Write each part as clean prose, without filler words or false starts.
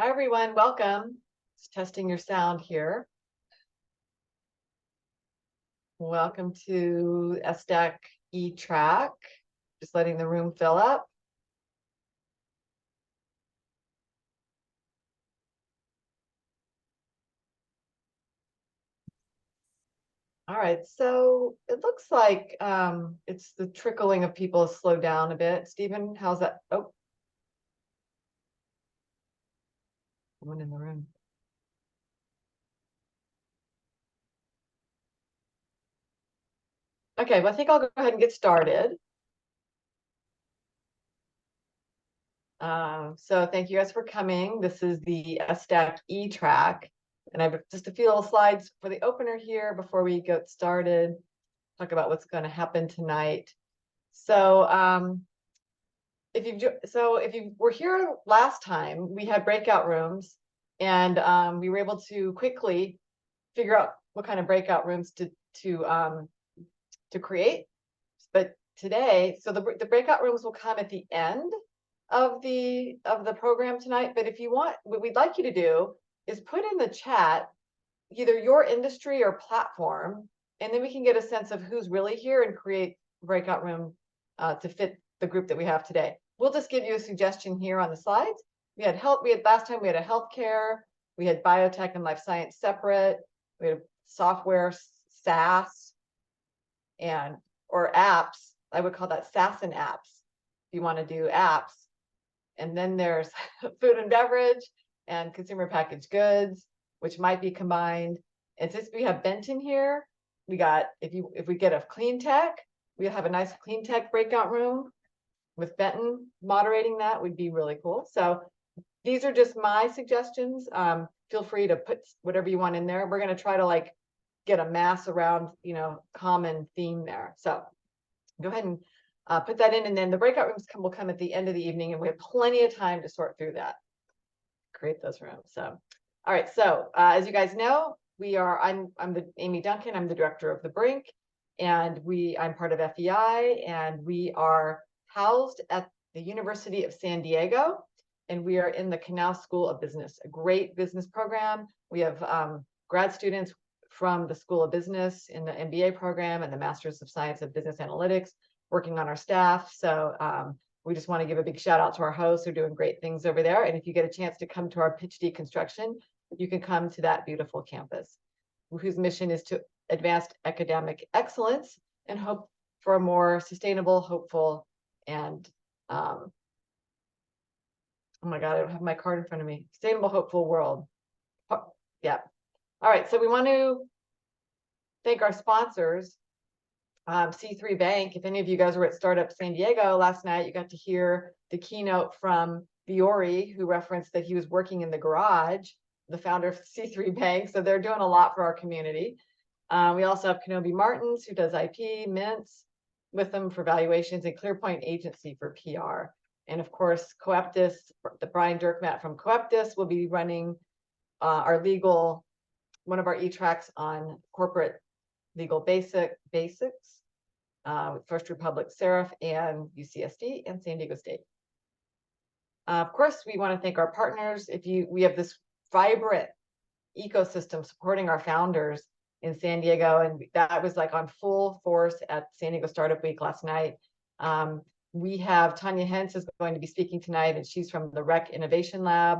Hi, everyone. Welcome. Just testing your sound here. Welcome to SDAC E-Track. Just letting the room fill up. All right, so it looks like it's the trickling of people has slowed down a bit. Stephen, how's that? Oh, someone in the room. Okay, well, I think I'll go ahead and get started. So thank you guys for coming. This is the SDAC E-Track, and I have just a few little slides for the opener here before we get started. Talk about what's going to happen tonight. So if you were here last time, we had breakout rooms, and we were able to quickly figure out what kind of breakout rooms to create. But today, so the breakout rooms will come at the end of the program tonight. But if you want, what we'd like you to do is put in the chat either your industry or platform, and then we can get a sense of who's really here and create breakout room to fit the group that we have today. We'll just give you a suggestion here on the slides. We had last time we had a healthcare, we had biotech and life science separate, we had software, SaaS, or apps. I would call that SaaS and apps if you want to do apps. And then there's food and beverage and consumer packaged goods, which might be combined. And since we have Benton here, we got, if we get a clean tech, we have a nice clean tech breakout room with Benton moderating. That would be really cool. So these are just my suggestions. Feel free to put whatever you want in there. We're going to try to get a mass around, common theme there. So go ahead and put that in, and then the breakout rooms will come at the end of the evening, and we have plenty of time to sort through that, create those rooms. So, all right. So as you guys know, I'm Amy Duncan. I'm the director of the Brink, and I'm part of FEI, and we are housed at the University of San Diego, and we are in the Canal School of Business, a great business program. We have grad students from the School of Business in the MBA program and the Masters of Science of Business Analytics working on our staff. So we just want to give a big shout out to our hosts who are doing great things over there. And if you get a chance to come to our pitch deconstruction, you can come to that beautiful campus, whose mission is to advance academic excellence and hope for a more sustainable, hopeful, and oh my God, I don't have my card in front of me. Sustainable, hopeful world. Yeah. All right. So we want to thank our sponsors. C3 Bank. If any of you guys were at Startup San Diego last night, you got to hear the keynote from Viore, who referenced that he was working in the garage, the founder of C3 Bank. So they're doing a lot for our community. We also have Kenobi Martins, who does IP, Mints with them for valuations, and ClearPoint Agency for PR. And of course, Coeptus, the Brian Dirkmatt from Coeptus will be running one of our e-tracks on corporate legal basics, First Republic, Seraph, and UCSD and San Diego State. Of course, we want to thank our partners. We have this vibrant ecosystem supporting our founders in San Diego, and that was on full force at San Diego Startup Week last night. We have Tanya Hentz is going to be speaking tonight, and she's from the Rec Innovation Lab,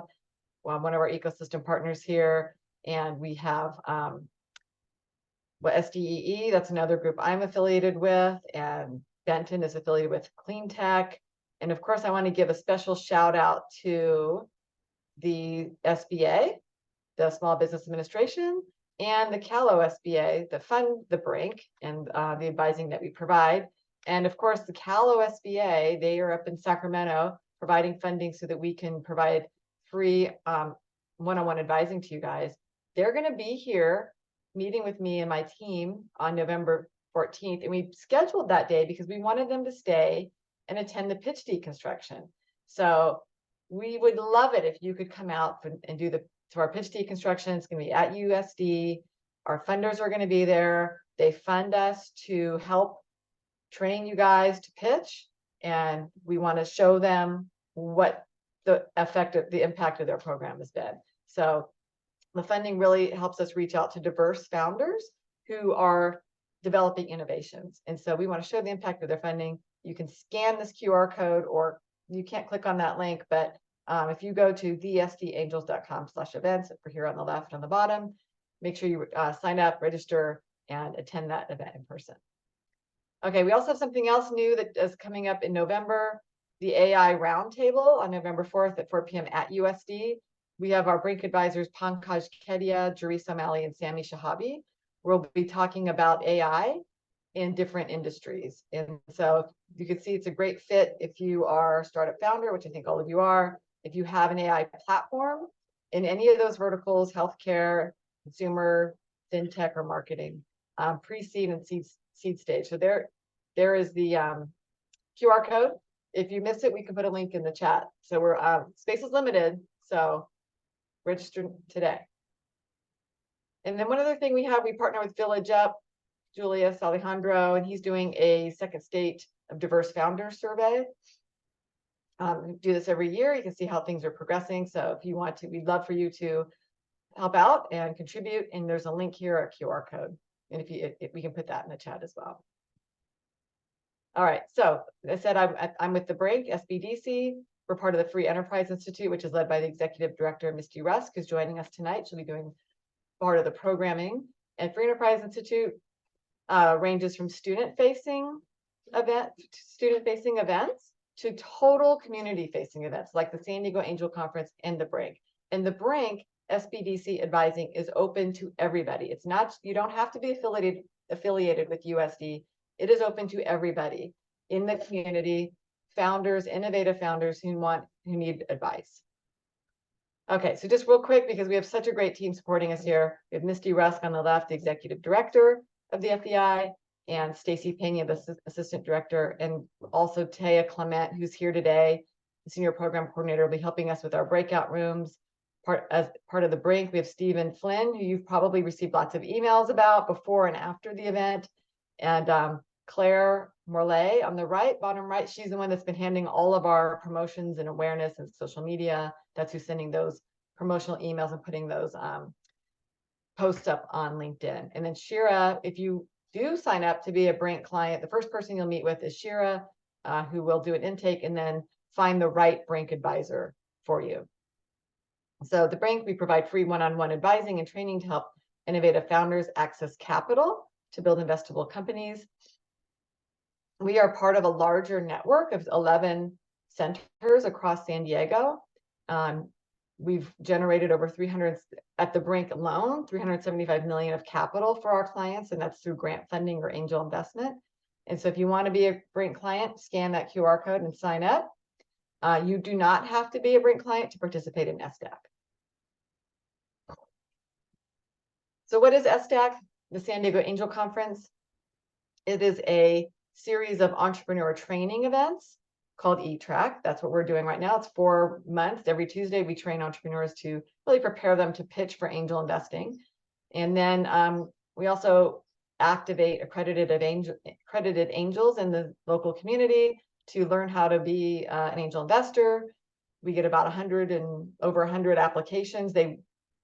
one of our ecosystem partners here. And we have SDEE, that's another group I'm affiliated with, and Benton is affiliated with Clean Tech. And of course, I want to give a special shout out to the SBA, the Small Business Administration, and the CALO SBA, the fund, the Brink, and the advising that we provide. And of course, the CALO SBA, they are up in Sacramento providing funding so that we can provide free one-on-one advising to you guys. They're going to be here meeting with me and my team on November 14th. And we scheduled that day because we wanted them to stay and attend the pitch deconstruction. So we would love it if you could come out and do our pitch deconstruction. It's going to be at USD. Our funders are going to be there. They fund us to help train you guys to pitch. And we want to show them what the impact of their program has been. So the funding really helps us reach out to diverse founders who are developing innovations. And so we want to show the impact of their funding. You can scan this QR code, or you can't click on that link, but if you go to thesdangels.com/events, we're here on the left on the bottom, make sure you sign up, register, and attend that event in person. Okay, we also have something else new that is coming up in November, the AI Roundtable on November 4th at 4 p.m. at USD. We have our Brink advisors, Pankaj Kedia, Jerisa O'Malley, and Sami Shahabi. We'll be talking about AI in different industries. And so you can see it's a great fit if you are a startup founder, which I think all of you are. If you have an AI platform in any of those verticals, healthcare, consumer, fintech, or marketing, pre-seed and seed stage. So there is the QR code. If you miss it, we can put a link in the chat. So we're space is limited, so register today. And then one other thing we partner with Village Up, Julius Alejandro, and he's doing a second state of diverse founders survey. We do this every year. You can see how things are progressing. So if you want to, we'd love for you to help out and contribute. And there's a link here, a QR code. And if we can put that in the chat as well. All right, so as I said, I'm with the Brink, SBDC. We're part of the Free Enterprise Institute, which is led by the executive director, Misty Rusk, who's joining us tonight. She'll be doing part of the programming. And Free Enterprise Institute ranges from student-facing events to total community-facing events, like the San Diego Angel Conference and the Brink. And the Brink, SBDC advising, is open to everybody. It's not, you don't have to be affiliated with USD. It is open to everybody in the community, founders, innovative founders who need advice. Okay, so just real quick, because we have such a great team supporting us here. We have Misty Rusk on the left, the executive director of the FEI, and Stacy Pena, the assistant director, and also Taya Clement, who's here today, the senior program coordinator, will be helping us with our breakout rooms. As part of the Brink, we have Stephen Flynn, who you've probably received lots of emails about before and after the event, and Claire Morlay on the right, bottom right. She's the one that's been handling all of our promotions and awareness and social media. That's who's sending those promotional emails and putting those posts up on LinkedIn. And then Shira, if you do sign up to be a Brink client, the first person you'll meet with is Shira, who will do an intake and then find the right Brink advisor for you. So the Brink, we provide free one-on-one advising and training to help innovative founders access capital to build investable companies. We are part of a larger network of 11 centers across San Diego. We've generated over 300, at the Brink alone, 375 million of capital for our clients, and that's through grant funding or angel investment. And so if you want to be a Brink client, scan that QR code and sign up. You do not have to be a Brink client to participate in SDAC. So what is SDAC? The San Diego Angel Conference. It is a series of entrepreneur training events called E-Track. That's what we're doing right now. It's 4 months. Every Tuesday, we train entrepreneurs to really prepare them to pitch for angel investing. And then we also activate accredited angels in the local community to learn how to be an angel investor. We get about over 100 applications.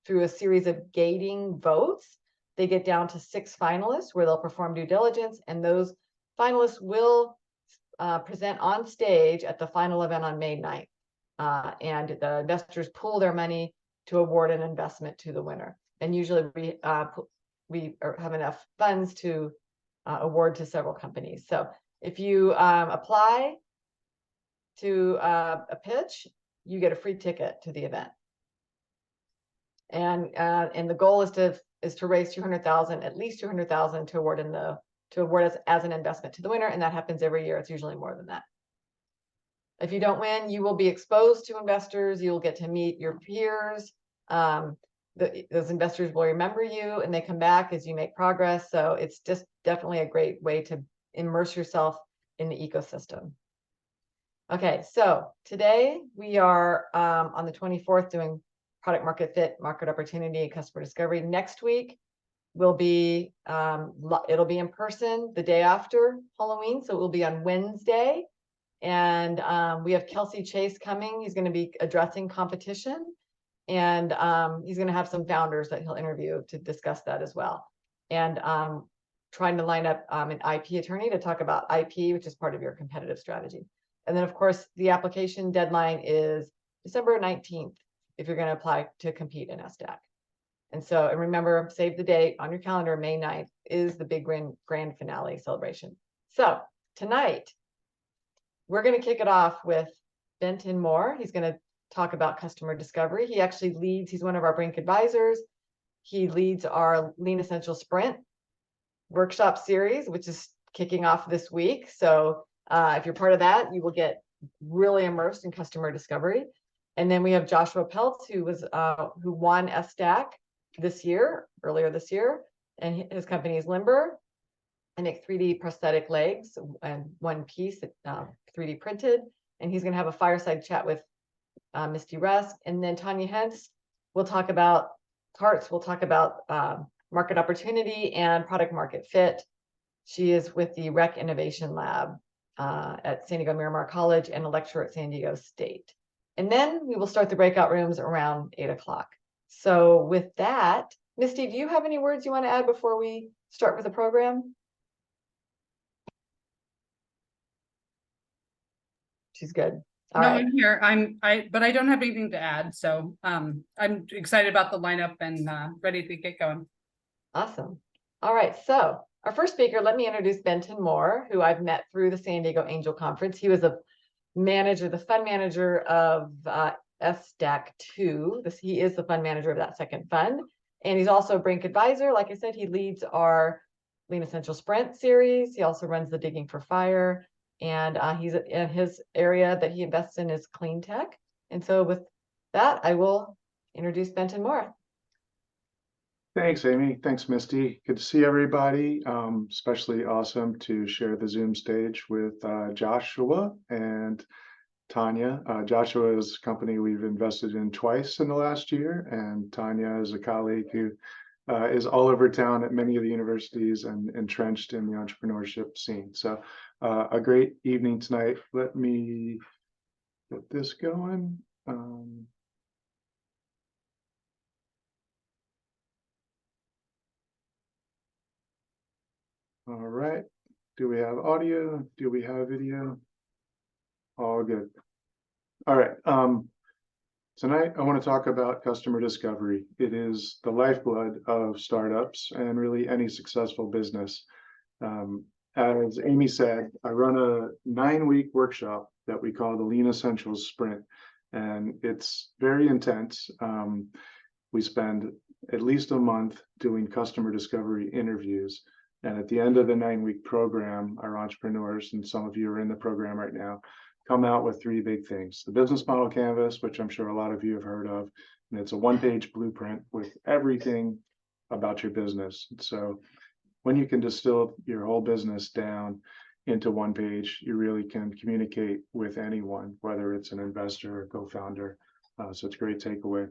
Through a series of gating votes, they get down to 6 finalists where they'll perform due diligence, and those finalists will present on stage at the final event on May 9th. And the investors pool their money to award an investment to the winner. And usually we have enough funds to award to several companies. So if you apply to a pitch, you get a free ticket to the event. And the goal is to raise 200,000, at least 200,000, to award as an investment to the winner, and that happens every year. It's usually more than that. If you don't win, you will be exposed to investors. You'll get to meet your peers. Those investors will remember you, and they come back as you make progress. So it's just definitely a great way to immerse yourself in the ecosystem. Okay, so today we are on the 24th doing product market fit, market opportunity, and customer discovery. Next week will be it'll be in person the day after Halloween, so it will be on Wednesday And we have Kelsey Chase coming. He's going to be addressing competition. And he's going to have some founders that he'll interview to discuss that as well. And trying to line up an IP attorney to talk about IP, which is part of your competitive strategy. And then, of course, the application deadline is December 19th if you're going to apply to compete in SDAC. And so, and remember, save the date on your calendar. May 9th is the big grand finale celebration. So tonight, we're going to kick it off with Benton Moore. He's going to talk about customer discovery. He actually leads, he's one of our Brink advisors. He leads our Lean Essential Sprint workshop series, which is kicking off this week. So if you're part of that, you will get really immersed in customer discovery. And then we have Joshua Peltz, who won SDAC earlier this year, and his company is Limber. I make 3D prosthetic legs and one piece 3D printed, and he's going to have a fireside chat with Misty Rusk. And then Tanya Hentz will talk about parts. We'll talk about market opportunity and product market fit. She is with the Rec Innovation Lab at San Diego Miramar College and a lecturer at San Diego State. And then we will start the breakout rooms around 8 o'clock. So with that, Misty, do you have any words you want to add before we start with the program? She's good. All right. I'm here. But I don't have anything to add. So I'm excited about the lineup and ready to get going. Awesome. All right. So our first speaker, let me introduce Benton Moore, who I've met through the San Diego Angel Conference. He was the fund manager of SDAC 2. He is the fund manager of that second fund. And he's also a Brink advisor. Like I said, he leads our Lean Essential Sprint series. He also runs the Digging for Fire. And he's in his area that he invests in is clean tech. And so with that, I will introduce Benton Moore. Thanks, Amy. Thanks, Misty. Good to see everybody. Especially awesome to share the Zoom stage with Joshua and Tanya. Joshua is a company we've invested in twice in the last year, and Tanya is a colleague who is all over town at many of the universities and entrenched in the entrepreneurship scene. So a great evening tonight. Let me get this going. All right. Do we have audio? Do we have video? All good. All right. Tonight, I want to talk about customer discovery. It is the lifeblood of startups and really any successful business. As Amy said, I run a 9-week workshop that we call the Lean Essentials Sprint, and it's very intense. We spend at least a month doing customer discovery interviews. And at the end of the 9-week program, our entrepreneurs, and some of you are in the program right now, come out with 3 big things. The business model canvas, which I'm sure a lot of you have heard of, and it's a 1-page blueprint with everything about your business. So when you can distill your whole business down into 1 page, you really can communicate with anyone, whether it's an investor or co-founder. So it's a great takeaway.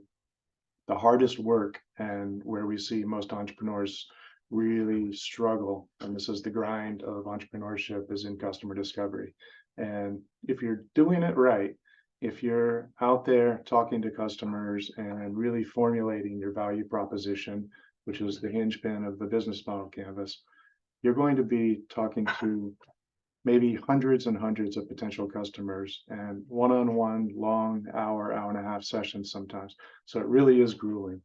The hardest work, and where we see most entrepreneurs really struggle, and this is the grind of entrepreneurship, is in customer discovery. And if you're doing it right, if you're out there talking to customers and really formulating your value proposition, which is the hinge pin of the business model canvas, you're going to be talking to maybe hundreds and hundreds of potential customers, and one-on-one long hour and a half sessions sometimes. So it really is grueling.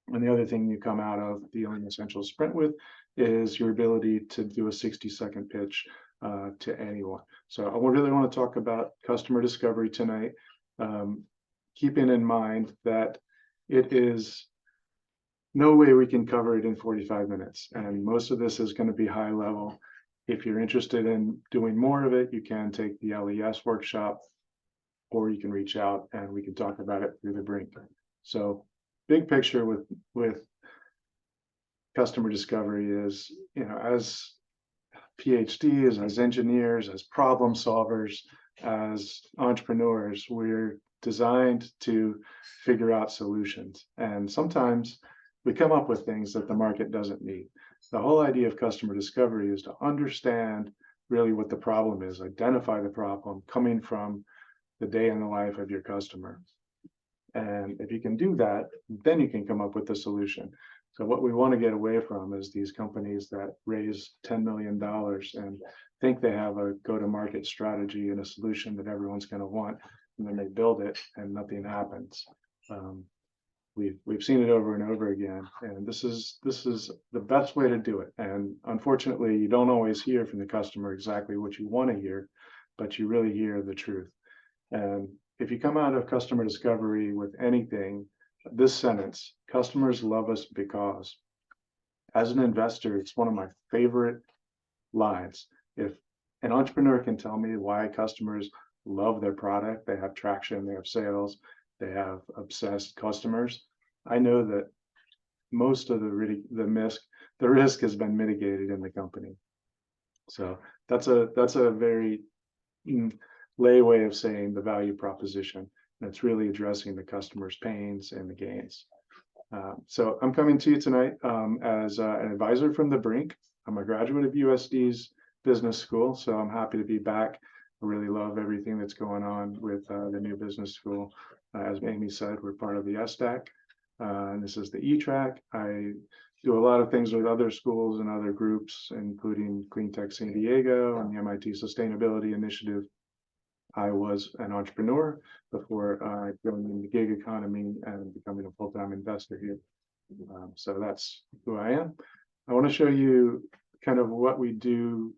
And the other thing you come out of the Lean Essential Sprint with is your ability to do a 60-second pitch to anyone. So I really want to talk about customer discovery tonight, keeping in mind that it is no way we can cover it in 45 minutes. And most of this is going to be high level. If you're interested in doing more of it, you can take the LES workshop, or you can reach out and we can talk about it through the Brink. So big picture with customer discovery is, as PhDs, as engineers, as problem solvers, as entrepreneurs, we're designed to figure out solutions. And sometimes we come up with things that the market doesn't need. The whole idea of customer discovery is to understand really what the problem is, identify the problem coming from the day in the life of your customer. And if you can do that, then you can come up with a solution. So what we want to get away from is these companies that raise $10 million and think they have a go-to-market strategy and a solution that everyone's going to want, and then they build it and nothing happens. We've seen it over and over again, and this is the best way to do it. And unfortunately, you don't always hear from the customer exactly what you want to hear, but you really hear the truth. And if you come out of customer discovery with anything, this sentence, customers love us because, as an investor, it's one of my favorite lines. If an entrepreneur can tell me why customers love their product, they have traction, they have sales, they have obsessed customers, I know that most of the risk has been mitigated in the company. So that's a very lay way of saying the value proposition. And it's really addressing the customer's pains and the gains. So I'm coming to you tonight as an advisor from the Brink. I'm a graduate of USD's business school, so I'm happy to be back. I really love everything that's going on with the new business school. As Amy said, we're part of the SDAC, and this is the E-Track. I do a lot of things with other schools and other groups, including Clean Tech San Diego and the MIT Sustainability Initiative. I was an entrepreneur before going in the gig economy and becoming a full-time investor here. So that's who I am. I want to show you kind of what we do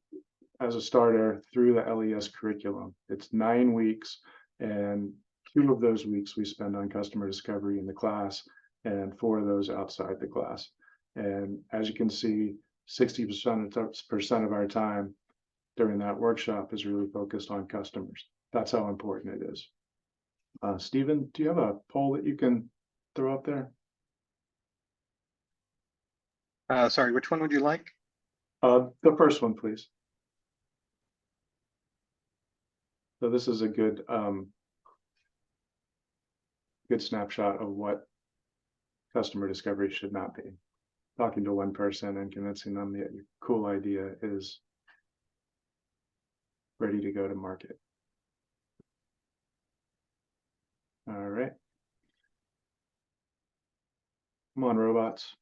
as a starter through the LES curriculum. It's 9 weeks, and 2 of those weeks we spend on customer discovery in the class, and 4 of those outside the class. And as you can see, 60% of our time during that workshop is really focused on customers. That's how important it is. Stephen, do you have a poll that you can throw up there? Sorry, which one would you like? The first one, please. So this is a good snapshot of what customer discovery should not be. Talking to one person and convincing them that your cool idea is ready to go to market. All right. Come on, robots.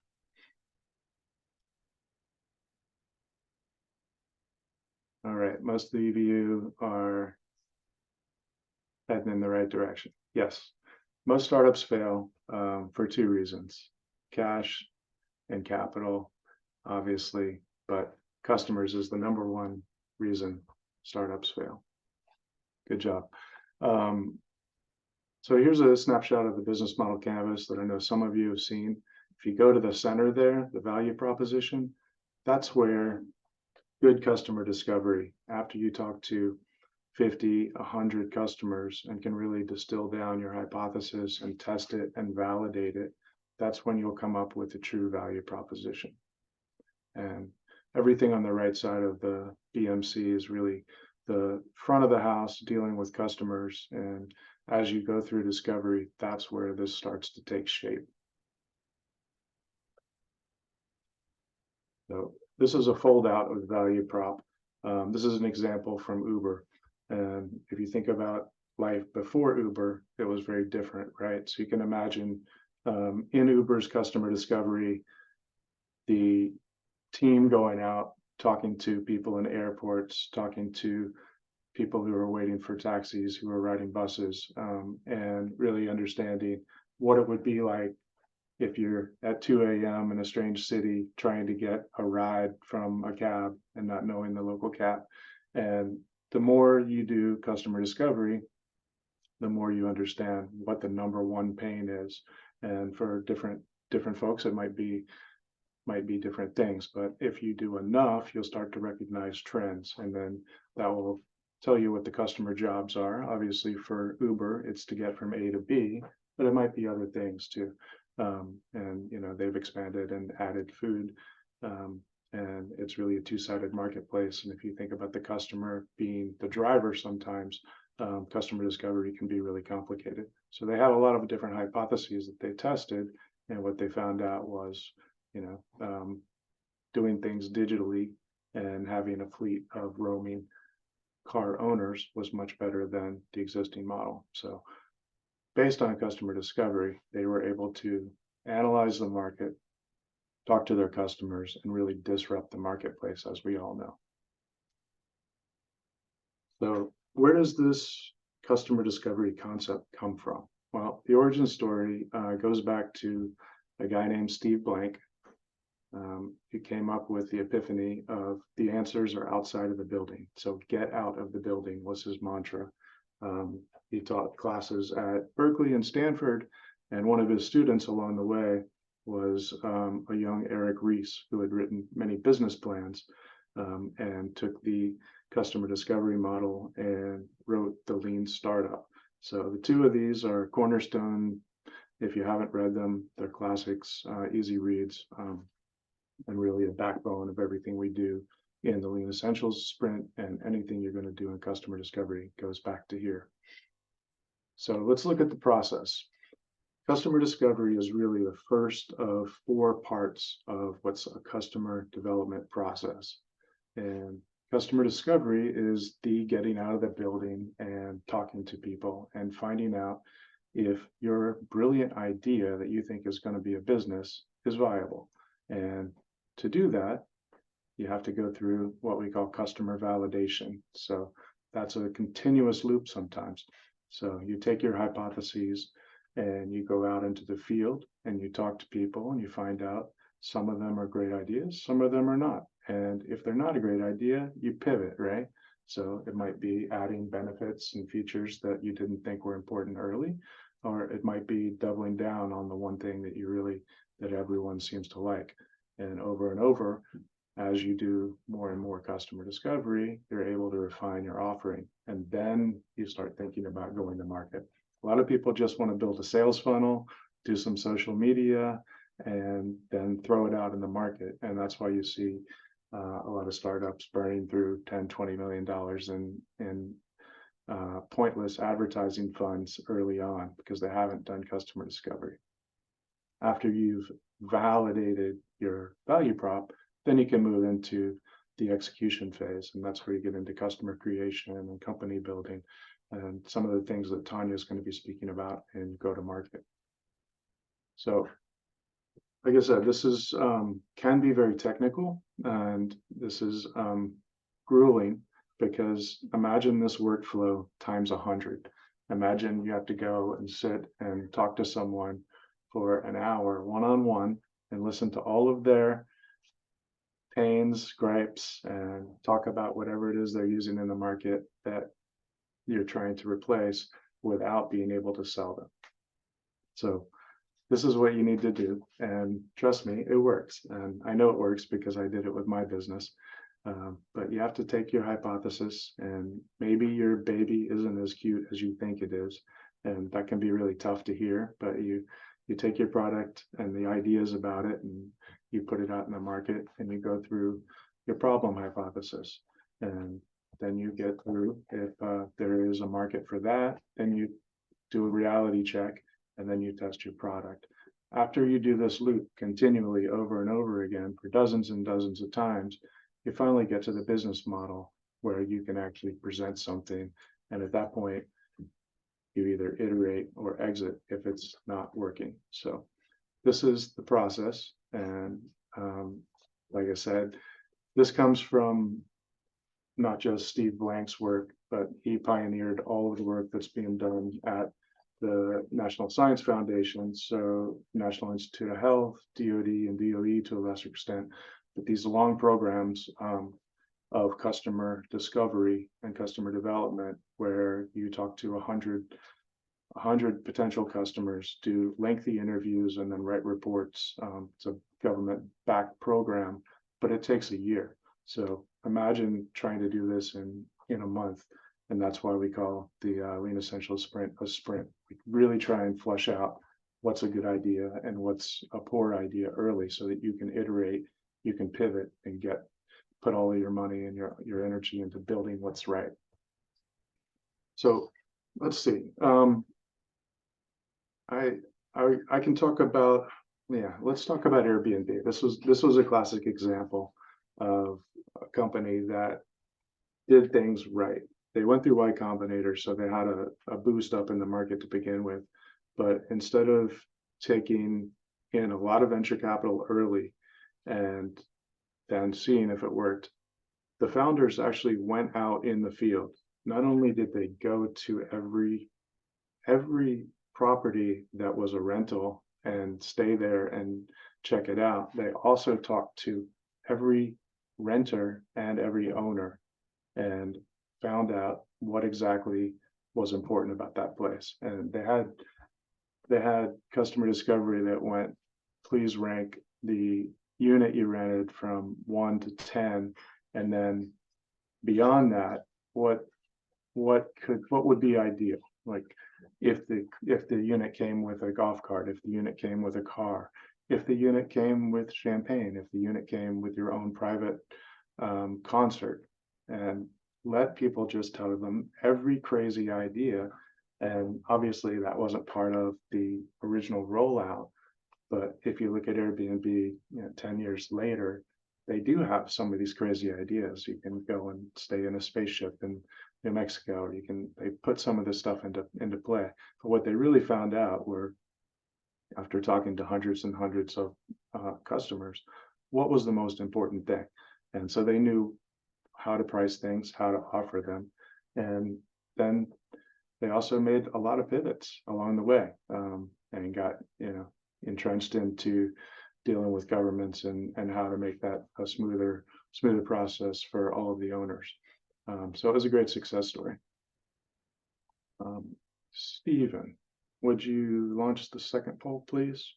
All right, most of you are heading in the right direction. Yes, most startups fail for 2 reasons: cash and capital, obviously, but customers is the #1 reason startups fail. Good job. So here's a snapshot of the business model canvas that I know some of you have seen. If you go to the center there, the value proposition, that's where good customer discovery, after you talk to 50, 100 customers and can really distill down your hypothesis and test it and validate it, that's when you'll come up with a true value proposition. And everything on the right side of the BMC is really the front of the house dealing with customers. And as you go through discovery, that's where this starts to take shape. So this is a fold out of the value prop. This is an example from Uber. And if you think about life before Uber, it was very different, right? So you can imagine in Uber's customer discovery, the team going out, talking to people in airports, talking to people who are waiting for taxis, who are riding buses, and really understanding what it would be like if you're at 2 a.m. in a strange city trying to get a ride from a cab and not knowing the local cab. And the more you do customer discovery, the more you understand what the #1 pain is. And for different folks, it might be different things, but if you do enough, you'll start to recognize trends, and then that will tell you what the customer jobs are. Obviously for Uber, it's to get from A to B, but it might be other things too. And you know, they've expanded and added food, and it's really a 2-sided marketplace. And if you think about the customer being the driver, sometimes customer discovery can be really complicated. So they had a lot of different hypotheses that they tested, and what they found out was, you know, doing things digitally and having a fleet of roaming car owners was much better than the existing model. So based on customer discovery, they were able to analyze the market, talk to their customers, and really disrupt the marketplace, as we all know. So where does this customer discovery concept come from? Well, the origin story goes back to a guy named Steve Blank, who came up with the epiphany of the answers are outside of the building. So get out of the building was his mantra. He taught classes at Berkeley and Stanford, and one of his students along the way was a young Eric Ries, who had written many business plans and took the customer discovery model and wrote the Lean Startup. So the two of these are cornerstone. If you haven't read them, they're classics, easy reads, and really a backbone of everything we do in the Lean Essentials sprint, and anything you're going to do in customer discovery goes back to here. So let's look at the process. Customer discovery is really the first of 4 parts of what's a customer development process. And customer discovery is the getting out of the building and talking to people and finding out if your brilliant idea that you think is going to be a business is viable. And to do that, you have to go through what we call customer validation. So that's a continuous loop sometimes. So you take your hypotheses and you go out into the field and you talk to people and you find out some of them are great ideas, some of them are not. And if they're not a great idea, you pivot, right? So it might be adding benefits and features that you didn't think were important early, or it might be doubling down on the one thing that everyone seems to like. And over, as you do more and more customer discovery, you're able to refine your offering. And then you start thinking about going to market. A lot of people just want to build a sales funnel, do some social media, and then throw it out in the market. And that's why you see a lot of startups burning through $10-20 million in pointless advertising funds early on because they haven't done customer discovery. After you've validated your value prop, then you can move into the execution phase. And that's where you get into customer creation and company building and some of the things that Tanya is going to be speaking about in go-to-market. So, like I said, this is can be very technical, and this is grueling because imagine this workflow times 100. Imagine you have to go and sit and talk to someone for an hour one-on-one and listen to all of their pains, gripes, and talk about whatever it is they're using in the market that you're trying to replace without being able to sell them. So this is what you need to do. And trust me, it works. And I know it works because I did it with my business. But you have to take your hypothesis, and maybe your baby isn't as cute as you think it is. And that can be really tough to hear, but you take your product and the ideas about it and you put it out in the market and you go through your problem hypothesis. And then you get through, if there is a market for that, then you do a reality check and then you test your product. After you do this loop continually over and over again for dozens and dozens of times, you finally get to the business model where you can actually present something. And at that point, you either iterate or exit if it's not working. So this is the process. And like I said, this comes from not just Steve Blank's work, but he pioneered all of the work that's being done at the National Science Foundation, so National Institute of Health, DoD, and DOE to a lesser extent. But these long programs of customer discovery and customer development, where you talk to 100 potential customers, do lengthy interviews, and then write reports. It's a government-backed program, but it takes a year. So imagine trying to do this in a month. And that's why we call the Lean Essentials sprint a sprint. We really try and flush out what's a good idea and what's a poor idea early, so that you can iterate, you can pivot, and put all of your money and your energy into building what's right. So let's see. I can talk about, let's talk about Airbnb. This was a classic example. of a company that did things right. They went through Y Combinator, so they had a boost up in the market to begin with. But instead of taking in a lot of venture capital early and then seeing if it worked, the founders actually went out in the field. Not only did they go to every property that was a rental and stay there and check it out, they also talked to every renter and every owner and found out what exactly was important about that place. And they had customer discovery that went, please rank the unit you rented from 1 to 10, and then beyond that, what would be ideal? Like if the unit came with a golf cart, if the unit came with a car, if the unit came with champagne, if the unit came with your own private concert, and let people just tell them every crazy idea. And obviously that wasn't part of the original rollout. But if you look at Airbnb, 10 years later, they do have some of these crazy ideas. You can go and stay in a spaceship in New Mexico, or they put some of this stuff into play. But what they really found out were, after talking to hundreds and hundreds of customers, what was the most important thing. And so they knew how to price things, how to offer them. And then they also made a lot of pivots along the way, and got, entrenched into dealing with governments and how to make that a smoother process for all of the owners. So it was a great success story. Stephen, would you launch the second poll, please?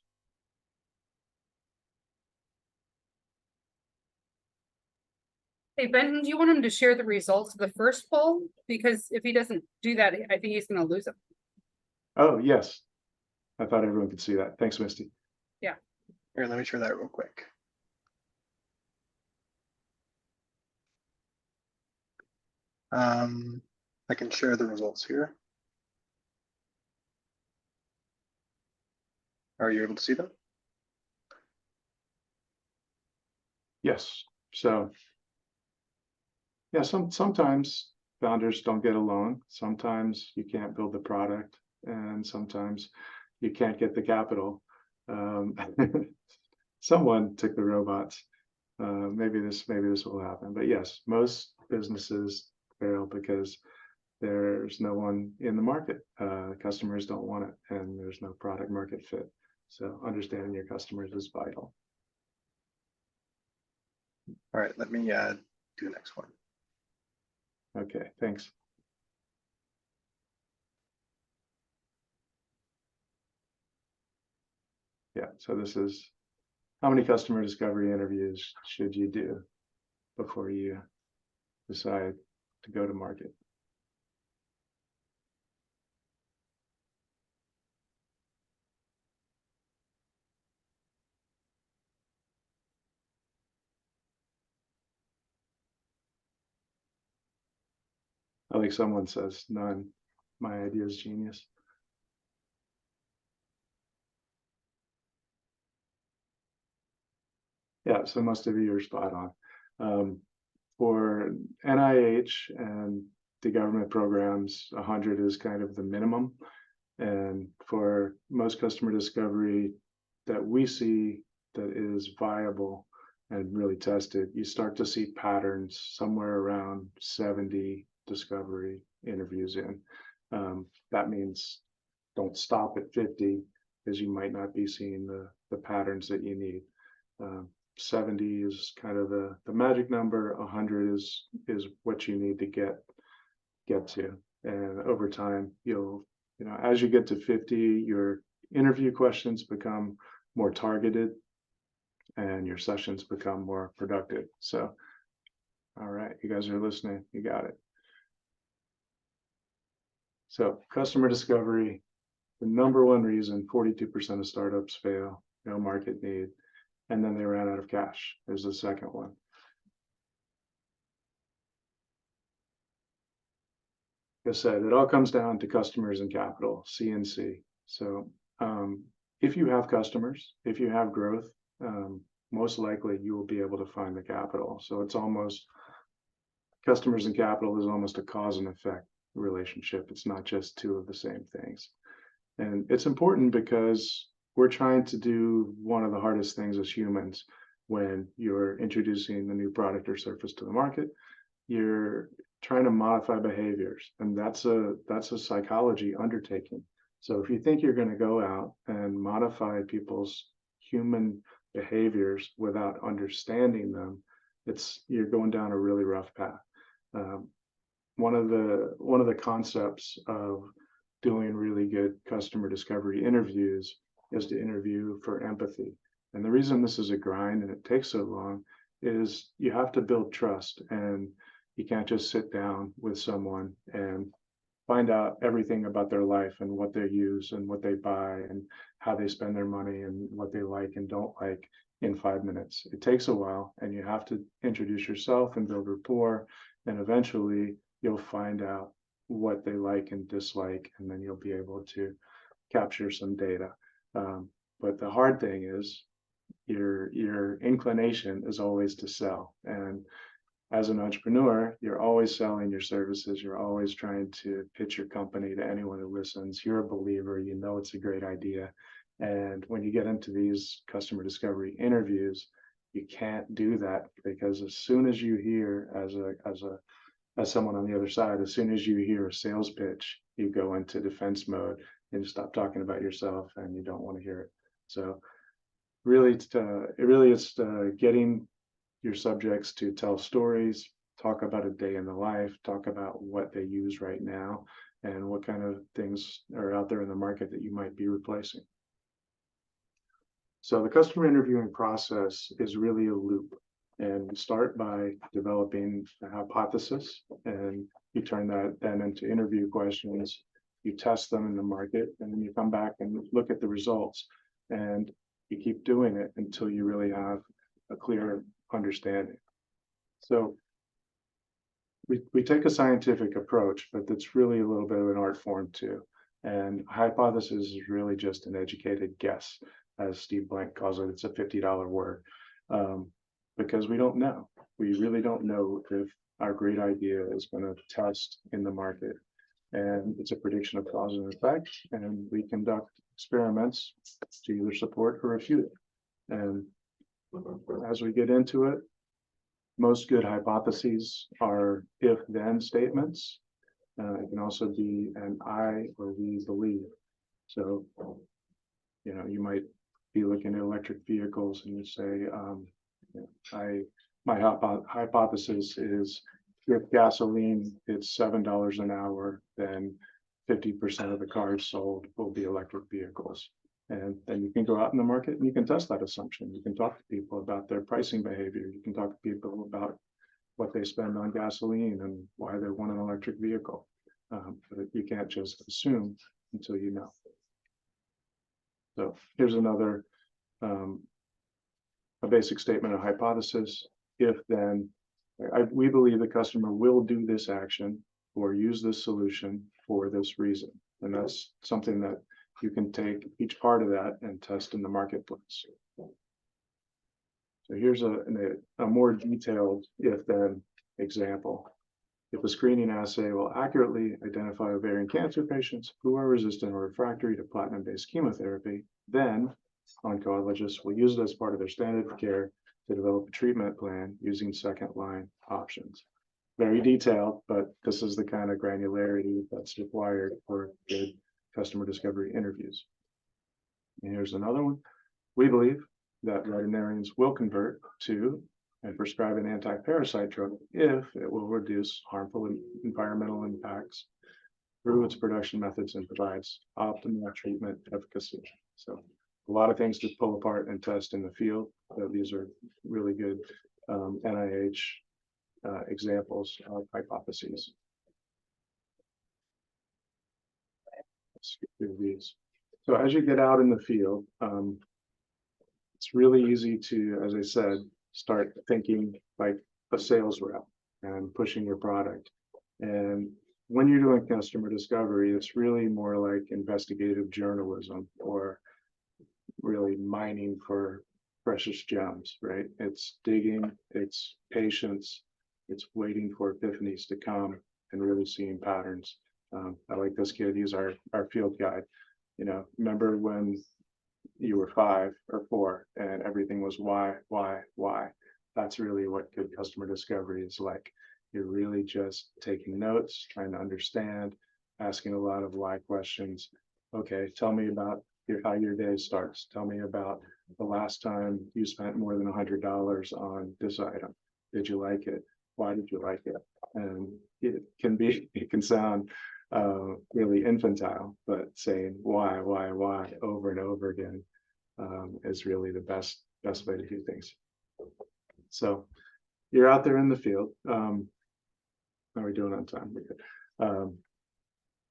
Hey, Benton, do you want him to share the results of the first poll? Because if he doesn't do that, I think he's gonna lose them. Oh, yes. I thought everyone could see that. Thanks, Misty. Here, let me share that real quick. I can share the results here. Are you able to see them? Yes. So yeah, sometimes founders don't get along. Sometimes you can't build the product, and sometimes you can't get the capital. Someone took the robots. Maybe this will happen. But yes, most businesses fail because there's no one in the market. Customers don't want it, and there's no product market fit. So understanding your customers is vital. All right, let me do the next one. Okay, thanks. Yeah, so this is how many customer discovery interviews should you do before you decide to go to market? I think someone says none. My idea is genius. Yeah, so most of you are spot on. For NIH and the government programs, 100 is kind of the minimum. And for most customer discovery that we see that is viable and really tested, you start to see patterns somewhere around 70 discovery interviews in. That means don't stop at 50, because you might not be seeing the patterns that you need. 70 is kind of the magic number. 100 is what you need to get to. And over time, as you get to 50, your interview questions become more targeted and your sessions become more productive. So, all right, you guys are listening. You got it. So customer discovery, the number one reason 42% of startups fail, no market need. And then they ran out of cash is the second one. Like I said, it all comes down to customers and capital, C&C. So if you have customers, if you have growth, most likely you will be able to find the capital. So it's almost customers and capital is almost a cause and effect relationship. It's not just two of the same things. And it's important because we're trying to do one of the hardest things as humans when you're introducing a new product or service to the market. You're trying to modify behaviors, and that's a psychology undertaking. So if you think you're going to go out and modify people's human behaviors without understanding them, you're going down a really rough path. One of the concepts of doing really good customer discovery interviews is to interview for empathy. And the reason this is a grind and it takes so long is you have to build trust, and you can't just sit down with someone and find out everything about their life and what they use and what they buy and how they spend their money and what they like and don't like in 5 minutes. It takes a while, and you have to introduce yourself and build rapport, and eventually you'll find out what they like and dislike, and then you'll be able to capture some data. But the hard thing is your inclination is always to sell. And as an entrepreneur, you're always selling your services. You're always trying to pitch your company to anyone who listens. You're a believer, you know it's a great idea. And when you get into these customer discovery interviews, you can't do that, because as soon as you hear, as someone on the other side, as soon as you hear a sales pitch, you go into defense mode and you stop talking about yourself, and you don't want to hear it. So really, it's getting your subjects to tell stories, talk about a day in the life, talk about what they use right now, and what kind of things are out there in the market that you might be replacing. So the customer interviewing process is really a loop, and you start by developing a hypothesis, and you turn that then into interview questions. You test them in the market, and then you come back and look at the results, and you keep doing it until you really have a clear understanding. So we take a scientific approach, but it's really a little bit of an art form too. And hypothesis is really just an educated guess, as Steve Blank calls it. It's a $50 word, because we don't know. We really don't know if our great idea is going to test in the market. And it's a prediction of cause and effect, and we conduct experiments to either support or refute it. And as we get into it, most good hypotheses are if-then statements. It can also be an I or we believe. So, you might be looking at electric vehicles and you say, my hypothesis is if gasoline is $7 an hour, then 50% of the cars sold will be electric vehicles. And then you can go out in the market and you can test that assumption. You can talk to people about their pricing behavior. You can talk to people about what they spend on gasoline and why they want an electric vehicle. But you can't just assume until you know. So here's another, a basic statement of hypothesis. If then, we believe the customer will do this action or use this solution for this reason. And that's something that you can take each part of that and test in the marketplace. So here's a more detailed if-then example. If a screening assay will accurately identify ovarian cancer patients who are resistant or refractory to platinum-based chemotherapy, then oncologists will use it as part of their standard of care to develop a treatment plan using second-line options. Very detailed, but this is the kind of granularity that's required for good customer discovery interviews. And here's another one. We believe that veterinarians will convert to and prescribe an anti-parasite drug if it will reduce harmful environmental impacts through its production methods and provides optimal treatment efficacy. So a lot of things to pull apart and test in the field. These are really good NIH examples of hypotheses. Let's skip through these. So as you get out in the field, it's really easy to, as I said, start thinking like a sales rep and pushing your product. And when you're doing customer discovery, it's really more like investigative journalism, or really mining for precious gems, right? It's digging, it's patience, it's waiting for epiphanies to come and really seeing patterns. I like this kid, he's our field guide. You know, remember when you were 5 or 4 and everything was why? That's really what good customer discovery is like. You're really just taking notes, trying to understand, asking a lot of why questions. Okay, tell me about how your day starts. Tell me about the last time you spent more than $100 on this item. Did you like it? Why did you like it? And it can sound really infantile, but saying why over and over again is really the best way to do things. So you're out there in the field. How are we doing on time? We're good.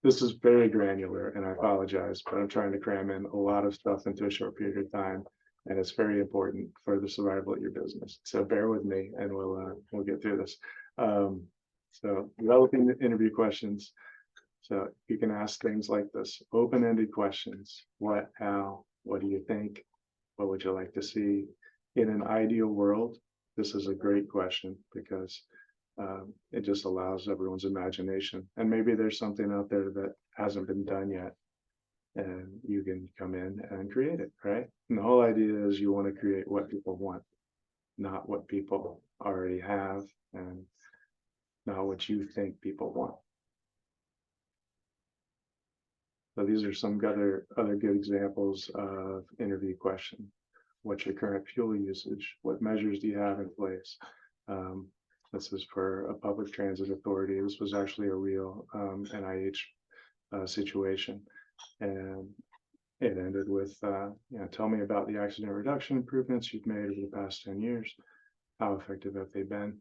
This is very granular, and I apologize, but I'm trying to cram in a lot of stuff into a short period of time, and it's very important for the survival of your business. So bear with me, and we'll get through this. So developing the interview questions. So you can ask things like this: open-ended questions. What, how, what do you think? What would you like to see? In an ideal world, this is a great question because it just allows everyone's imagination. And maybe there's something out there that hasn't been done yet, and you can come in and create it, right? And the whole idea is you want to create what people want, not what people already have, and not what you think people want. So these are some other good examples of interview question. What's your current fuel usage? What measures do you have in place? This is for a public transit authority. This was actually a real NIH situation. And it ended with, tell me about the accident reduction improvements you've made over the past 10 years. How effective have they been?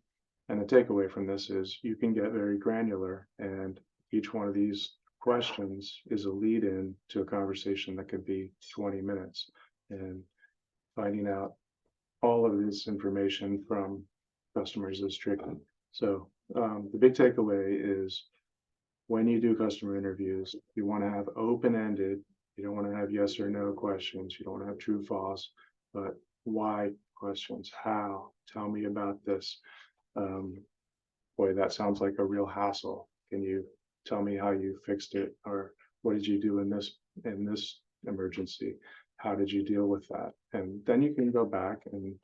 And the takeaway from this is you can get very granular, and each one of these questions is a lead in to a conversation that could be 20 minutes. And finding out all of this information from customers is tricky. So the big takeaway is when you do customer interviews, you want to have open-ended. You don't want to have yes or no questions. You don't want to have true, false, but why questions. How? Tell me about this. Boy, that sounds like a real hassle. Can you tell me how you fixed it? Or what did you do in this emergency? How did you deal with that? And then you can go back and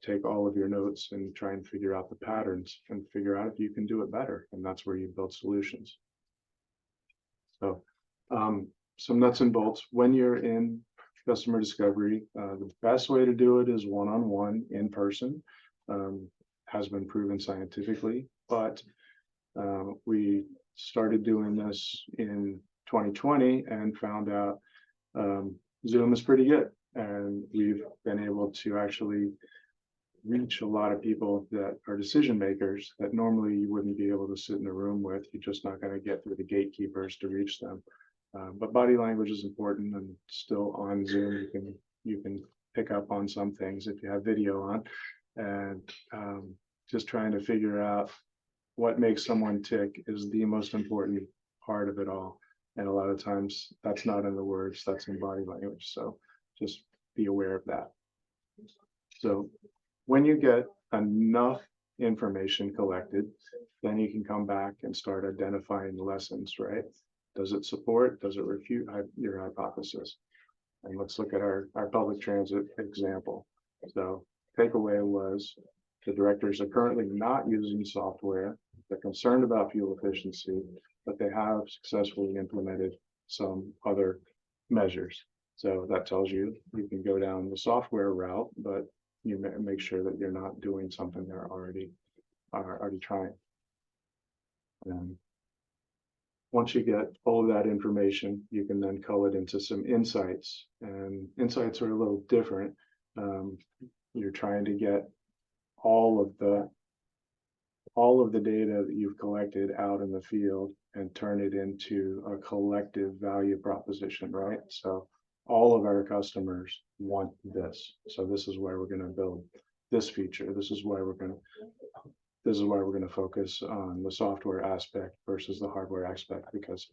take all of your notes and try and figure out the patterns and figure out if you can do it better. And that's where you build solutions. So some nuts and bolts. When you're in customer discovery, the best way to do it is one-on-one in person. Has been proven scientifically, but we started doing this in 2020 and found out Zoom is pretty good. And we've been able to actually reach a lot of people that are decision makers that normally you wouldn't be able to sit in a room with. You're just not going to get through the gatekeepers to reach them. But body language is important, and still on Zoom, you can pick up on some things if you have video on, and just trying to figure out what makes someone tick is the most important part of it all. And a lot of times that's not in the words, that's in body language. So just be aware of that. So when you get enough information collected, then you can come back and start identifying lessons, right? Does it support, does it refute your hypothesis? And let's look at our public transit example. So takeaway was the directors are currently not using software. They're concerned about fuel efficiency, but they have successfully implemented some other measures. So that tells you you can go down the software route, but you make sure that you're not doing something they're already trying. And once you get all of that information, you can then cull it into some insights, and insights are a little different. You're trying to get all of the data that you've collected out in the field and turn it into a collective value proposition, right? So all of our customers want this. So this is where we're going to build this feature. This is why we're going to focus on the software aspect versus the hardware aspect, because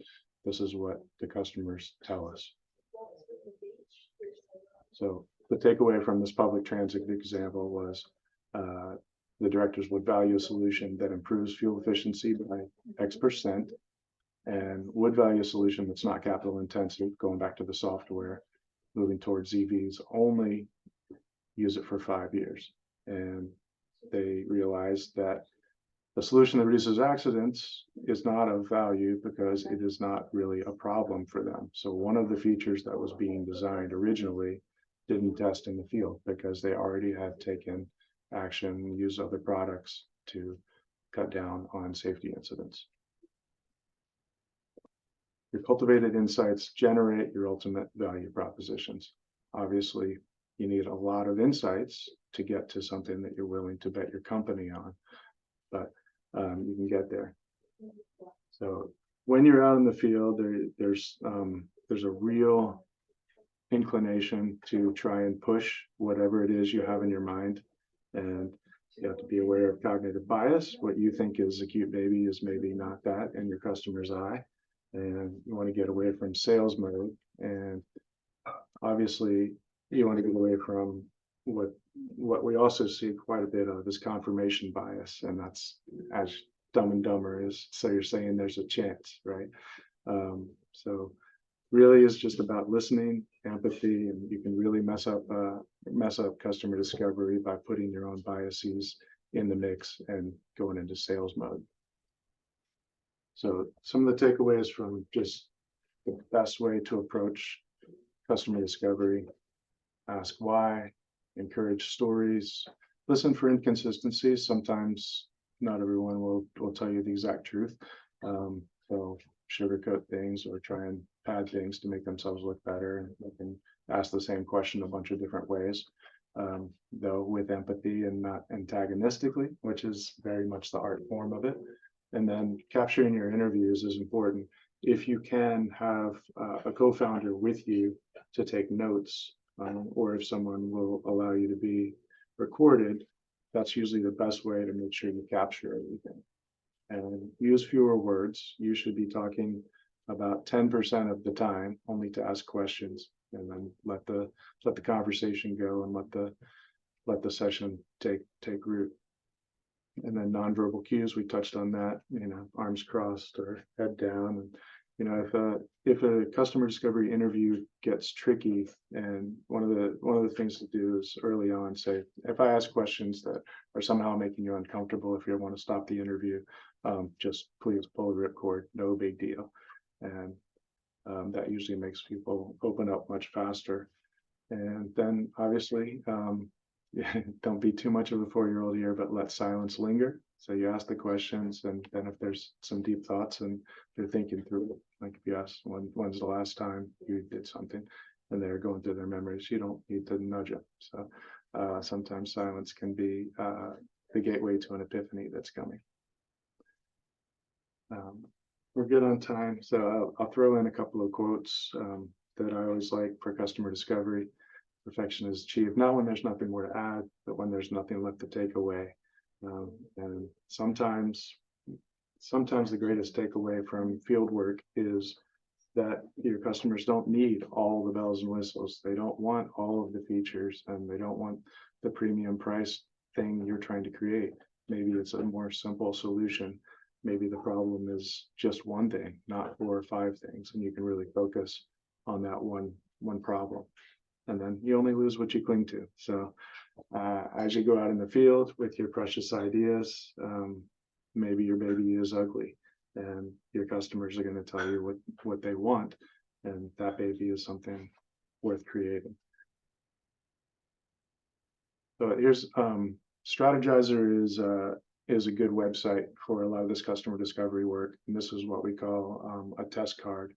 this is what the customers tell us. So the takeaway from this public transit example was the directors would value a solution that improves fuel efficiency by X% and would value a solution that's not capital intensive, going back to the software, moving towards EVs, only use it for 5 years. And they realized that the solution that reduces accidents is not of value because it is not really a problem for them. So one of the features that was being designed originally didn't test in the field because they already had taken action, used other products to cut down on safety incidents. Your cultivated insights generate your ultimate value propositions. Obviously, you need a lot of insights to get to something that you're willing to bet your company on, but you can get there. So when you're out in the field, there's a real inclination to try and push whatever it is you have in your mind, and you have to be aware of cognitive bias. What you think is a cute baby is maybe not that in your customer's eye, and you want to get away from sales mode. And obviously, you want to get away from what we also see quite a bit of is confirmation bias, and that's as Dumb and Dumber is. So you're saying there's a chance, right? So really is just about listening, empathy, and you can really mess up customer discovery by putting your own biases in the mix and going into sales mode. So some of the takeaways from just the best way to approach customer discovery: ask why, encourage stories, listen for inconsistencies. Sometimes not everyone will tell you the exact truth. They'll sugarcoat things or try and pad things to make themselves look better. And they can ask the same question a bunch of different ways, though with empathy and not antagonistically, which is very much the art form of it. And then capturing your interviews is important. If you can have a co-founder with you to take notes, or if someone will allow you to be recorded, that's usually the best way to make sure you capture everything. And use fewer words. You should be talking about 10% of the time, only to ask questions, and then let the conversation go and let the session take root. And then nonverbal cues, we touched on that, arms crossed or head down. And if a customer discovery interview gets tricky, and one of the things to do is early on say, if I ask questions that are somehow making you uncomfortable, if you want to stop the interview, just please pull the ripcord, no big deal. And that usually makes people open up much faster. And then obviously, don't be too much of a 4-year-old here, but let silence linger. So you ask the questions, and then if there's some deep thoughts and they're thinking through it, like if you ask when's the last time you did something, and they're going through their memories, you don't need to nudge them. So sometimes silence can be the gateway to an epiphany that's coming. We're good on time, so I'll throw in a couple of quotes that I always like for customer discovery. Perfection is achieved not when there's nothing more to add, but when there's nothing left to take away. And sometimes the greatest takeaway from field work is that your customers don't need all the bells and whistles. They don't want all of the features, and they don't want the premium price thing you're trying to create. Maybe it's a more simple solution. Maybe the problem is just one thing, not 4 or 5 things, and you can really focus on that one problem. And then you only lose what you cling to. So as you go out in the field with your precious ideas, maybe your baby is ugly, and your customers are going to tell you what they want, and that baby is something worth creating. So here's Strategizer is a good website for a lot of this customer discovery work, and this is what we call a test card,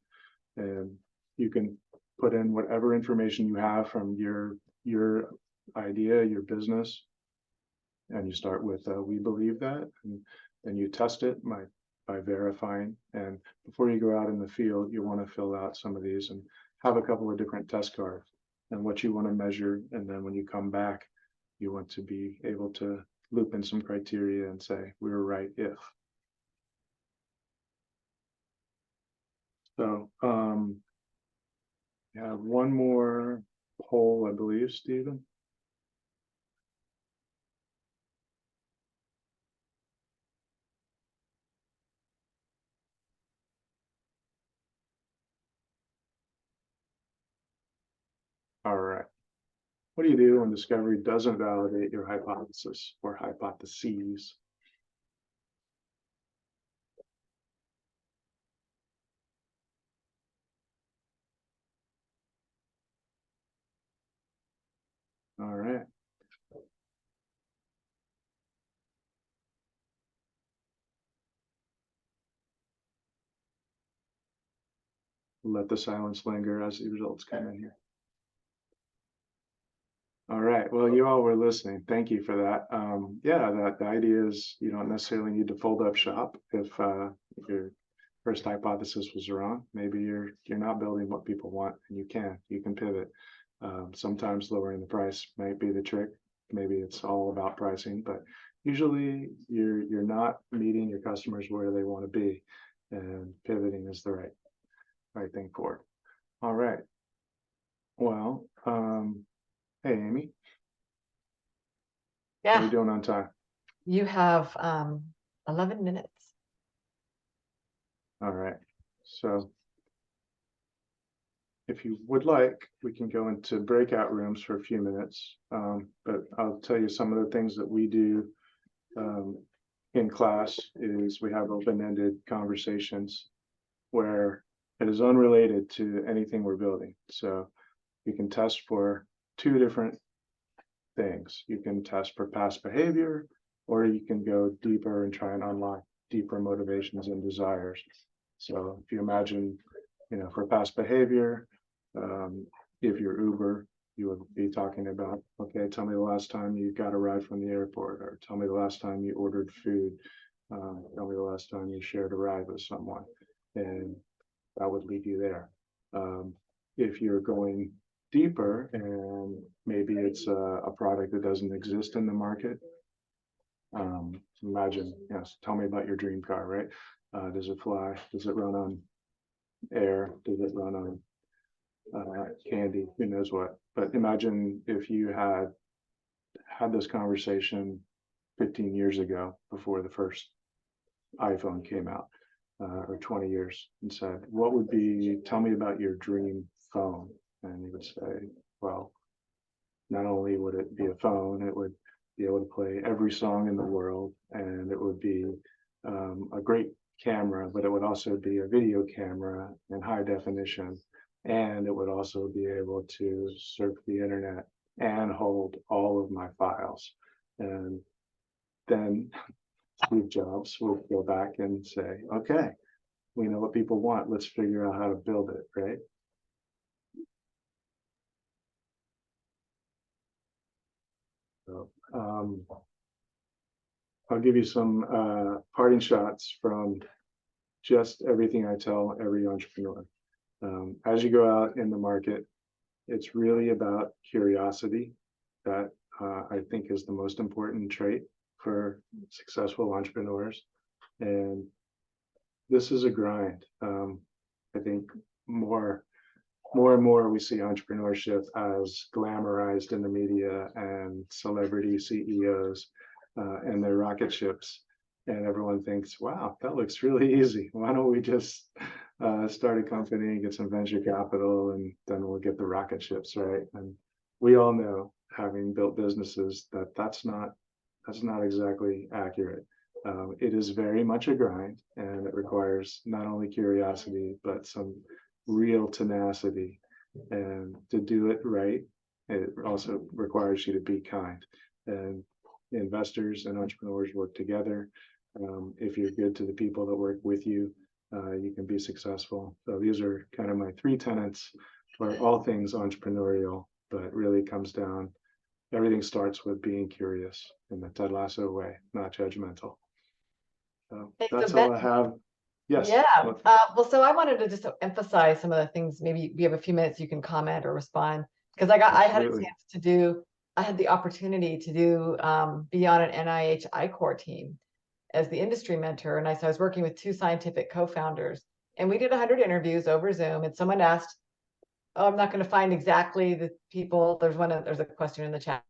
and you can put in whatever information you have from your idea, your business, and you start with we believe that, and then you test it by verifying. And before you go out in the field, you want to fill out some of these and have a couple of different test cards and what you want to measure. And then when you come back, you want to be able to loop in some criteria and say, we were right if. So I have one more poll, I believe, Stephen. All right. What do you do when discovery doesn't validate your hypothesis or hypotheses? All right. Let the silence linger as the results come in here. All right. Well, you all were listening. Thank you for that. Yeah, the idea is you don't necessarily need to fold up shop if your first hypothesis was wrong. Maybe you're not building what people want, and you can pivot. Sometimes lowering the price might be the trick. Maybe it's all about pricing, but usually you're not meeting your customers where they want to be, and pivoting is the right thing for it. All right. Well, hey, Amy, how are you Yeah, doing on time? you have 11 minutes. All right. So if you would like, we can go into breakout rooms for a few minutes. But I'll tell you some of the things that we do in class is we have open-ended conversations where it is unrelated to anything we're building. So you can test for two different things. You can test for past behavior, or you can go deeper and try and unlock deeper motivations and desires. So if you imagine, for past behavior, if you're Uber, you would be talking about, okay, tell me the last time you got a ride from the airport, or tell me the last time you ordered food, tell me the last time you shared a ride with someone, and that would lead you there. If you're going deeper and maybe it's a product that doesn't exist in the market, imagine, yes, tell me about your dream car, right? Does it fly? Does it run on air? Does it run on candy? Who knows what? But imagine if you had this conversation 15 years ago before the first iPhone came out, or 20 years, and said, what would be, tell me about your dream phone? And you would say, well, not only would it be a phone, it would be able to play every song in the world, and it would be a great camera, but it would also be a video camera in high definition, and it would also be able to surf the internet and hold all of my files. And then Steve Jobs would go back and say, okay, we know what people want, let's figure out how to build it, right? So, I'll give you some parting shots from just everything I tell every entrepreneur. As you go out in the market, it's really about curiosity. That I think is the most important trait for successful entrepreneurs. And this is a grind. I think more and more we see entrepreneurship as glamorized in the media and celebrity CEOs and their rocket ships. And everyone thinks, wow, that looks really easy. Why don't we just start a company and get some venture capital, and then we'll get the rocket ships, right? And we all know, having built businesses, that that's not exactly accurate. It is very much a grind, and it requires not only curiosity, but some real tenacity. And to do it right, it also requires you to be kind. And investors and entrepreneurs work together. If you're good to the people that work with you, you can be successful. So these are kind of my three tenets for all things entrepreneurial, but really comes down, everything starts with being curious in the Ted Lasso way, not judgmental. So Hey, so that's Ben, all I have. Yes. yeah, well, so I wanted to just emphasize some of the things. Maybe we have a few minutes, you can comment or respond, because I had a Absolutely. chance to do, I had the opportunity to do, be on an NIH I-Corps team as the industry mentor. And so I was working with two scientific co-founders, and we did 100 interviews over Zoom, and someone asked, oh, I'm not going to find exactly the people. There's a question in the chat.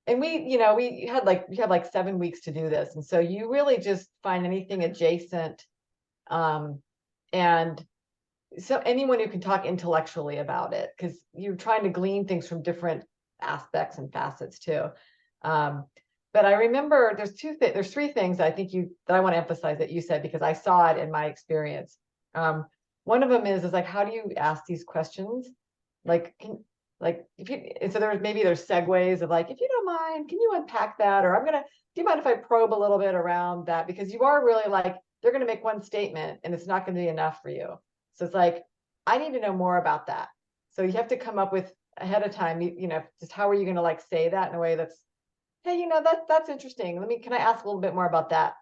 And we have like 7 weeks to do this. And so you really just find anything adjacent. And so anyone who can talk intellectually about it, because you're trying to glean things from different aspects and facets too. But I remember there's 3 things I think that I want to emphasize that you said, because I saw it in my experience. One of them is like, how do you ask these questions? Like, if you, and so there's segues of like, if you don't mind, can you unpack that? Or do you mind if I probe a little bit around that? Because you are really like, they're going to make one statement and it's not going to be enough for you. So it's like, I need to know more about that. So you have to come up with ahead of time, just how are you going to like say that in a way that's, hey, that's interesting. Can I ask a little bit more about that?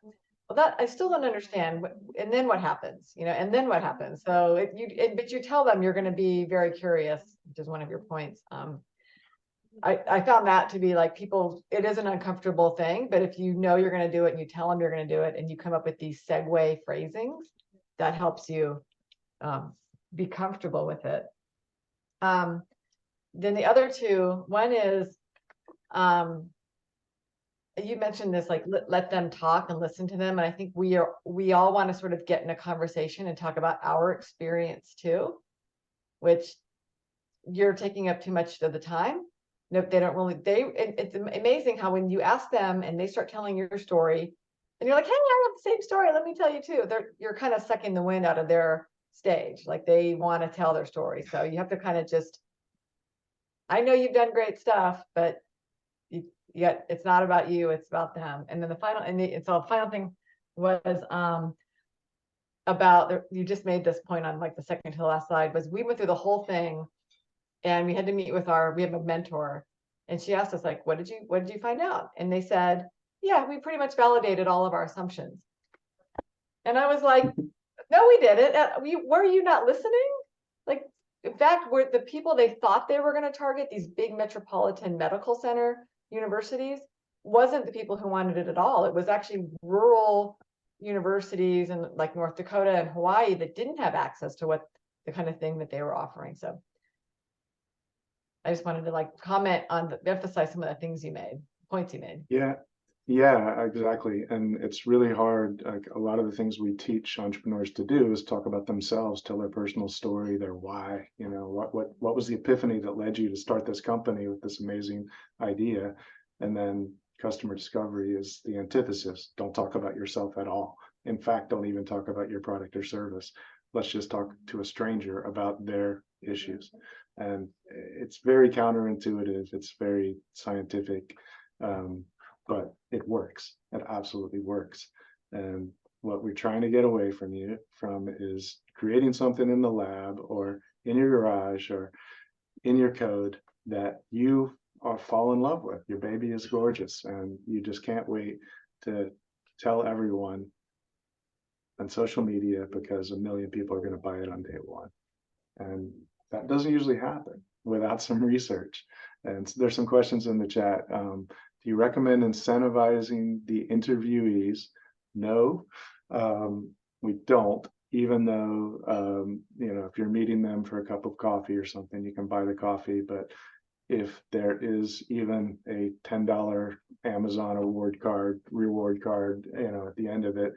Well, that I still don't understand. And then what happens? And then what happens? So but you tell them you're going to be very curious, which is one of your points. I found that to be like it is an uncomfortable thing, but if you know you're going to do it and you tell them you're going to do it and you come up with these segue phrasings, that helps you be comfortable with it. Then the other 2, one is, you mentioned this, like let them talk and listen to them. And I think we all want to sort of get in a conversation and talk about our experience too, which you're taking up too much of the time. No, they don't really, it's amazing how when you ask them and they start telling your story and you're like, hey, I have the same story, let me tell you too. You're kind of sucking the wind out of their stage. Like they want to tell their story. So you have to kind of just, I know you've done great stuff, but yet it's not about you, it's about them. And then the final thing was about you just made this point on like the second to the last slide, was we went through the whole thing and we had to meet with we have a mentor, and she asked us like, what did you find out? And they said, yeah, we pretty much validated all of our assumptions. And I was like, no, we didn't. Were you not listening? Like, in fact, were the people they thought they were going to target, these big metropolitan medical center universities, wasn't the people who wanted it at all. It was actually rural universities in like North Dakota and Hawaii that didn't have access to the kind of thing that they were offering. So I just wanted to like comment on emphasize some of the points you made. Yeah, exactly. And it's really hard. Like a lot of the things we teach entrepreneurs to do is talk about themselves, tell their personal story, their why, what was the epiphany that led you to start this company with this amazing idea? And then customer discovery is the antithesis. Don't talk about yourself at all. In fact, don't even talk about your product or service. Let's just talk to a stranger about their issues. And it's very counterintuitive. It's very scientific. But it works. It absolutely works. And what we're trying to get away from is creating something in the lab or in your garage or in your code that you fall in love with. Your baby is gorgeous and you just can't wait to tell everyone on social media because 1 million people are going to buy it on day 1. And that doesn't usually happen without some research. And so there's some questions in the chat. Do you recommend incentivizing the interviewees? No, we don't, even though, if you're meeting them for a cup of coffee or something, you can buy the coffee. But if there is even a $10 Amazon reward card, at the end of it,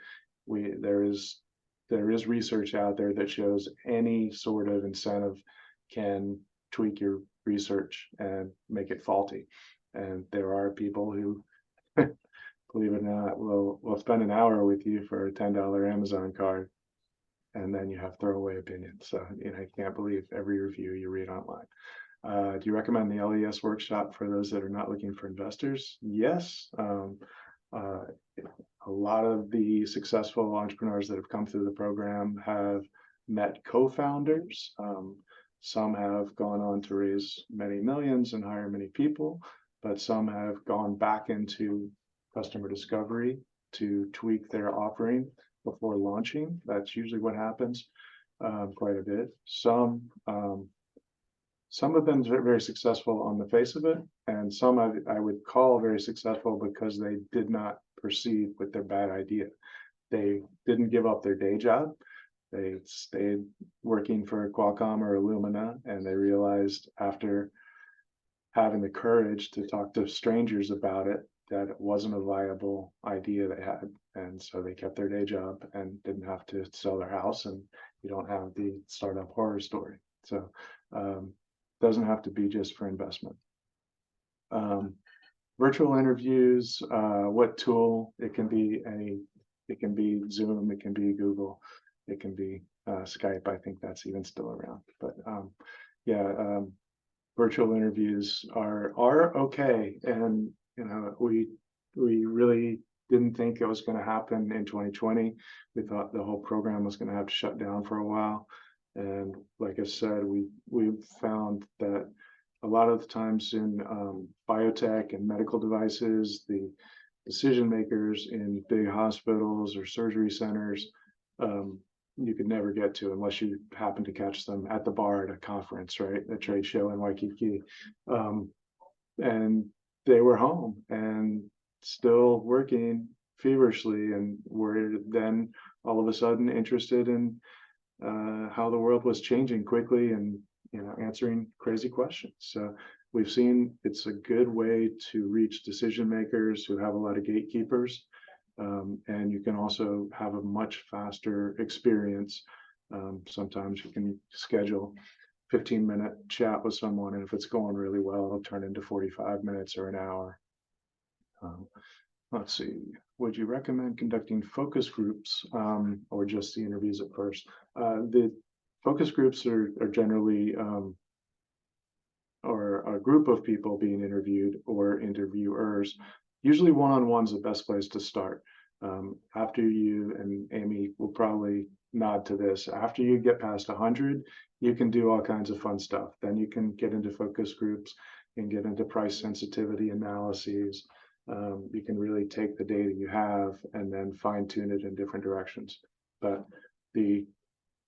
there is research out there that shows any sort of incentive can tweak your research and make it faulty. And there are people who, believe it or not, will spend an hour with you for a $10 Amazon card, and then you have throwaway opinions. So I can't believe every review you read online. Do you recommend the LES workshop for those that are not looking for investors? Yes. A lot of the successful entrepreneurs that have come through the program have met co-founders. Some have gone on to raise many millions and hire many people, but some have gone back into customer discovery to tweak their offering before launching. That's usually what happens quite a bit. Some have been very successful on the face of it, and some I would call very successful because they did not proceed with their bad idea. They didn't give up their day job. They stayed working for Qualcomm or Illumina, and they realized after having the courage to talk to strangers about it, that it wasn't a viable idea they had. And so they kept their day job and didn't have to sell their house, and you don't have the startup horror story. So doesn't have to be just for investment. Virtual interviews, what tool? It can be Zoom, it can be Google, it can be Skype. I think that's even still around, but yeah, virtual interviews are okay. And we really didn't think it was going to happen in 2020. We thought the whole program was going to have to shut down for a while. And like I said, we found that a lot of the times in biotech and medical devices, the decision makers in big hospitals or surgery centers, you could never get to unless you happen to catch them at the bar at a conference, right? A trade show in Waikiki. And they were home and still working feverishly, and were then all of a sudden interested in how the world was changing quickly, and answering crazy questions. So we've seen it's a good way to reach decision makers who have a lot of gatekeepers. And you can also have a much faster experience. Sometimes you can schedule 15-minute chat with someone, and if it's going really well, it'll turn into 45 minutes or an hour. Let's see, would you recommend conducting focus groups or just the interviews at first? The focus groups are generally or a group of people being interviewed or interviewers. Usually one-on-one's the best place to start. After you, and Amy will probably nod to this, after you get past 100, you can do all kinds of fun stuff. Then you can get into focus groups and get into price sensitivity analyses. You can really take the data you have and then fine tune it in different directions. But the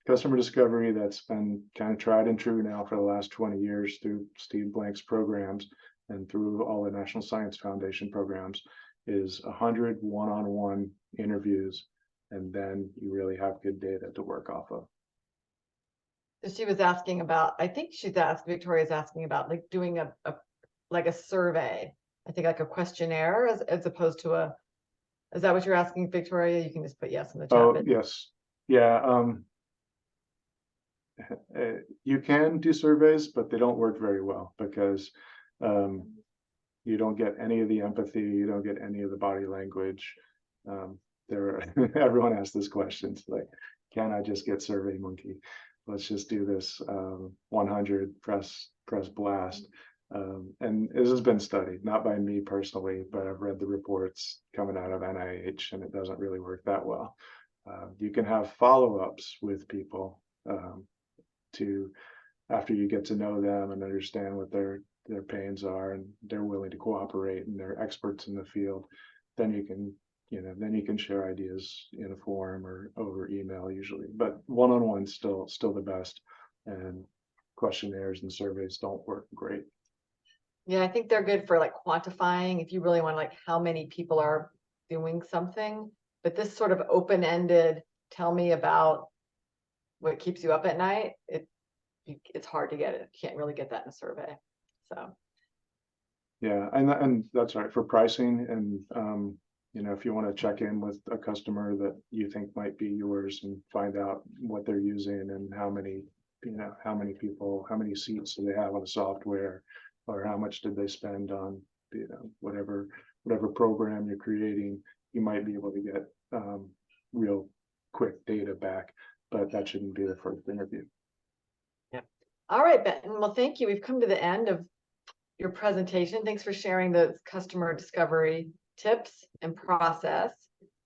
customer discovery that's been kind of tried and true now for the last 20 years through Steve Blank's programs and through all the National Science Foundation programs is 100 one-on-one interviews, and then you really have good data to work off of. So she was asking about, I think Victoria's asking about like doing a survey, I think like a questionnaire as opposed to is that what you're asking, Victoria? You can just put yes in the chat. Oh, yes. Yeah. You can do surveys, but they don't work very well because you don't get any of the empathy, you don't get any of the body language. Everyone asks this question, it's like, can I just get Survey Monkey? Let's just do this 100 press blast. And this has been studied, not by me personally, but I've read the reports coming out of NIH, and it doesn't really work that well. You can have follow-ups with people after you get to know them and understand what their pains are, and they're willing to cooperate and they're experts in the field. Then you can share ideas in a forum or over email usually, but one-on-one still the best, and questionnaires and surveys don't work great. Yeah, I think they're good for like quantifying if you really want like how many people are doing something, but this sort of open-ended, tell me about what keeps you up at night, it's hard to get it. You can't really get that in a survey. So yeah, and that's right for pricing. And if you want to check in with a customer that you think might be yours and find out what they're using and how many people, how many seats do they have on the software, or how much did they spend on whatever program you're creating, you might be able to get real quick data back, but that shouldn't be the first interview. yeah. All right, Benton. Well, thank you. We've come to the end of your presentation. Thanks for sharing the customer discovery tips and process.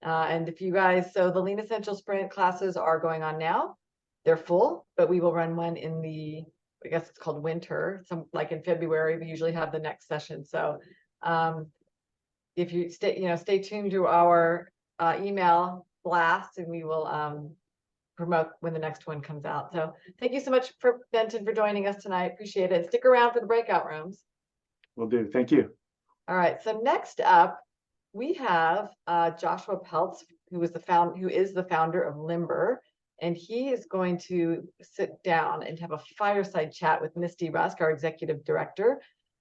And if you guys, so the Lean Essential Sprint classes are going on now. They're full, but we will run one in the, I guess it's called winter, like in February. We usually have the next session. So if you stay tuned to our email blast, and we will promote when the next one comes out. So thank you so much for Benton for joining us tonight. Appreciate it. Stick around for the breakout rooms. Will do. Thank you. All right. So next up, we have Joshua Peltz, who is the founder of Limber, and he is going to sit down and have a fireside chat with Misty Rusk, our executive director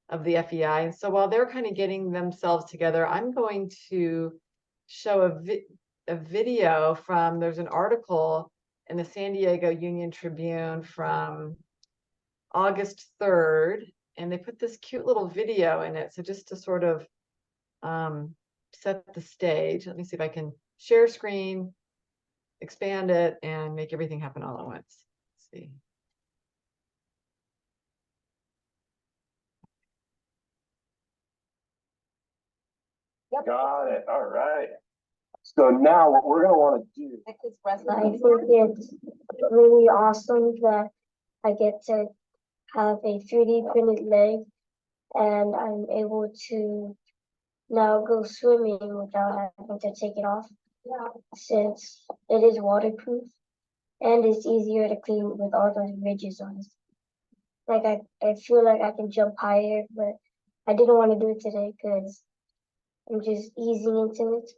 of the FEI. And so while they're kind of getting themselves together, I'm going to show a video from, there's an article in the San Diego Union Tribune from August 3rd, and they put this cute little video in it. So just to sort of set the stage, let me see if I can share screen, expand it, and make everything happen all at once. Let's see. Got it. All right. So now what we're going to want to do. I think it's really awesome that I get to have a 3D printed leg and I'm able to now go swimming without having to take it off since it is waterproof and it's easier to clean with all those ridges on it. Like I feel like I can jump higher, but I didn't want to do it today because I'm just easing into it.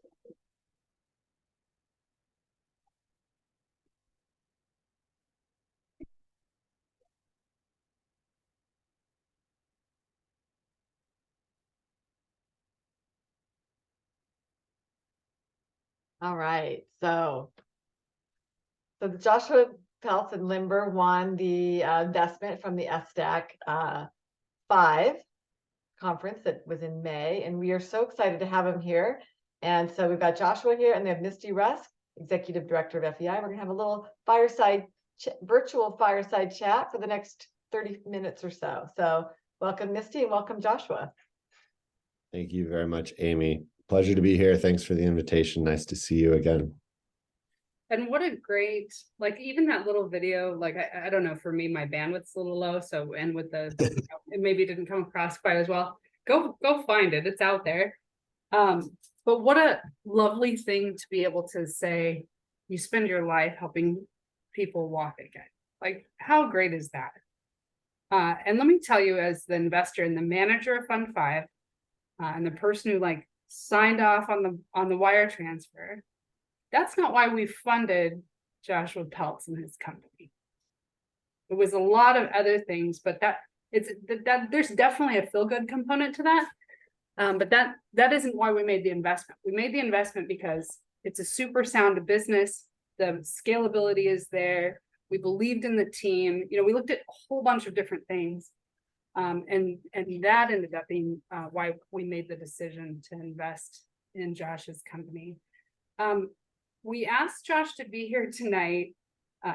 All right, so the Joshua Peltz and Limber won the investment from the SDAC 5 conference that was in May, and we are so excited to have him here. And so we've got Joshua here, and they have Misty Rusk, Executive Director of FEI. We're gonna have a little virtual fireside chat for the next 30 minutes or so. So welcome, Misty, and welcome, Joshua. Thank you very much, Amy. Pleasure to be here. Thanks for the invitation. Nice to see you again. And what a great, like, even that little video, like, I don't know, for me, my bandwidth's a little low. So, and with the, it maybe didn't come across quite as well. Go find it. It's out there. But what a lovely thing to be able to say, you spend your life helping people walk again. Like, how great is that? And let me tell you, as the investor and the manager of Fund 5, and the person who like signed off on the wire transfer, that's not why we funded Joshua Peltz and his company. It was a lot of other things, but there's definitely a feel-good component to that. But that isn't why we made the investment. We made the investment because it's a super sound business. The scalability is there. We believed in the team. You know, we looked at a whole bunch of different things. And that ended up being why we made the decision to invest in Josh's company. We asked Josh to be here tonight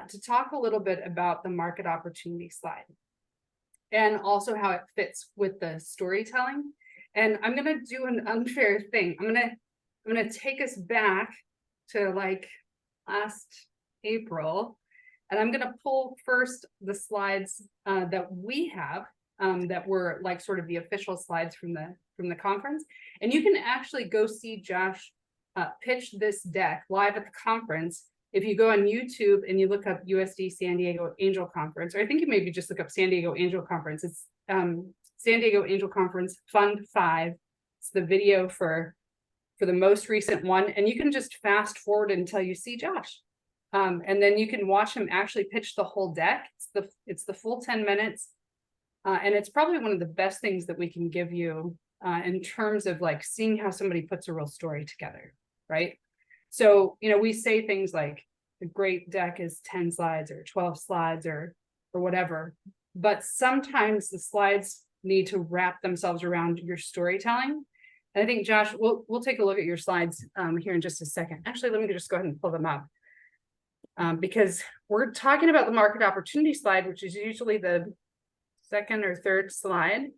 to talk a little bit about the market opportunity slide and also how it fits with the storytelling. And I'm gonna do an unfair thing. I'm gonna take us back to like last April, and I'm gonna pull first the slides that we have that were like sort of the official slides from the conference. And you can actually go see Josh pitch this deck live at the conference. If you go on YouTube and you look up USD San Diego Angel Conference, or I think you maybe just look up San Diego Angel Conference. It's San Diego Angel Conference Fund 5. It's the video for the most recent one. And you can just fast forward until you see Josh. And then you can watch him actually pitch the whole deck. It's the full 10 minutes. And it's probably one of the best things that we can give you in terms of like seeing how somebody puts a real story together, right? So, you know, we say things like the great deck is 10 slides or 12 slides or whatever, but sometimes the slides need to wrap themselves around your storytelling. And I think, Josh, we'll take a look at your slides here in just a second. Actually, let me just go ahead and pull them up because we're talking about the market opportunity slide, which is usually the second or third slide.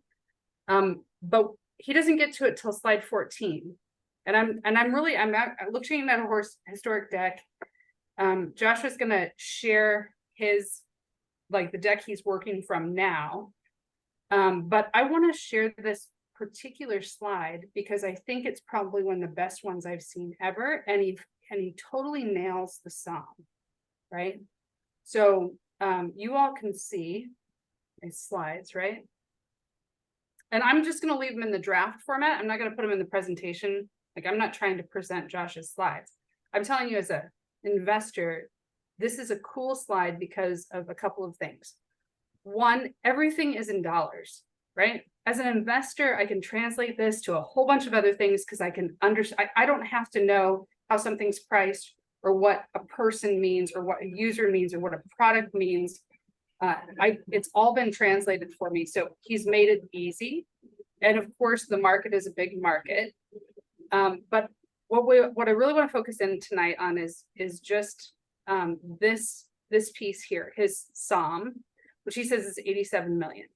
But he doesn't get to it till slide 14. And I'm looking at a historic deck. Joshua's gonna share his, like the deck he's working from now. But I want to share this particular slide because I think it's probably one of the best ones I've seen ever. And he totally nails the song, right? So you all can see my slides, right? And I'm just going to leave them in the draft format. I'm not going to put them in the presentation. Like, I'm not trying to present Josh's slides. I'm telling you as an investor, this is a cool slide because of a couple of things. One, everything is in dollars, right? As an investor, I can translate this to a whole bunch of other things because I can understand. I don't have to know how something's priced or what a person means or what a user means or what a product means. It's all been translated for me. So he's made it easy. And of course, the market is a big market. But what I really want to focus in tonight on is just this piece here, his SOM, which he says is 87 million.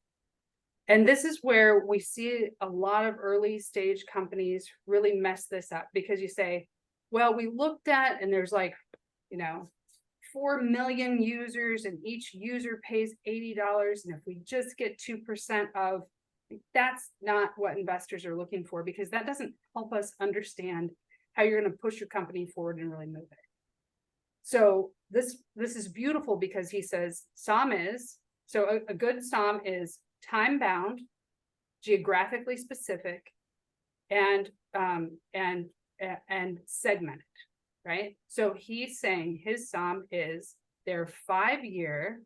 And this is where we see a lot of early stage companies really mess this up, because you say, well, we looked at, and there's like, 4 million users and each user pays $80. And if we just get 2% of, that's not what investors are looking for, because that doesn't help us understand how you're going to push your company forward and really move it. So this is beautiful, because he says SOM is, so a good SOM is time bound, geographically specific, and segmented, right? So he's saying his SOM is their 5-year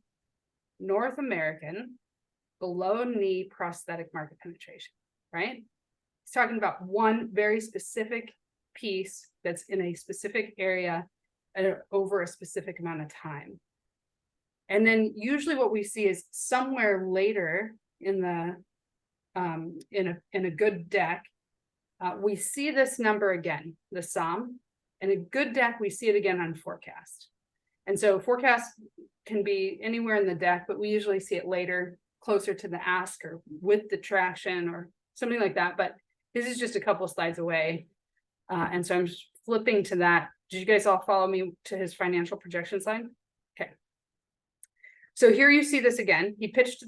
North American below knee prosthetic market penetration, right? He's talking about one very specific piece that's in a specific area over a specific amount of time. And then usually what we see is somewhere later in the in a good deck, we see this number again, the SOM. In a good deck, we see it again on forecast. And so forecast can be anywhere in the deck, but we usually see it later, closer to the ask or with the traction or something like that. But this is just a couple of slides away. And so I'm just flipping to that. Did you guys all follow me to his financial projection slide? Okay. So here you see this again. He pitched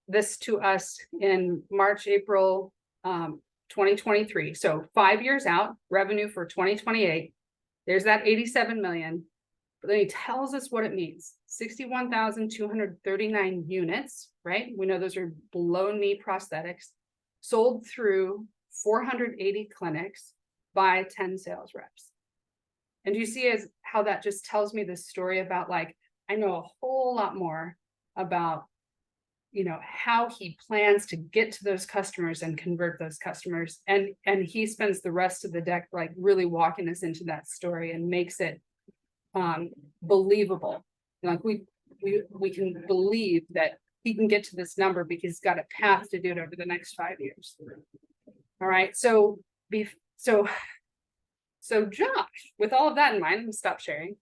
this to us in March, April 2023. So 5 years out, revenue for 2028. There's that 87 million. But then he tells us what it means. 61,239 units, right? We know those are below knee prosthetics, sold through 480 clinics by 10 sales reps. And you see as how that just tells me this story about, like, I know a whole lot more about, how he plans to get to those customers and convert those customers. And he spends the rest of the deck, like, really walking us into that story and makes it believable. Like we can believe that he can get to this number because he's got a path to do it over the next 5 years. All right. So Josh, with all of that in mind, I'm gonna stop sharing.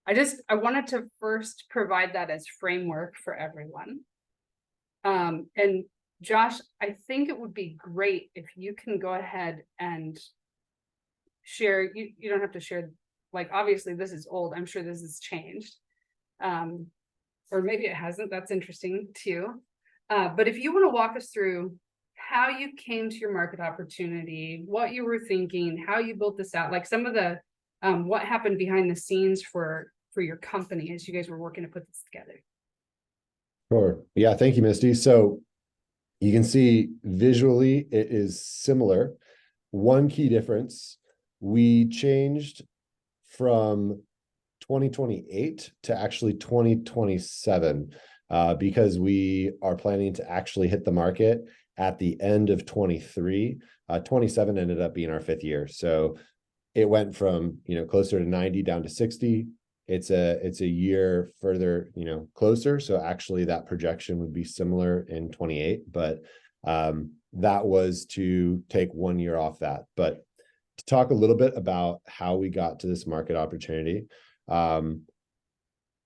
I wanted to first provide that as framework for everyone. And Josh, I think it would be great if you can go ahead and share. You don't have to share, like, obviously this is old. I'm sure this has changed. Or maybe it hasn't. That's interesting too. But if you want to walk us through how you came to your market opportunity, what you were thinking, how you built this out, like some of the what happened behind the scenes for your company as you guys were working to put this together. Sure. Yeah, thank you, Misty. So you can see visually it is similar. One key difference, we changed from 2028 to actually 2027 because we are planning to actually hit the market at the end of 23. 27 ended up being our 5th year. So it went from, closer to 90 down to 60. It's a year further, closer. So actually that projection would be similar in 28, but that was to take 1 year off that. But to talk a little bit about how we got to this market opportunity,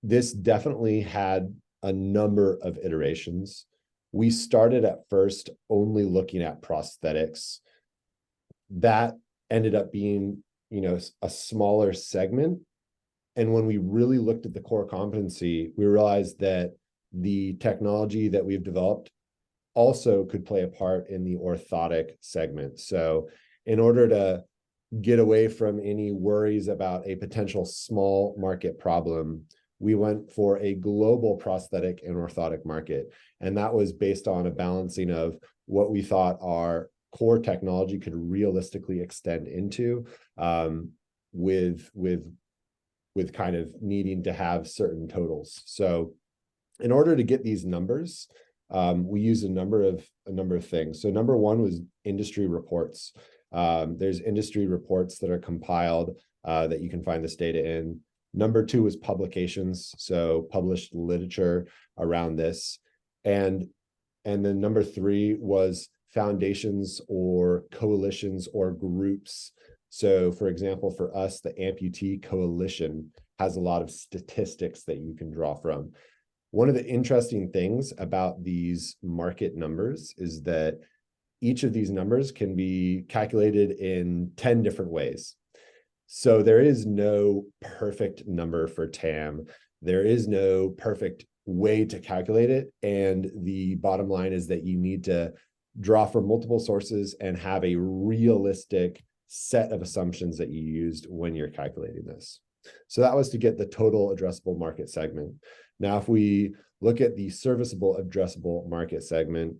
this definitely had a number of iterations. We started at first only looking at prosthetics. That ended up being, a smaller segment. And when we really looked at the core competency, we realized that the technology that we've developed also could play a part in the orthotic segment. So in order to get away from any worries about a potential small market problem, we went for a global prosthetic and orthotic market. And that was based on a balancing of what we thought our core technology could realistically extend into with with kind of needing to have certain totals. So in order to get these numbers, we use a number of things. So number one was industry reports. There's industry reports that are compiled that you can find this data in. Number two is publications, so published literature around this. And then number three was foundations or coalitions or groups. So for example, for us, the Amputee Coalition has a lot of statistics that you can draw from. One of the interesting things about these market numbers is that each of these numbers can be calculated in 10 different ways. So there is no perfect number for TAM. There is no perfect way to calculate it. And the bottom line is that you need to draw from multiple sources and have a realistic set of assumptions that you used when you're calculating this. So that was to get the total addressable market segment. Now, if we look at the serviceable addressable market segment,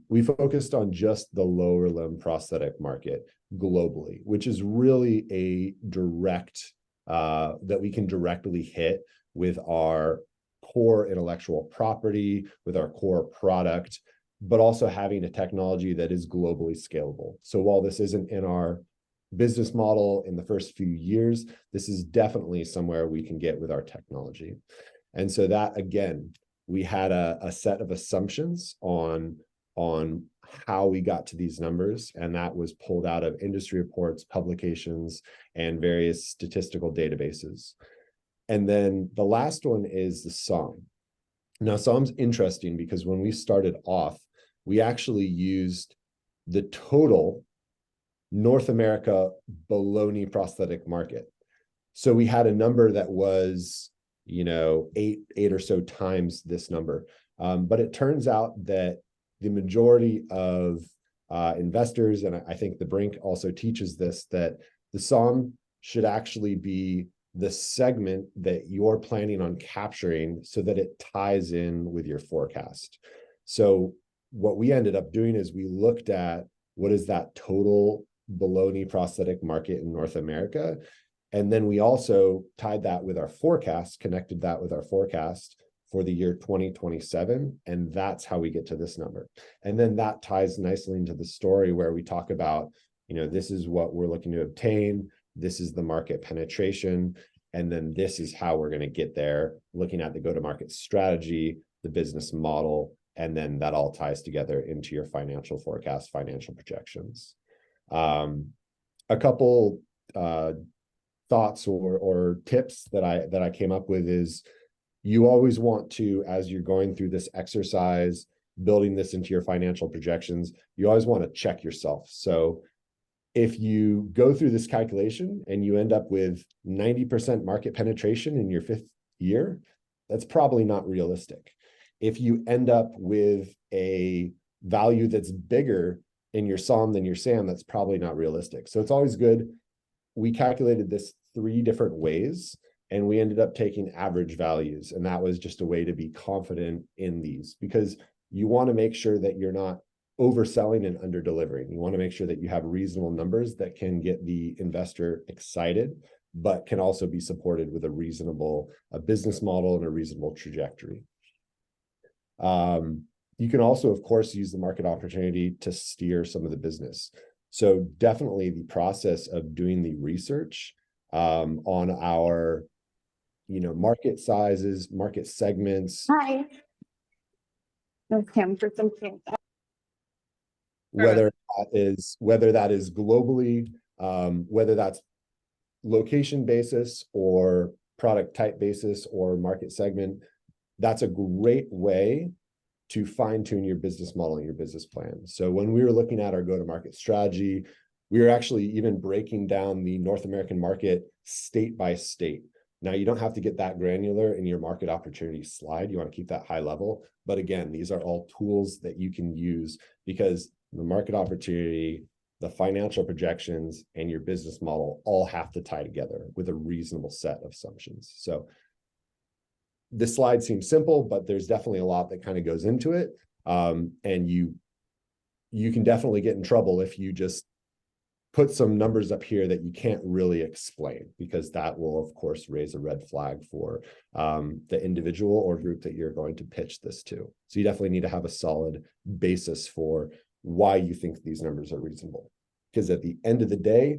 we focused on just the lower limb prosthetic market globally, which is really a direct, that we can directly hit with our core intellectual property, with our core product, but also having a technology that is globally scalable. So while this isn't in our business model in the first few years, this is definitely somewhere we can get with our technology. And so that, again, we had a set of assumptions on how we got to these numbers, and that was pulled out of industry reports, publications, and various statistical databases. And then the last one is the SOM. Now, SOM's interesting because when we started off, we actually used the total North America below knee prosthetic market. So we had a number that was, you know, eight or so times this number. But it turns out that the majority of investors, and I think the Brink also teaches this, that the SOM should actually be the segment that you're planning on capturing so that it ties in with your forecast. So what we ended up doing is we looked at what is that total below knee prosthetic market in North America. And then we also tied that with our forecast, connected that with our forecast for the year 2027. And that's how we get to this number. And then that ties nicely into the story where we talk about, you know, this is what we're looking to obtain. This is the market penetration. And then this is how we're going to get there, looking at the go-to-market strategy, the business model, and then that all ties together into your financial forecast, financial projections. A couple thoughts or tips that I came up with is you always want to, as you're going through this exercise, building this into your financial projections, you always want to check yourself. So if you go through this calculation and you end up with 90% market penetration in your 5th year, that's probably not realistic. If you end up with a value that's bigger in your SOM than your SAM, that's probably not realistic. So it's always good. We calculated this 3 different ways, and we ended up taking average values. And that was just a way to be confident in these, because you want to make sure that you're not overselling and under delivering. You want to make sure that you have reasonable numbers that can get the investor excited, but can also be supported with a reasonable business model and a reasonable trajectory. You can also, of course, use the market opportunity to steer some of the business. So definitely the process of doing the research on our, you know, market sizes, market segments. Hi. That's Kim for some things. Whether that is globally, whether that's location basis or product type basis or market segment, that's a great way to fine tune your business model and your business plan. So when we were looking at our go-to-market strategy, we were actually even breaking down the North American market state by state. Now, you don't have to get that granular in your market opportunity slide. You want to keep that high level. But again, these are all tools that you can use because the market opportunity, the financial projections, and your business model all have to tie together with a reasonable set of assumptions. So this slide seems simple, but there's definitely a lot that kind of goes into it. And you can definitely get in trouble if you just put some numbers up here that you can't really explain, because that will of course raise a red flag for the individual or group that you're going to pitch this to. So you definitely need to have a solid basis for why you think these numbers are reasonable, because at the end of the day,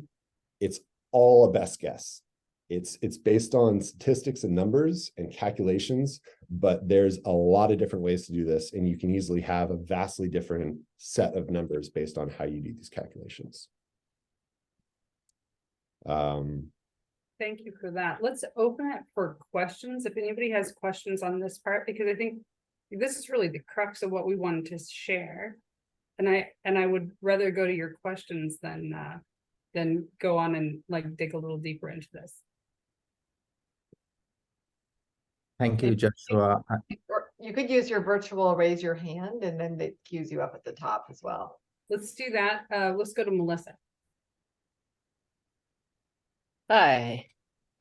it's all a best guess. It's based on statistics and numbers and calculations, but there's a lot of different ways to do this, and you can easily have a vastly different set of numbers based on how you do these calculations. Thank you for that. Let's open it for questions. If anybody has questions on this part, because I think this is really the crux of what we wanted to share. And I would rather go to your questions than go on and like dig a little deeper into this. Thank you, Joshua. Or you could use your virtual raise your hand, and then it queues you up at the top as well. Let's do that. Let's go to Melissa. Hi.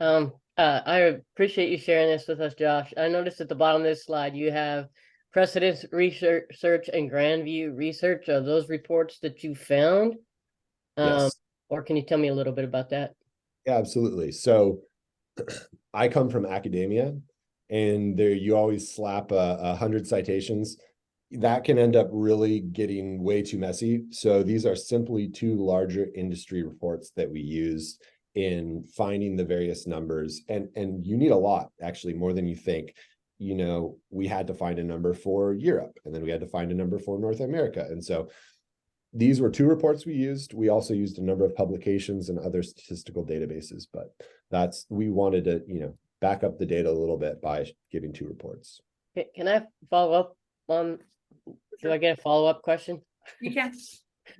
I appreciate you sharing this with us, Josh. I noticed at the bottom of this slide, you have precedence research and Grandview research. Are those reports that you found? Yes. Or can you tell me a little bit about that? Yeah, absolutely. So I come from academia, and there you always slap 100 citations. That can end up really getting way too messy. So these are simply two larger industry reports that we use in finding the various numbers. And you need a lot, actually, more than you think. You know, we had to find a number for Europe, and then we had to find a number for North America. And so these were two reports we used. We also used a number of publications and other statistical databases, but we wanted to, back up the data a little bit by giving two reports. Can I follow up on, do I get a follow-up question? You can.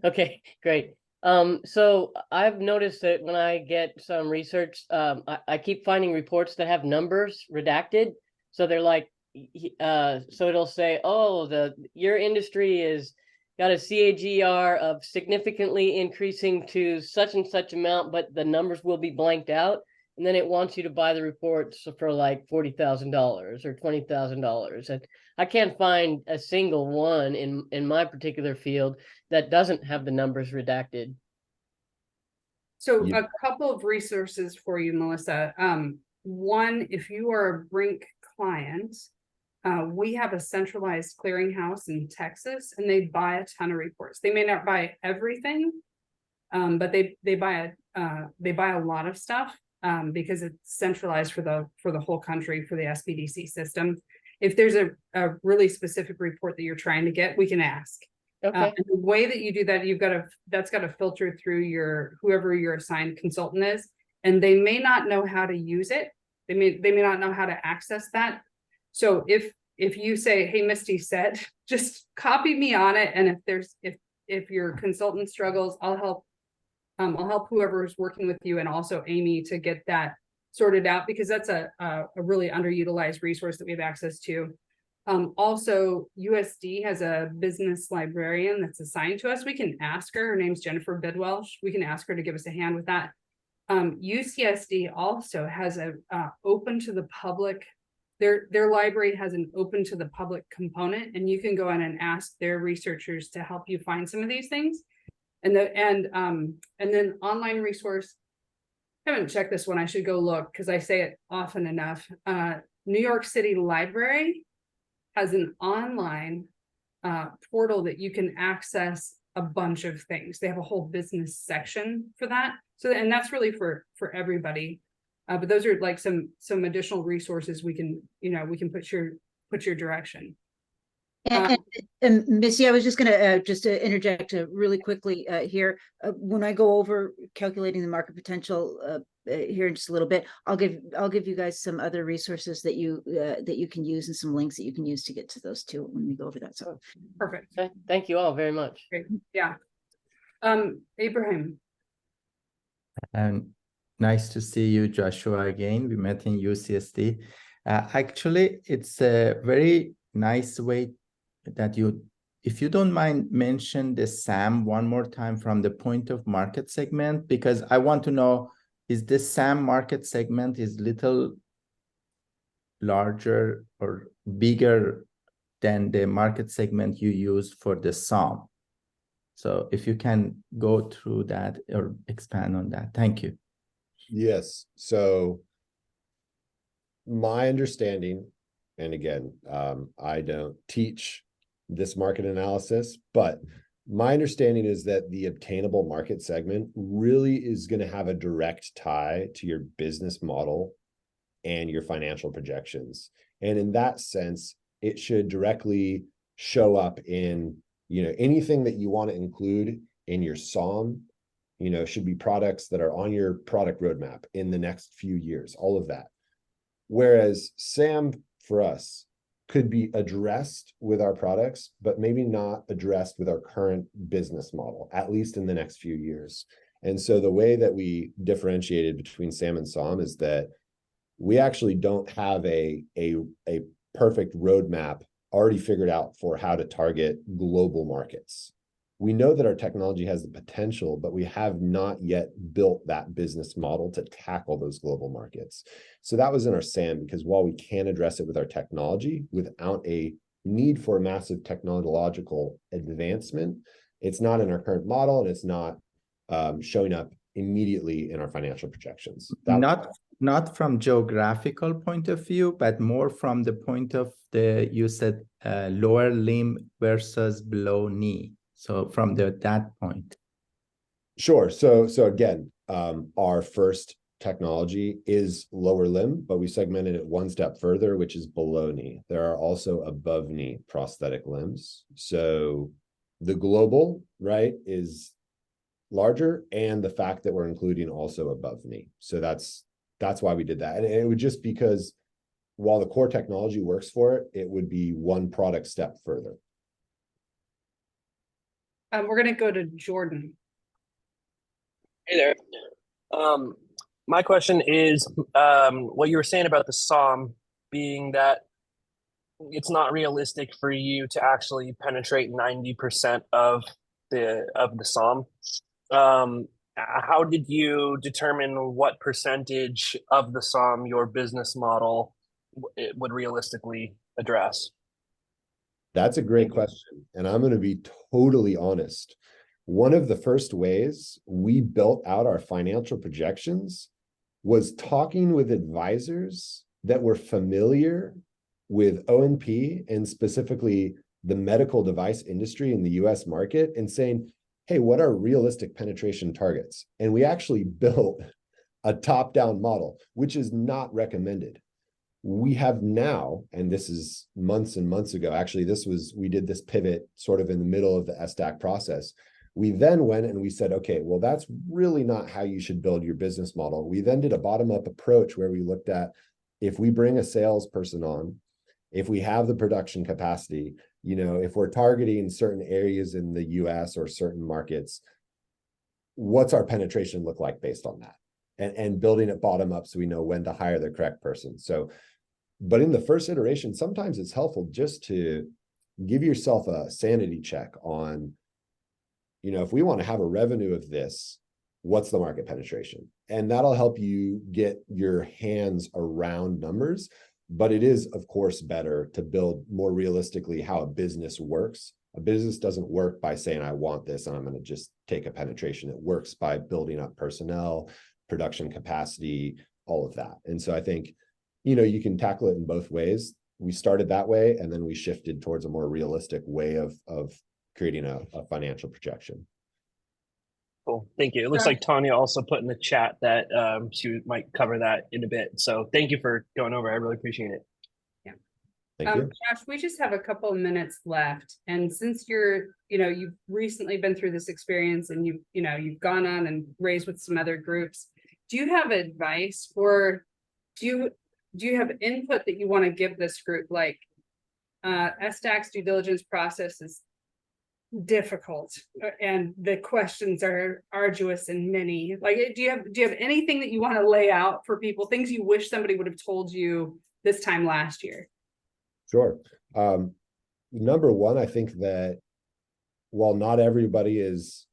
Okay, great. So I've noticed that when I get some research, I keep finding reports that have numbers redacted. So they're like, so it'll say, oh, your industry is got a CAGR of significantly increasing to such and such amount, but the numbers will be blanked out. And then it wants you to buy the reports for like $40,000 or $20,000. And I can't find a single one in my particular field that doesn't have the numbers redacted. So a couple of resources for you, Melissa. One, if you are a Brink client, we have a centralized clearinghouse in Texas, and they buy a ton of reports. They may not buy everything, but they buy a lot of stuff because it's centralized for the whole country for the SBDC system. If there's a really specific report that you're trying to get, we can ask. Okay. And the way that you do that, that's got to filter through whoever your assigned consultant is, and they may not know how to use it. They may not know how to access that. So if you say, hey, Misty said, just copy me on it. And if your consultant struggles, I'll help whoever is working with you, and also Amy, to get that sorted out, because that's a really underutilized resource that we have access to. Also, USD has a business librarian that's assigned to us. We can ask her. Her name's Jennifer Bidwell. We can ask her to give us a hand with that. UCSD also has a open to the public. Their library has an open to the public component, and you can go in and ask their researchers to help you find some of these things. And then online resource. I haven't checked this one. I should go look because I say it often enough. New York City Library has an online portal that you can access a bunch of things. They have a whole business section for that. So, and that's really for everybody. But those are like some additional resources we can put your direction. And Missy, I was just going to interject really quickly here. When I go over calculating the market potential here in just a little bit, I'll give you guys some other resources that you can use, and some links that you can use to get to those too when we go over that. So perfect. Thank you all very much. Great. Yeah. Abraham. And nice to see you, Joshua, again. We met in UCSD. Actually, it's a very nice way that if you don't mind, mention the SAM one more time from the point of market segment, because I want to know, is this SAM market segment is little larger or bigger than the market segment you use for the SOM? So if you can go through that or expand on that, thank you. Yes, so my understanding, and again, I don't teach this market analysis, but my understanding is that the obtainable market segment really is going to have a direct tie to your business model and your financial projections. And in that sense, it should directly show up in, anything that you want to include in your SOM, should be products that are on your product roadmap in the next few years, all of that. Whereas SAM for us could be addressed with our products, but maybe not addressed with our current business model, at least in the next few years. And so the way that we differentiated between SAM and SOM is that we actually don't have a perfect roadmap already figured out for how to target global markets. We know that our technology has the potential, but we have not yet built that business model to tackle those global markets. So that was in our SAM, because while we can address it with our technology without a need for a massive technological advancement, it's not in our current model, and it's not showing up immediately in our financial projections. Not from geographical point of view, but more from the point of you said lower limb versus below knee. So from that point. Sure. So again, our first technology is lower limb, but we segmented it one step further, which is below knee. There are also above knee prosthetic limbs. So the global, right, is larger, and the fact that we're including also above knee. So that's why we did that. And it would just because while the core technology works for it, it would be one product step further. We're going to go to Jordan. Hey there. My question is what you were saying about the SOM being that it's not realistic for you to actually penetrate 90% of the SOM. How did you determine what percentage of the SOM your business model would realistically address? That's a great question. And I'm going to be totally honest. One of the first ways we built out our financial projections was talking with advisors that were familiar with O&P and specifically the medical device industry in the US market and saying, hey, what are realistic penetration targets? And we actually built a top-down model, which is not recommended. We have now, and this is months and months ago, actually, we did this pivot sort of in the middle of the SDAC process. We then went and we said, okay, well, that's really not how you should build your business model. We then did a bottom-up approach where we looked at, if we bring a salesperson on, if we have the production capacity, if we're targeting certain areas in the US or certain markets, what's our penetration look like based on that? And building it bottom up so we know when to hire the correct person. So, but in the first iteration, sometimes it's helpful just to give yourself a sanity check on, if we want to have a revenue of this, what's the market penetration? And that'll help you get your hands around numbers. But it is, of course, better to build more realistically how a business works. A business doesn't work by saying, I want this, and I'm going to just take a penetration. It works by building up personnel, production capacity, all of that. And so I think, you can tackle it in both ways. We started that way, and then we shifted towards a more realistic way of creating a financial projection. Cool. Thank you. It looks like Tanya also put in the chat that she might cover that in a bit. So thank you for going over. I really appreciate it. Yeah. Thank you. Josh, we just have a couple of minutes left. And since you've recently been through this experience and you've gone on and raised with some other groups, do you have advice or do you have input that you want to give this group? Like SDAC's due diligence process is difficult and the questions are arduous and many. Like, do you have anything that you want to lay out for people, things you wish somebody would have told you this time last year? Sure. Number one, I think that while not everybody is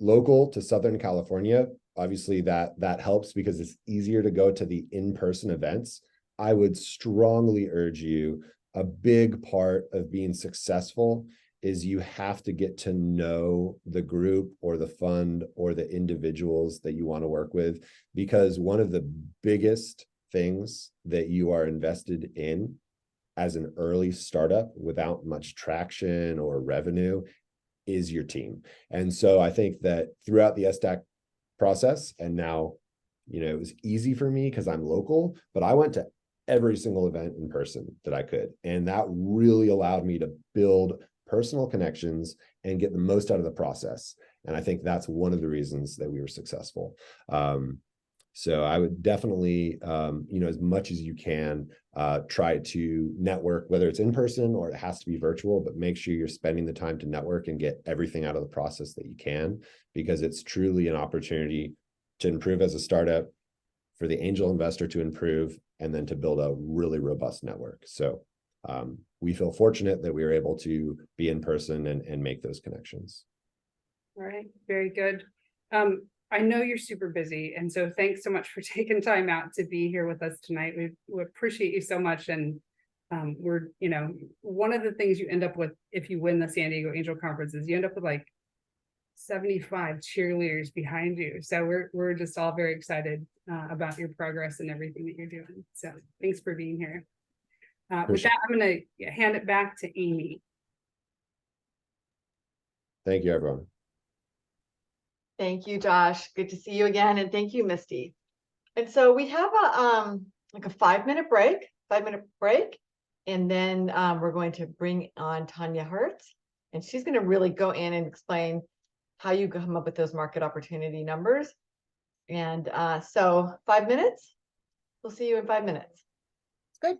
local to Southern California, obviously that helps because it's easier to go to the in-person events. I would strongly urge you, a big part of being successful is you have to get to know the group or the fund or the individuals that you want to work with, because one of the biggest things that you are invested in as an early startup without much traction or revenue is your team. And so I think that throughout the SDAC process, and now, it was easy for me because I'm local, but I went to every single event in person that I could. And that really allowed me to build personal connections and get the most out of the process. And I think that's one of the reasons that we were successful. So I would definitely, as much as you can, try to network, whether it's in person or it has to be virtual, but make sure you're spending the time to network and get everything out of the process that you can, because it's truly an opportunity to improve as a startup, for the angel investor to improve, and then to build a really robust network. So we feel fortunate that we were able to be in person and make those connections. All right, very good. I know you're super busy, and so thanks so much for taking time out to be here with us tonight. We appreciate you so much. And we're, one of the things you end up with if you win the San Diego Angel Conference is you end up with like 75 cheerleaders behind you. So we're just all very excited about your progress and everything that you're doing. So thanks for being here. With that, I'm going to hand it back to Amy. Thank you, everyone. Thank you, Josh. Good to see you again. And thank you, Misty. And so we have a 5-minute break. And then we're going to bring on Tanya Hertz, and she's going to really go in and explain how you come up with those market opportunity numbers. And so 5 minutes. We'll see you in 5 minutes. Good.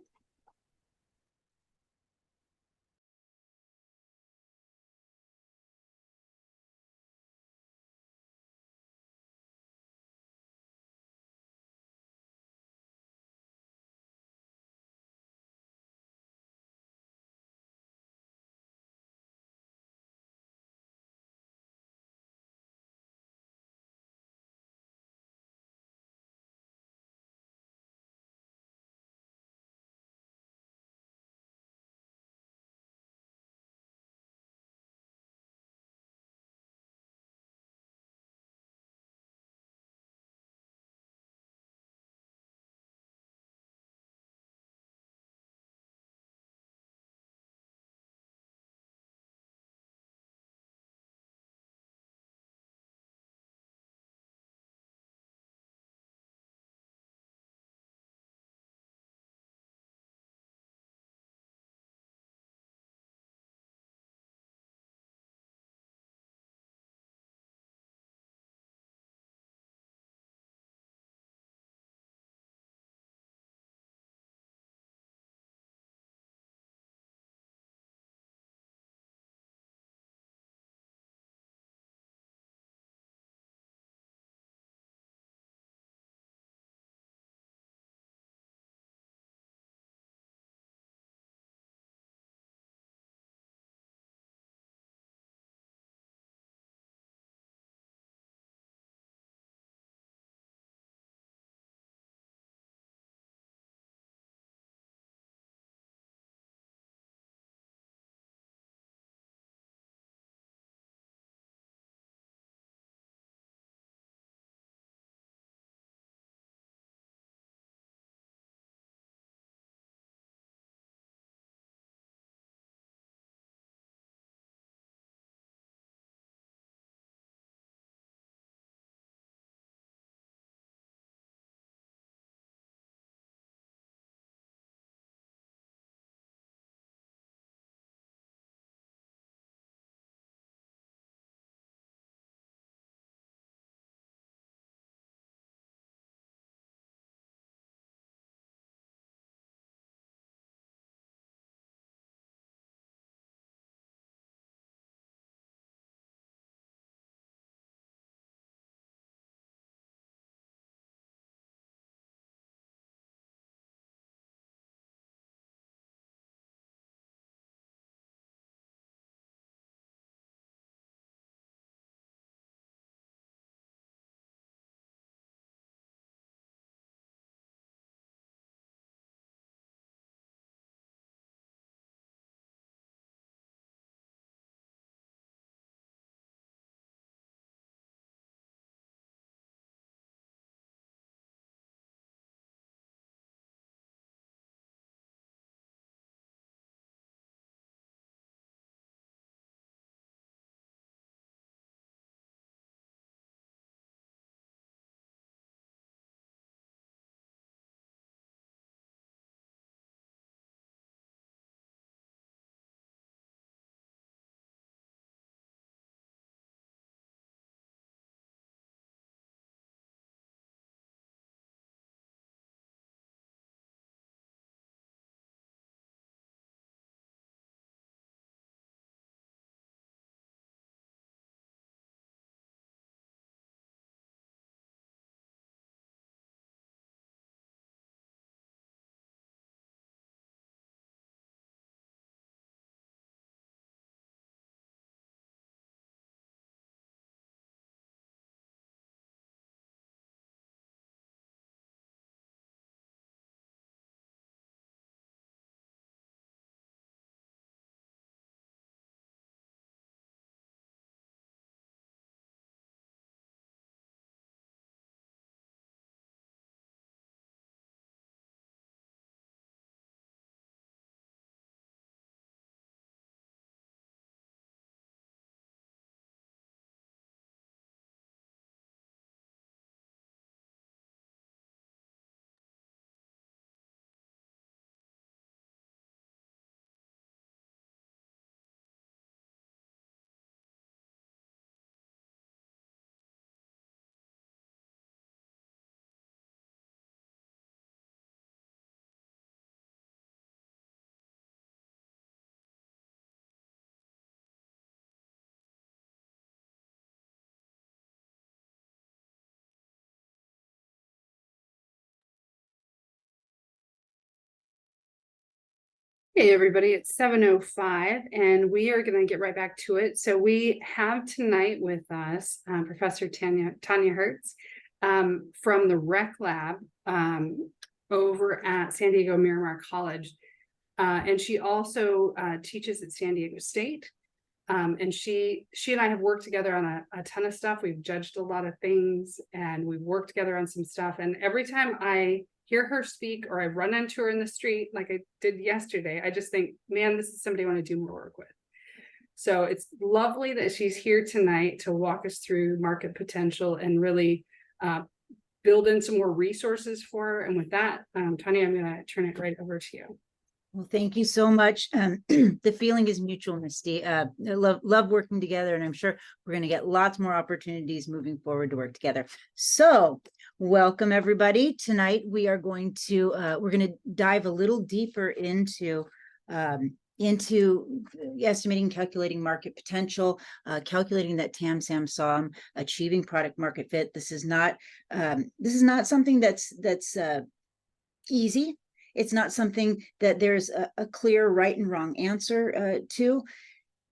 Hey, everybody, it's 7:05 and we are going to get right back to it. So we have tonight with us Professor Tanya Hertz from the Rec Lab over at San Diego Miramar College. And she also teaches at San Diego State. And she and I have worked together on a ton of stuff. We've judged a lot of things and we've worked together on some stuff. And every time I hear her speak or I run into her in the street like I did yesterday, I just think, man, this is somebody I want to do more work with. So it's lovely that she's here tonight to walk us through market potential and really build in some more resources for her. And with that, Tanya, I'm going to turn it right over to you. Well, thank you so much. The feeling is mutual, Misty. I love working together, and I'm sure we're going to get lots more opportunities moving forward to work together. So, welcome everybody. Tonight we are going to we're going to dive a little deeper into estimating, calculating market potential, calculating that TAM, SAM, SOM, achieving product market fit. This is not something that's easy. It's not something that there's a clear right and wrong answer to.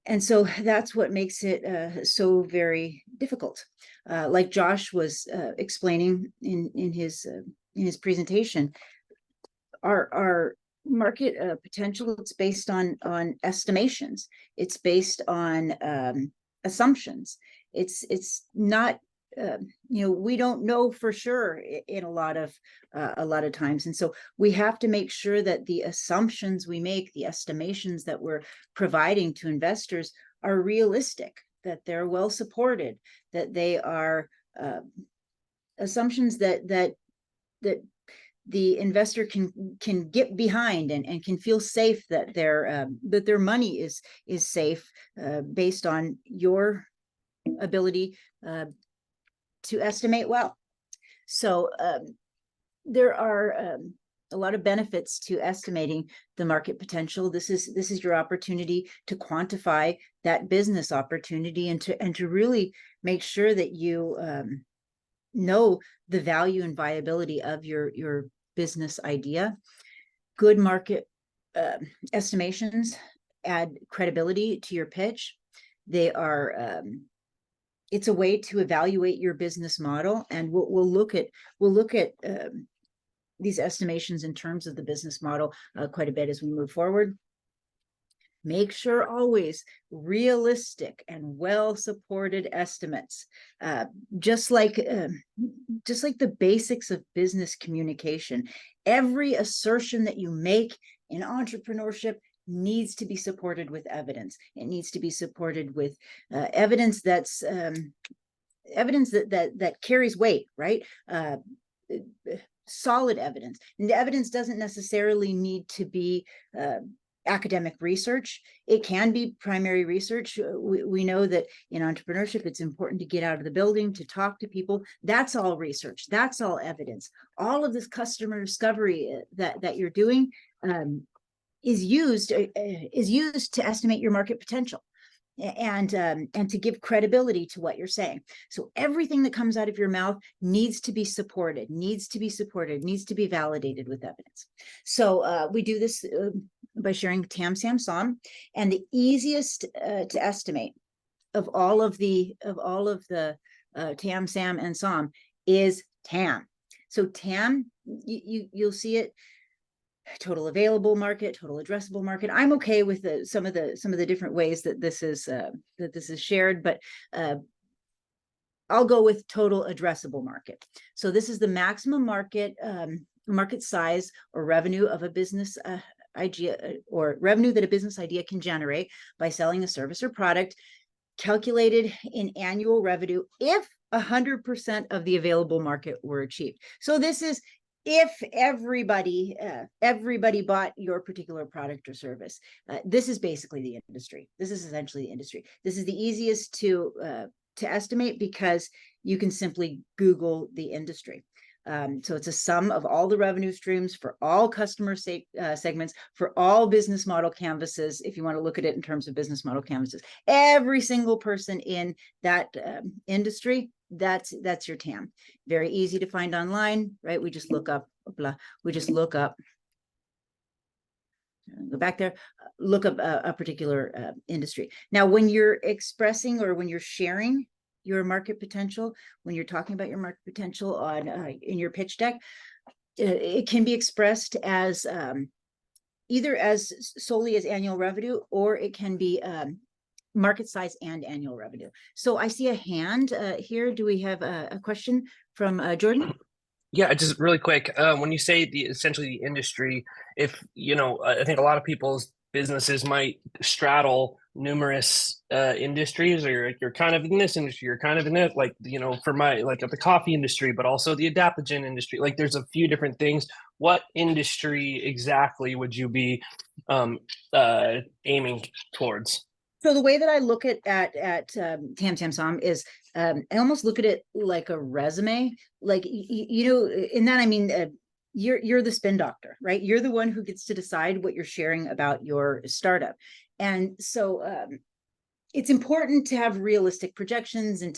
And so that's what makes it so very difficult. Like Josh was explaining in his presentation, our market potential, it's based on estimations. It's based on assumptions. It's not we don't know for sure in a lot of times. And so we have to make sure that the assumptions we make, the estimations that we're providing to investors are realistic, that they're well supported, that they are assumptions that the investor can get behind and can feel safe that their money is safe based on your ability to estimate well. So there are a lot of benefits to estimating the market potential. This is your opportunity to quantify that business opportunity and to really make sure that you know the value and viability of your business idea. Good market estimations add credibility to your pitch. They are it's a way to evaluate your business model, and we'll look at these estimations in terms of the business model quite a bit as we move forward. Make sure always realistic and well-supported estimates, just like the basics of business communication. Every assertion that you make in entrepreneurship needs to be supported with evidence. It needs to be supported with evidence that's evidence that carries weight, right? Solid evidence. And the evidence doesn't necessarily need to be academic research. It can be primary research. We know that in entrepreneurship, it's important to get out of the building, to talk to people. That's all research. That's all evidence. All of this customer discovery that you're doing is used to estimate your market potential and to give credibility to what you're saying. So everything that comes out of your mouth needs to be supported, needs to be validated with evidence. So we do this by sharing TAM, SAM, SOM, and the easiest to estimate of all of the TAM, SAM, and SOM is TAM. So TAM, you'll see it. Total available market, total addressable market. I'm okay with some of the different ways that this is shared, but I'll go with total addressable market. So this is the maximum market size or revenue of a business idea, or revenue that a business idea can generate by selling a service or product, calculated in annual revenue if 100% of the available market were achieved. So this is if everybody bought your particular product or service. This is basically the industry. This is essentially the industry. This is the easiest to estimate because you can simply Google the industry. So it's a sum of all the revenue streams for all customer segments, for all business model canvases. If you want to look at it in terms of business model canvases, every single person in that industry, that's your TAM. Very easy to find online, right? We just look up, go go back there, look up a particular industry. Now, when you're expressing or when you're sharing your market potential, when you're talking about your market potential on in your pitch deck, it can be expressed as either as solely as annual revenue, or it can be market size and annual revenue. So I see a hand here. Do we have a question from Jordan? Yeah, just really quick. When you say essentially the industry, if I think a lot of people's businesses might straddle numerous industries, or you're kind of in this industry, you're kind of in it. Like for my the coffee industry, but also the adaptogen industry. Like there's a few different things. What industry exactly would you be aiming towards? So the way that I look at TamTamSom is I almost look at it like a resume. Like in that I mean you're the spin doctor, right? You're the one who gets to decide what you're sharing about your startup, and so it's important to have realistic projections and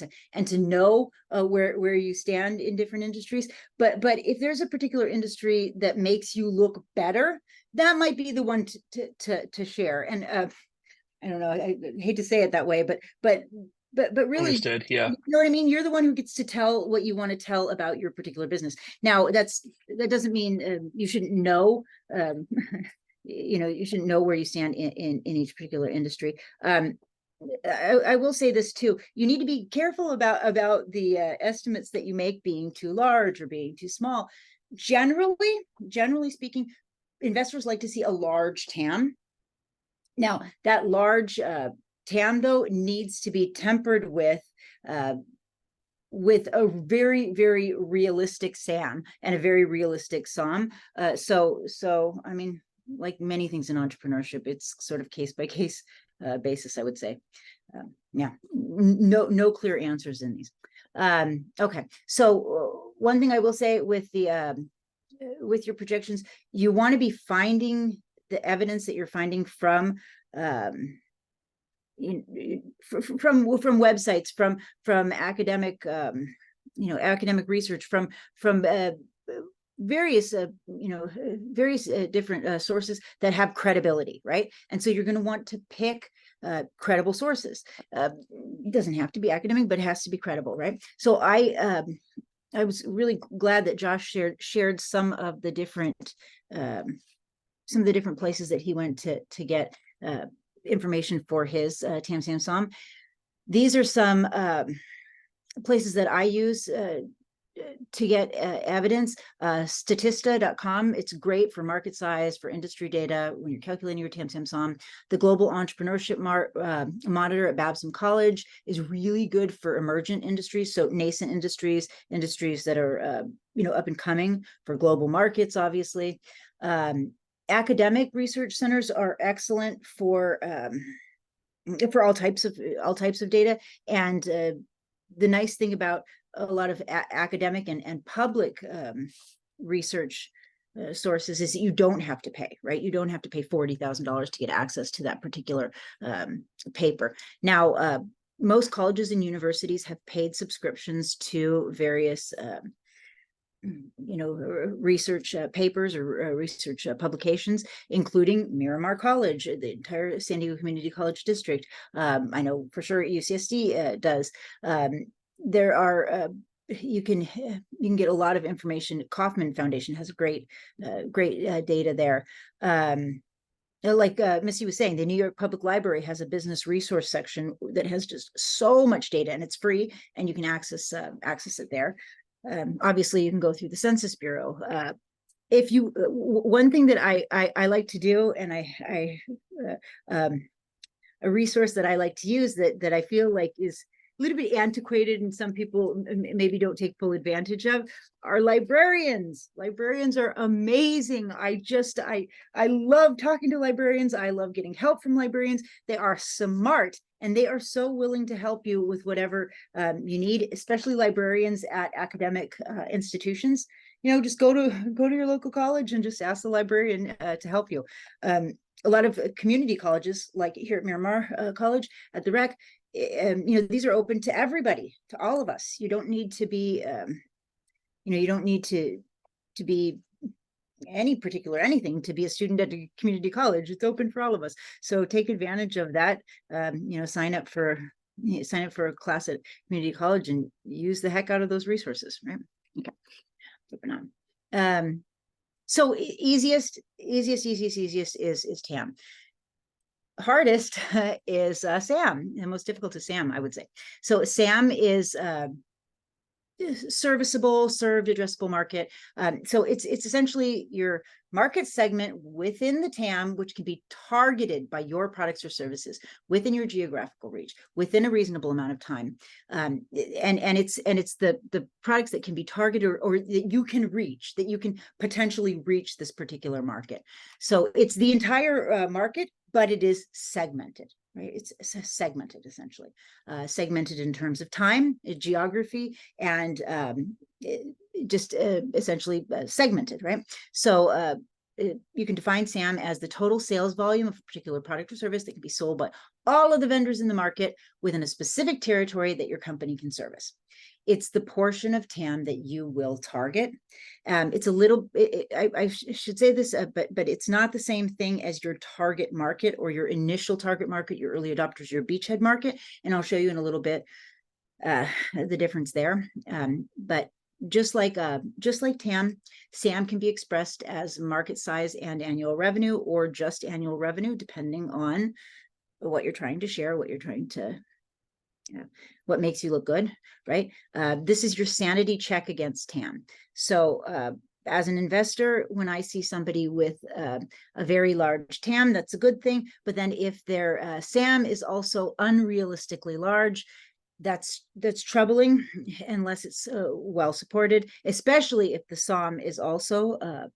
to know where you stand in different industries. But if there's a particular industry that makes you look better, that might be the one to share. And I don't know, I hate to say it that way, but really, understood. Yeah, you know what I mean? You're the one who gets to tell what you want to tell about your particular business. Now, that doesn't mean you shouldn't know, you shouldn't know where you stand in each particular industry. I will say this too. You need to be careful about the estimates that you make being too large or being too small. Generally speaking, investors like to see a large TAM. Now, that large TAM, though, needs to be tempered with a very, very realistic SAM and a very realistic SOM. So I mean, like many things in entrepreneurship, it's sort of case by case basis, I would say. Yeah, no clear answers in these. Okay, so one thing I will say with your projections, you want to be finding the evidence that you're finding from websites, from academic academic research, from various different sources that have credibility, right? And so you're going to want to pick credible sources. It doesn't have to be academic, but it has to be credible, right? So I was really glad that Josh shared some of the different places that he went to get information for his TamTamSom. These are some places that I use to get evidence. Statista.com, it's great for market size, for industry data when you're calculating your TamTamSom. The Global Entrepreneurship Monitor at Babson College is really good for emergent industries, so nascent industries that are up and coming, for global markets, obviously. Academic research centers are excellent for all types of data. And the nice thing about a lot of academic and public research sources is that you don't have to pay, right? You don't have to pay $40,000 to get access to that particular paper. Now, most colleges and universities have paid subscriptions to various research papers or research publications, including Miramar College, the entire San Diego Community College District. I know for sure UCSD does. There are you can get a lot of information. Kauffman Foundation has great data there. Like Missy was saying, the New York Public Library has a business resource section that has just so much data, and it's free, and you can access it there. Obviously, you can go through the Census Bureau. If you, one thing that I like to do, and a resource that I like to use that I feel like is a little bit antiquated and some people maybe don't take full advantage of, are librarians. Librarians are amazing. I love talking to librarians. I love getting help from librarians. They are smart, and they are so willing to help you with whatever you need, especially librarians at academic institutions. Just go to your local college and just ask the librarian to help you. A lot of community colleges, like here at Miramar College at the Rec, these are open to everybody, to all of us. You don't need to be, you don't need to be any particular anything to be a student at a community college. It's open for all of us. So take advantage of that. Sign up for a class at community college and use the heck out of those resources, right? Okay, moving on. So easiest is TAM. Hardest is SAM, and most difficult is SAM, I would say. So SAM is serviceable, served addressable market. So it's essentially your market segment within the TAM, which can be targeted by your products or services within your geographical reach, within a reasonable amount of time. And it's the products that can be targeted or that you can reach, that you can potentially reach this particular market. So it's the entire market, but it is segmented. Right? It's segmented, essentially, segmented in terms of time, geography, and essentially segmented, right? So you can define SAM as the total sales volume of a particular product or service that can be sold by all of the vendors in the market within a specific territory that your company can service. It's the portion of TAM that you will target. It's a little, I should say this, but it's not the same thing as your target market or your initial target market, your early adopters, your beachhead market. And I'll show you in a little bit the difference there. But just like TAM, SAM can be expressed as market size and annual revenue, or just annual revenue, depending on what you're trying to share, what you're trying to, what makes you look good, right? This is your sanity check against TAM. So as an investor, when I see somebody with a very large TAM, that's a good thing. But then if their SAM is also unrealistically large, that's troubling, unless it's well supported, especially if the SOM is also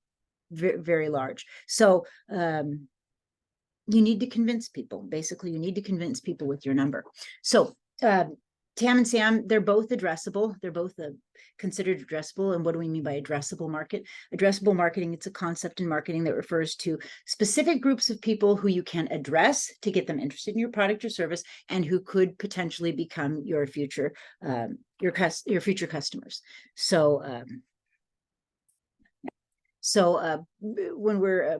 very large. So you need to convince people. Basically, you need to convince people with your number. So TAM and SAM, they're both addressable. They're both considered addressable. And what do we mean by addressable market? Addressable marketing, it's a concept in marketing that refers to specific groups of people who you can address to get them interested in your product or service, and who could potentially become your future future customers. So when we're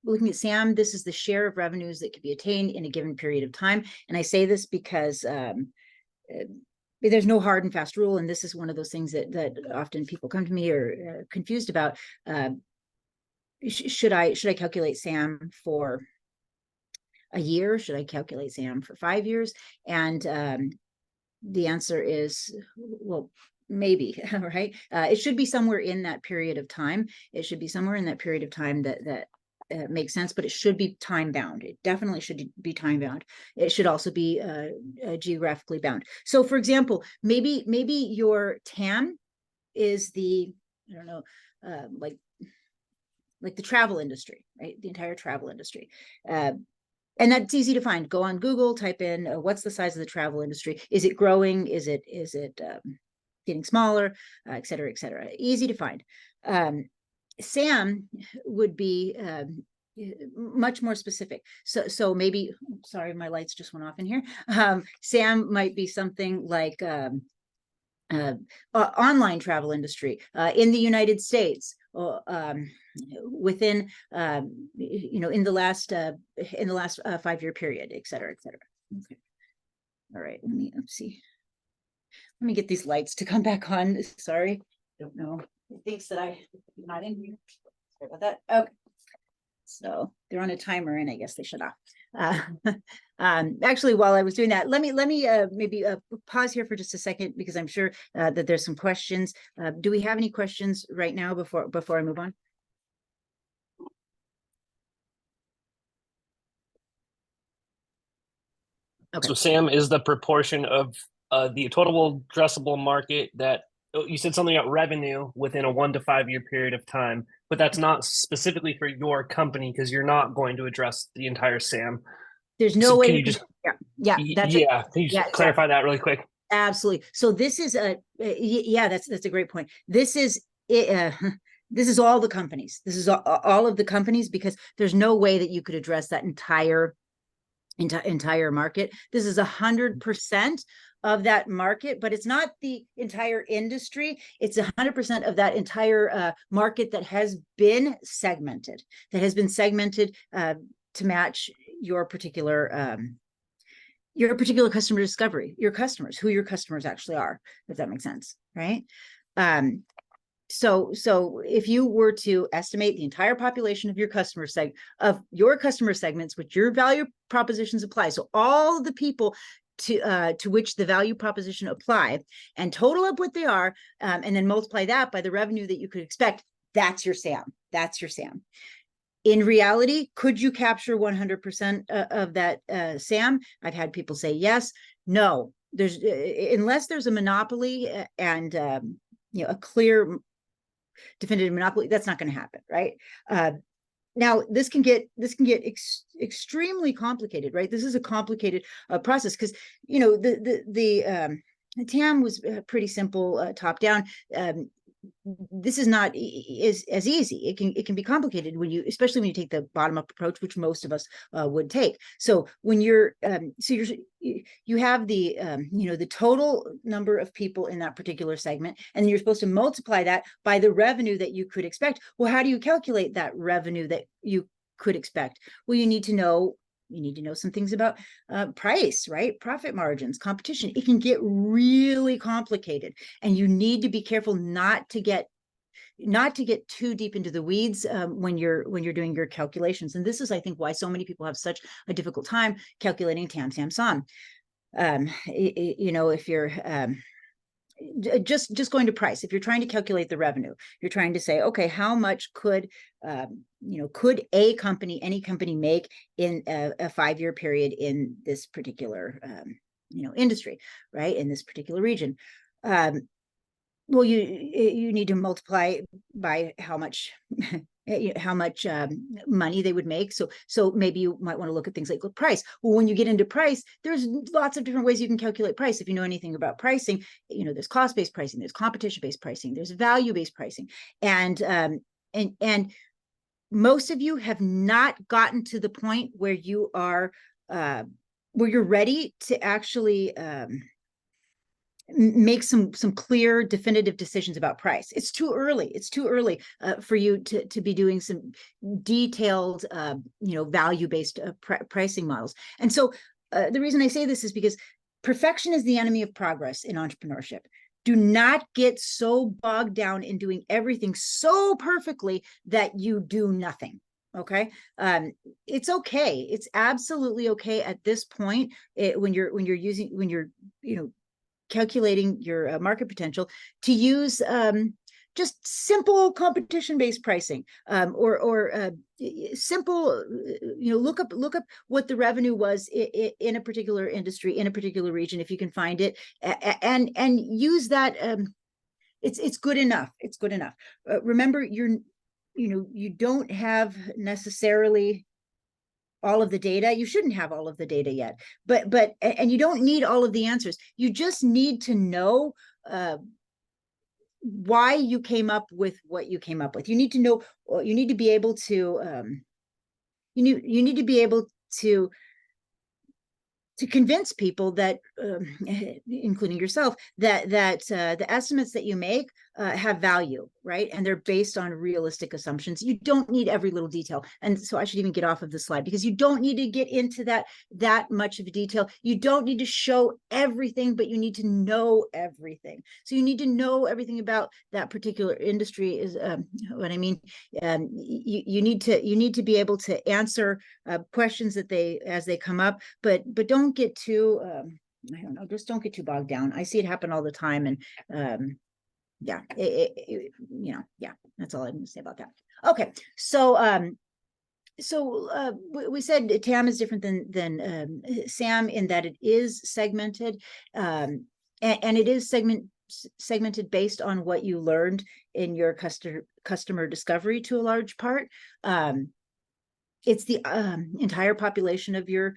looking at SAM, this is the share of revenues that can be attained in a given period of time. And I say this because there's no hard and fast rule. And this is one of those things that often people come to me or confused about. Should I calculate SAM for a year? Should I calculate SAM for 5 years? And the answer is, well, maybe, right? It should be somewhere in that period of time. It should be somewhere in that period of time that makes sense, but it should be time bound. It definitely should be time bound. It should also be geographically bound. So for example, maybe your TAM is the, I don't know, like the travel industry, right? The entire travel industry. And that's easy to find. Go on Google, type in what's the size of the travel industry? Is it growing? Is it getting smaller, et cetera, et cetera. Easy to find. SAM would be much more specific. So maybe, sorry, my lights just went off in here. SAM might be something like online travel industry in the United States, or within in the last 5-year period, et cetera, et cetera. Okay. All right, let's see. Let me get these lights to come back on. Sorry, don't know. It thinks that I'm not in here. Sorry about that. Okay. So they're on a timer, and I guess they shut off. Actually, while I was doing that, let me maybe pause here for just a second, because I'm sure that there's some questions. Do we have any questions right now before I move on? Okay. So SAM is the proportion of the total addressable market that you said something about revenue within a 1 to 5 year period of time, but that's not specifically for your company, because you're not going to address the entire SAM. There's no way. Can you just Can you just clarify that really quick? Absolutely. So this is that's a great point. This is this is all the companies. This is all of the companies, because there's no way that you could address that entire market. This is 100% of that market, but it's not the entire industry. It's 100% of that entire market that has been segmented, to match your particular customer discovery, your customers, who your customers actually are, if that makes sense, right? So if you were to estimate the entire population of your customer segments, which your value propositions apply, so all the people to which the value proposition apply, and total up what they are, and then multiply that by the revenue that you could expect, that's your SAM. That's your SAM. In reality, could you capture 100% of that SAM? I've had people say yes. No, unless there's a monopoly and a clear definitive monopoly, that's not going to happen, right? Now this can get extremely complicated, right? This is a complicated process because the TAM was pretty simple, top down. This is not as easy. It can be complicated especially when you take the bottom up approach, which most of us would take. So when you have the the total number of people in that particular segment, and you're supposed to multiply that by the revenue that you could expect. Well, how do you calculate that revenue that you could expect? Well, you need to know some things about price, right? Profit margins, competition. It can get really complicated, and you need to be careful not to get too deep into the weeds when you're doing your calculations. And this is, I think, why so many people have such a difficult time calculating TAM, SAM, SOM. If you're just going to price, if you're trying to calculate the revenue, you're trying to say, okay, how much could any company make in a 5-year period in this particular industry, right, in this particular region? Well, you need to multiply by how much money they would make. So maybe you might want to look at things like price. Well, when you get into price, there's lots of different ways you can calculate price. If you know anything about pricing, there's cost-based pricing, there's competition-based pricing, there's value-based pricing, and most of you have not gotten to the point where you are where you're ready to actually make some clear, definitive decisions about price. It's too early. It's too early for you to be doing some detailed, value-based pricing models. And so the reason I say this is because perfection is the enemy of progress in entrepreneurship. Do not get so bogged down in doing everything so perfectly that you do nothing. Okay. It's okay. It's absolutely okay at this point when you're calculating your market potential to use just simple competition-based pricing, or simple, look up what the revenue was in a particular industry, in a particular region, if you can find it, and use that. It's good enough. It's good enough. Remember, you don't have necessarily all of the data. You shouldn't have all of the data yet, and you don't need all of the answers. You just need to know why you came up with what you came up with. You need to know, you need to be able to, you need to be able to convince people that, including yourself, that the estimates that you make have value, right? And they're based on realistic assumptions. You don't need every little detail. And so I should even get off of this slide, because you don't need to get into that much of detail. You don't need to show everything, but you need to know everything. So you need to know everything about that particular industry is what I mean. You need to be able to answer questions as they come up, but don't get too I don't know, just don't get too bogged down. I see it happen all the time, and yeah, that's all I'm going to say about that. Okay, so we said TAM is different than SAM in that it is segmented, and it is segmented based on what you learned in your customer discovery to a large part. It's the entire population of your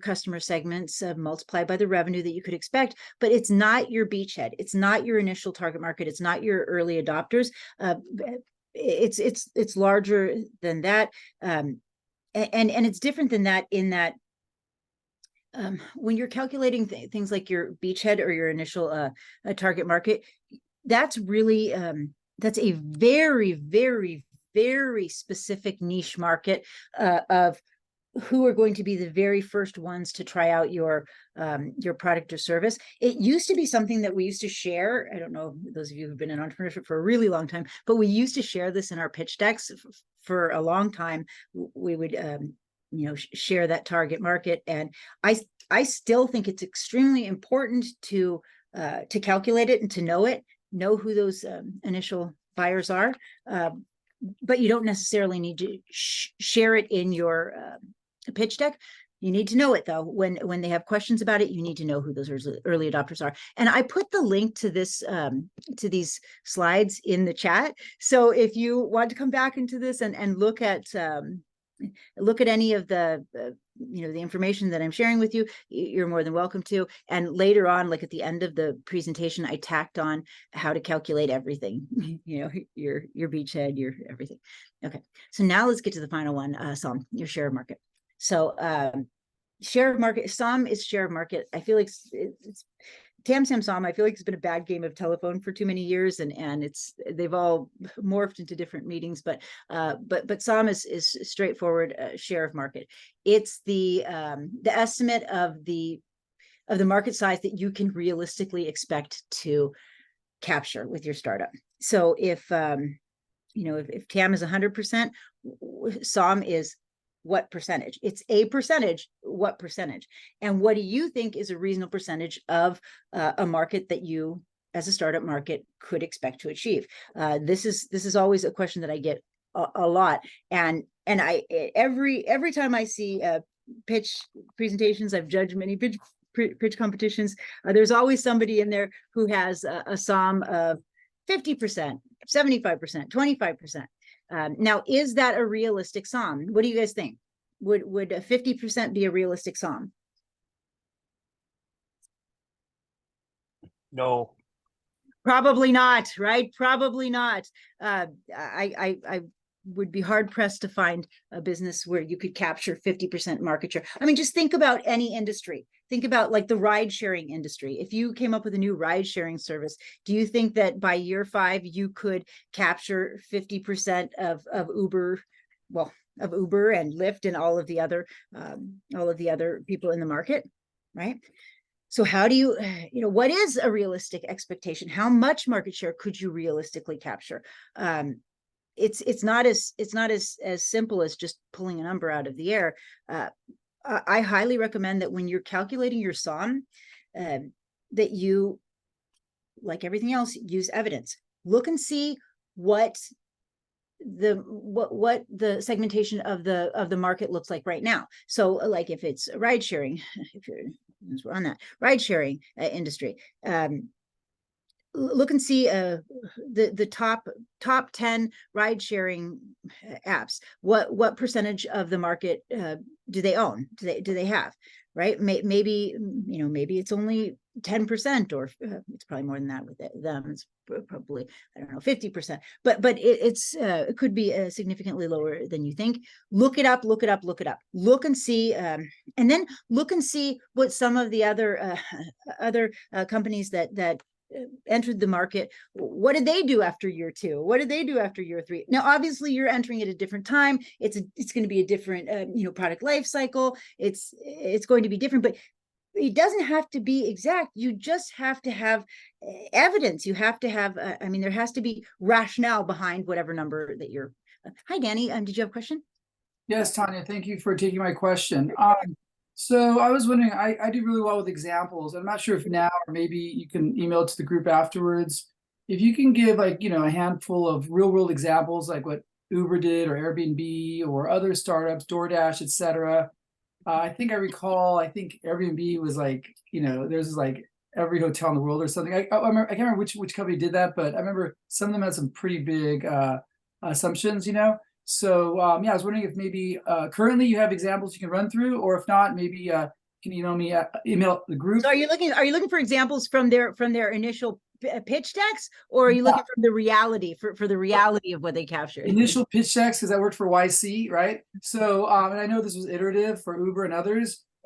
customer segments multiplied by the revenue that you could expect, but it's not your beachhead. It's not your initial target market. It's not your early adopters. It's larger than that, and it's different than that in that when you're calculating things like your beachhead or your initial target market, that's really that's a very, very, very specific niche market of who are going to be the very first ones to try out your product or service. It used to be something that we used to share. I don't know, those of you who've been in entrepreneurship for a really long time, but we used to share this in our pitch decks for a long time. We would share that target market, and I still think it's extremely important to calculate it and to know who those initial buyers are, but you don't necessarily need to share it in your pitch deck. You need to know it though. When they have questions about it, you need to know who those early adopters are. And I put the link to this to these slides in the chat. So if you want to come back into this and look at any of the the information that I'm sharing with you, you're more than welcome to. And later on, like at the end of the presentation, I tacked on how to calculate everything, your beachhead, your everything. Okay, so now let's get to the final one, SOM, your share of market. So share of market, SOM is share of market. I feel like it's TAM SOM. I feel like it's been a bad game of telephone for too many years, and they've all morphed into different meetings. But SOM is straightforward share of market. It's the estimate of the market size that you can realistically expect to capture with your startup. So if if TAM is 100%, SOM is what percentage? It's a percentage, what percentage? And what do you think is a reasonable percentage of a market that you as a startup market could expect to achieve? This is always a question that I get a lot. And I every time I see pitch presentations, I've judged many pitch competitions, there's always somebody in there who has a SOM of 50%, 75%, 25%. Now, is that a realistic SOM? What do you guys think? Would a 50% be a realistic SOM? No. Probably not, right? Probably not. I would be hard pressed to find a business where you could capture 50% market share. I mean, just think about any industry. Think about like the ride sharing industry. If you came up with a new ride sharing service, do you think that by year 5 you could capture 50% of Uber, of Uber and Lyft and all of the other people in the market, right? So how do you, what is a realistic expectation? How much market share could you realistically capture? It's not as simple as just pulling a number out of the air. I highly recommend that when you're calculating your SOM, that you, like everything else, use evidence. Look and see what the segmentation of the market looks like right now. So like if it's ride sharing, as we're on that ride sharing industry, look and see the top 10 ride sharing apps. What percentage of the market do they own? Do they have? Right? Maybe it's only 10%, or it's probably more than that with them. It's probably, I don't know, 50%. But it could be significantly lower than you think. Look it up. Look and see, and then look and see what some of the other companies that entered the market, what did they do after year 2? What did they do after year 3? Now, obviously, you're entering at a different time. It's going to be a different product life cycle. It's going to be different, but it doesn't have to be exact. You just have to have evidence. You have to have. There has to be rationale behind whatever number that you're. Hi, Danny. Did you have a question? Yes, Tanya. Thank you for taking my question. So I was wondering, I do really well with examples. I'm not sure if now, or maybe you can email it to the group afterwards. If you can give a handful of real world examples, like what Uber did or Airbnb or other startups, DoorDash, etc. I think I Airbnb was there's every hotel in the world or something. I can't remember which company did that, but I remember some of them had some pretty big assumptions, So I was wondering if maybe currently you have examples you can run through, or if not, maybe can you email the group? So are you looking for examples from their initial pitch decks, or are you looking for the reality for the reality of what they captured? Initial pitch decks, because I worked for YC, right? So and I know this was iterative for Uber and others.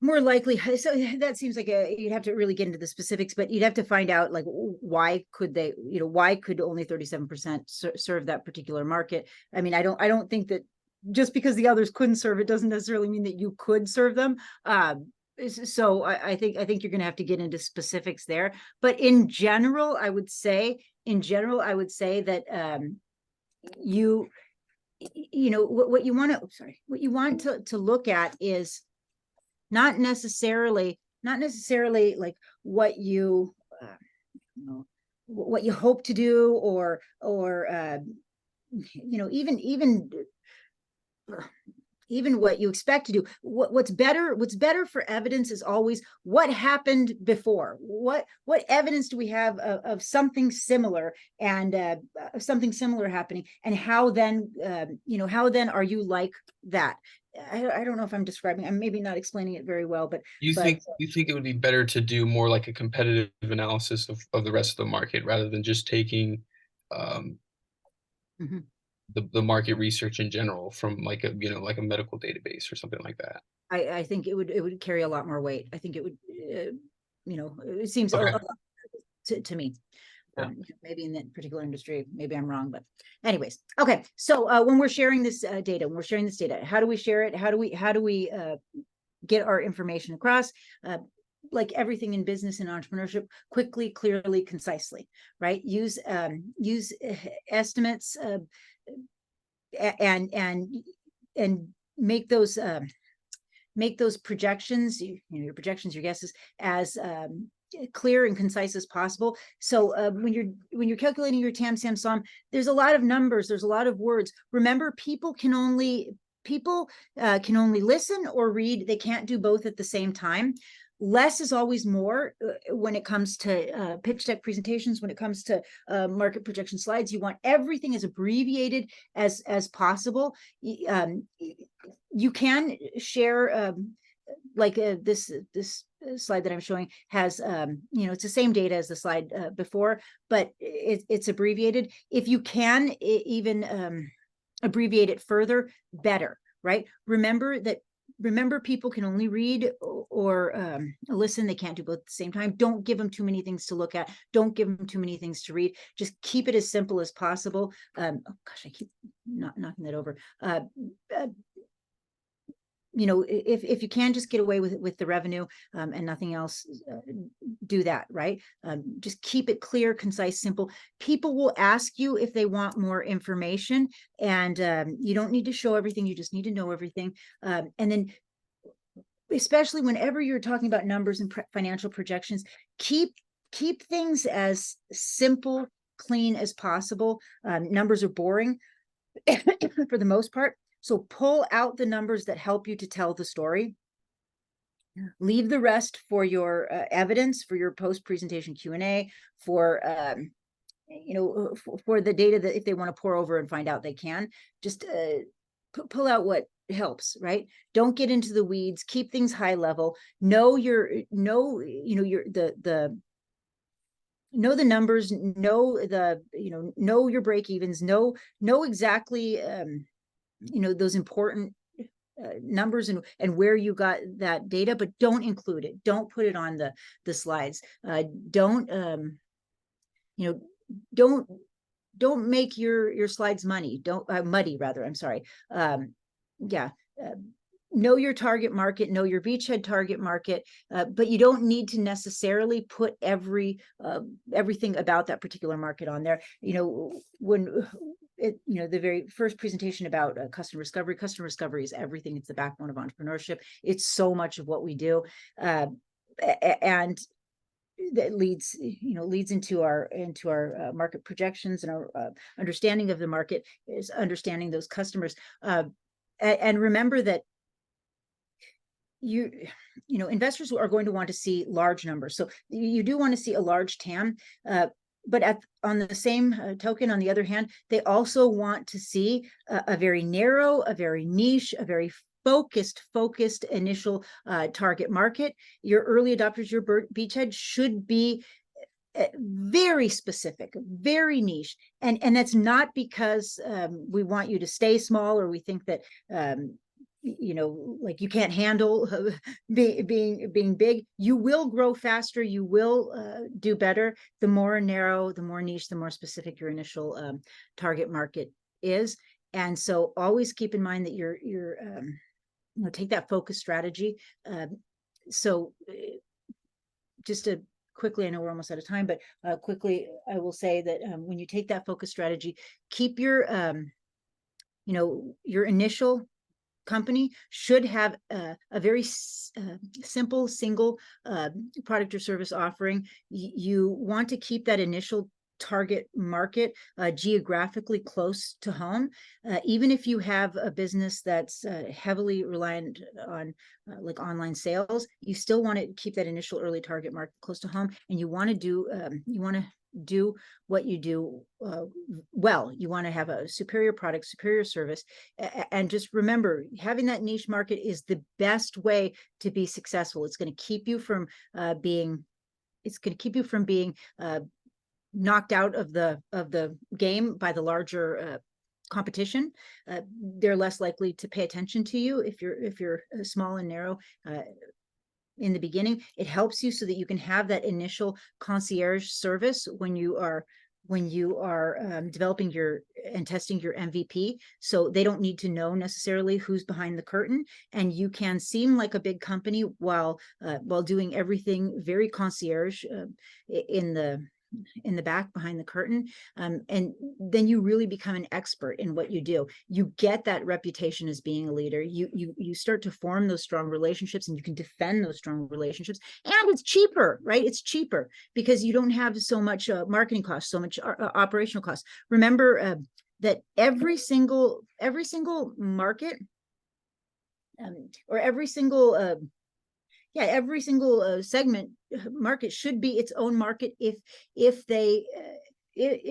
more likely, so that seems like you'd have to really get into the specifics, but you'd have to find out like why could they, why could only 37% serve that particular market? I mean, I don't think that just because the others couldn't serve it doesn't necessarily mean that you could serve them. So I think you're going to have to get into specifics there. But in general, I would say that what you want to look at is not necessarily like what you hope to do, or even what you expect to do. What's better for evidence is always what happened before. What evidence do we have of something similar, and something similar happening, and how then are you like that? I don't know if I'm maybe not explaining it very well, but you think it would be better to do more like a competitive analysis of the rest of the market rather than just taking the market research in general from like a like a medical database or something like that? I think it would carry a lot more weight. I think it would it seems Okay. to me. Yeah. Maybe in that particular industry, maybe I'm wrong, but anyways, okay. So when we're sharing this data, how do we share it? How do we get our information across? Like everything in business and entrepreneurship, quickly, clearly, concisely, right? Use estimates and make those projections, your projections, your guesses, as clear and concise as possible. So when you're calculating your TAM, SAM, SOM, there's a lot of numbers, there's a lot of words. Remember, people can only listen or read. They can't do both at the same time. Less is always more when it comes to pitch deck presentations, when it comes to market projection slides. You want everything as abbreviated as possible. You can share like this slide that I'm showing has it's the same data as the slide before, but it's abbreviated. If you can even abbreviate it further, better, right? Remember, people can only read or listen. They can't do both at the same time. Don't give them too many things to look at. Don't give them too many things to read. Just keep it as simple as possible. Oh gosh, I keep knocking that over. If you can just get away with the revenue and nothing else, do that, right? Just keep it clear, concise, simple. People will ask you if they want more information, and you don't need to show everything. You just need to know everything. And then, especially whenever you're talking about numbers and financial projections, keep things as simple, clean as possible. Numbers are boring for the most part. So pull out the numbers that help you to tell the story. Leave the rest for your evidence, for your post-presentation Q&A, for for the data that if they want to pour over and find out, they can. Just pull out what helps, right? Don't get into the weeds. Keep things high level. Know the numbers. Know your break evens. Know exactly those important numbers and where you got that data, but don't include it. Don't put it on the slides. Don't make your slides muddy. Rather. I'm sorry. Know your target market, know your beachhead target market, but you don't need to necessarily put everything about that particular market on there. The very first presentation about customer discovery is everything. It's the backbone of entrepreneurship. It's so much of what we do, and that leads into our market projections, and our understanding of the market is understanding those customers. And remember that investors are going to want to see large numbers. So you do want to see a large TAM, but on the same token, on the other hand, they also want to see a very narrow, a very niche, a very focused initial target market. Your early adopters, your beachhead should be very specific, very niche, and that's not because we want you to stay small, or we think that you know, like you can't handle being big. You will grow faster. You will do better. The more narrow, the more niche, the more specific your initial target market is. And so always keep in mind that you know, take that focus strategy. So just to quickly, I know we're almost out of time, but quickly, I will say that when you take that focus strategy, keep your, you know, your initial company should have a very simple single product or service offering. You want to keep that initial target market geographically close to home. Even if you have a business that's heavily reliant on like online sales, you still want to keep that initial early target market close to home, and you want to do what you do well. You want to have a superior product, superior service, and just remember, having that niche market is the best way to be successful. It's going to keep you from being knocked out of the game by the larger competition. They're less likely to pay attention to you if you're small and narrow in the beginning. It helps you so that you can have that initial concierge service when you are developing and testing your MVP. So they don't need to know necessarily who's behind the curtain, and you can seem like a big company while doing everything very concierge in the back behind the curtain. And then you really become an expert in what you do. You get that reputation as being a leader. You start to form those strong relationships, and you can defend those strong relationships. And it's cheaper, right? It's cheaper because you don't have so much marketing costs, so much operational costs. Remember that every single market or every single segment market should be its own market if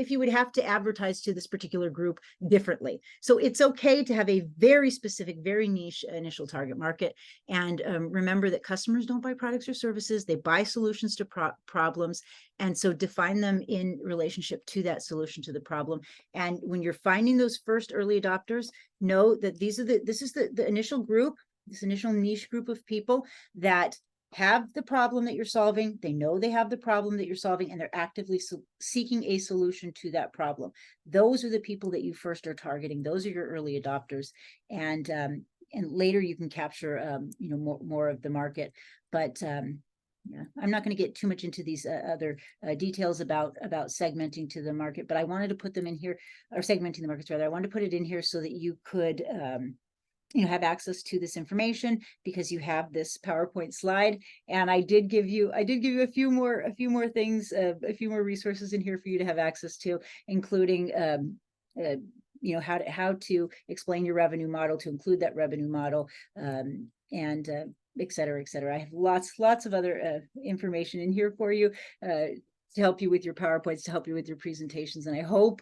you would have to advertise to this particular group differently. So it's okay to have a very specific, very niche initial target market. And remember that customers don't buy products or services, they buy solutions to problems. And so define them in relationship to that solution to the problem. And when you're finding those first early adopters, know that this is the initial group, this initial niche group of people that have the problem that you're solving. They know they have the problem that you're solving, and they're actively seeking a solution to that problem. Those are the people that you first are targeting. Those are your early adopters, and later you can capture you know, more of the market. But yeah, I'm not going to get too much into these other details about segmenting to the market, but I wanted to put them in here, or segmenting the markets rather. I wanted to put it in here so that you could you know, have access to this information because you have this PowerPoint slide. And I did give you a few more things, a few more resources in here for you to have access to, including you know, how to explain your revenue model, to include that revenue model, and et cetera, et cetera. I have lots of other information in here for you to help you with your PowerPoints, to help you with your presentations. And I hope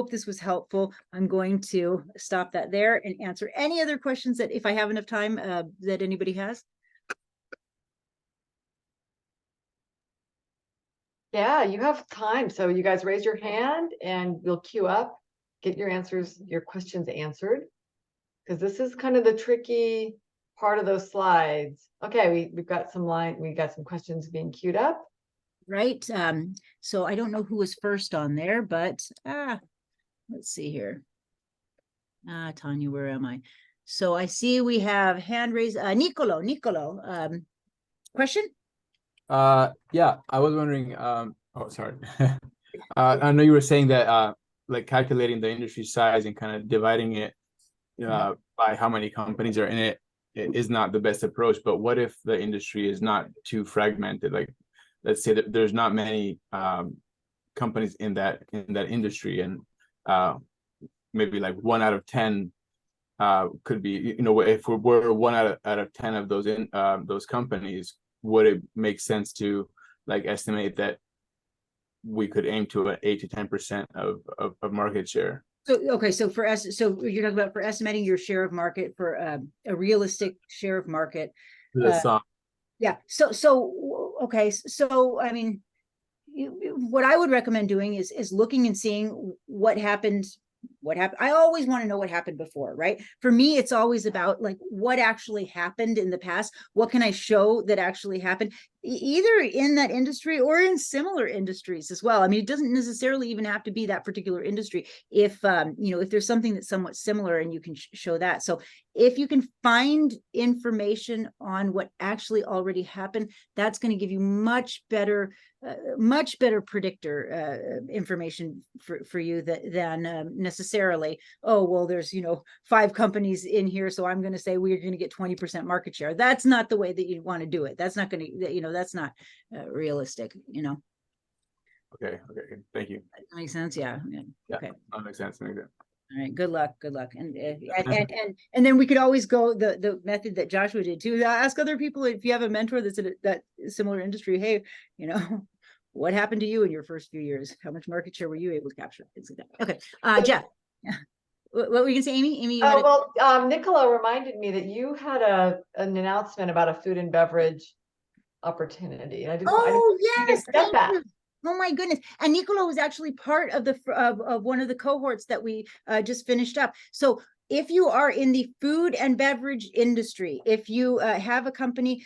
this was helpful. I'm going to stop that there and answer any other questions that, if I have enough time, that anybody has. Yeah, you have time. So you guys raise your hand and we'll queue up, get your questions answered. Because this is kind of the tricky part of those slides. Okay, we've got some questions being queued up. Right. So I don't know who was first on there, but let's see here. Tanya, where am I? So I see we have hand raised. Nicolo, question? Yeah, I was wondering, oh, sorry. I know you were saying that like calculating the industry size and kind of dividing it by how many companies are in it is not the best approach. But what if the industry is not too fragmented? Like, let's say that there's not many companies in that industry, and maybe like 1 out of 10 could be, you know, if we're 1 out of 10 of those companies, would it make sense to like estimate that we could aim to an 8 to 10% of market share? So okay, so so you're talking about for estimating your share of market for a realistic share of market. Yeah. So okay. So I mean, what I would recommend doing is looking and seeing what happened what happened. I always want to know what happened before, right? For me, it's always about like what actually happened in the past. What can I show that actually happened, either in that industry or in similar industries as well. I mean, it doesn't necessarily even have to be that particular industry. If if there's something that's somewhat similar and you can show that. So if you can find information on what actually already happened, that's going to give you much better predictor information for you than necessarily, oh, well, there's, 5 companies in here, so I'm going to say we're going to get 20% market share. That's not the way that you want to do it. That's not going to, that's not realistic, Okay, thank you. That makes sense. Yeah. Okay. That makes sense. All right, good luck, and then we could always go the method that Joshua did too. Ask other people, if you have a mentor that's in that similar industry, hey, what happened to you in your first few years? How much market share were you able to capture? Things like that. Okay, Jeff, what were you gonna say, Amy? Amy, Nicola reminded me that you had an announcement about a food and beverage opportunity, and I yes, forget that. Oh my goodness. And Nicola was actually part of of one of the cohorts that we just finished up. So if you are in the food and beverage industry, if you have a company,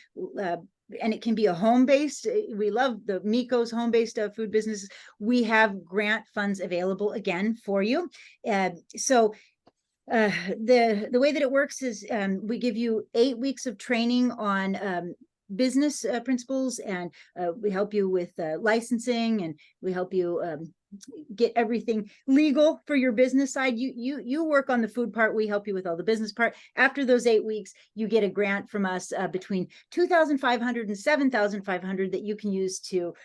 and it can be a home-based, we love the Miko's home-based food businesses, we have grant funds available again for you. So the way that it works is we give you 8 weeks of training on business principles, and we help you with licensing, and we help you get everything legal for your business side. You work on the food part, we help you with all the business part. After those 8 weeks, you get a grant from us between $2,500 and $7,500 that you can use to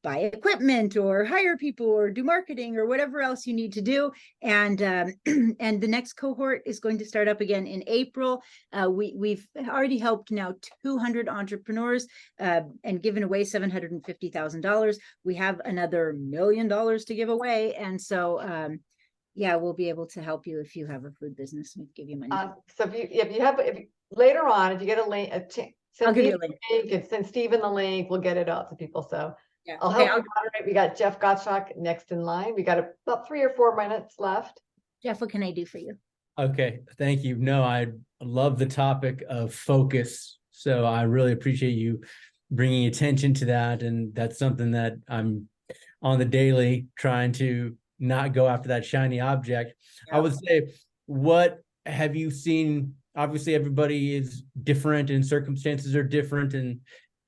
buy equipment or hire people or do marketing or whatever else you need to do. And and the next cohort is going to start up again in April. We've already helped now 200 entrepreneurs and given away $750,000. We have another $1 million to give away. And so yeah, we'll be able to help you if you have a food business. We'll give you money. So if later on, if you get a link, I'll give you a link. And send Stephen the link, we'll get it out to people. So yeah. I'll help you moderate. We got Jeff Gottschalk next in line. We got about 3 or 4 minutes left. Jeff, what can I do for you? Okay, thank you. No, I love the topic of focus. So I really appreciate you bringing attention to that. And that's something that I'm on the daily trying to not go after that shiny object. Yeah. I would say, what have you seen? Obviously, everybody is different and circumstances are different. And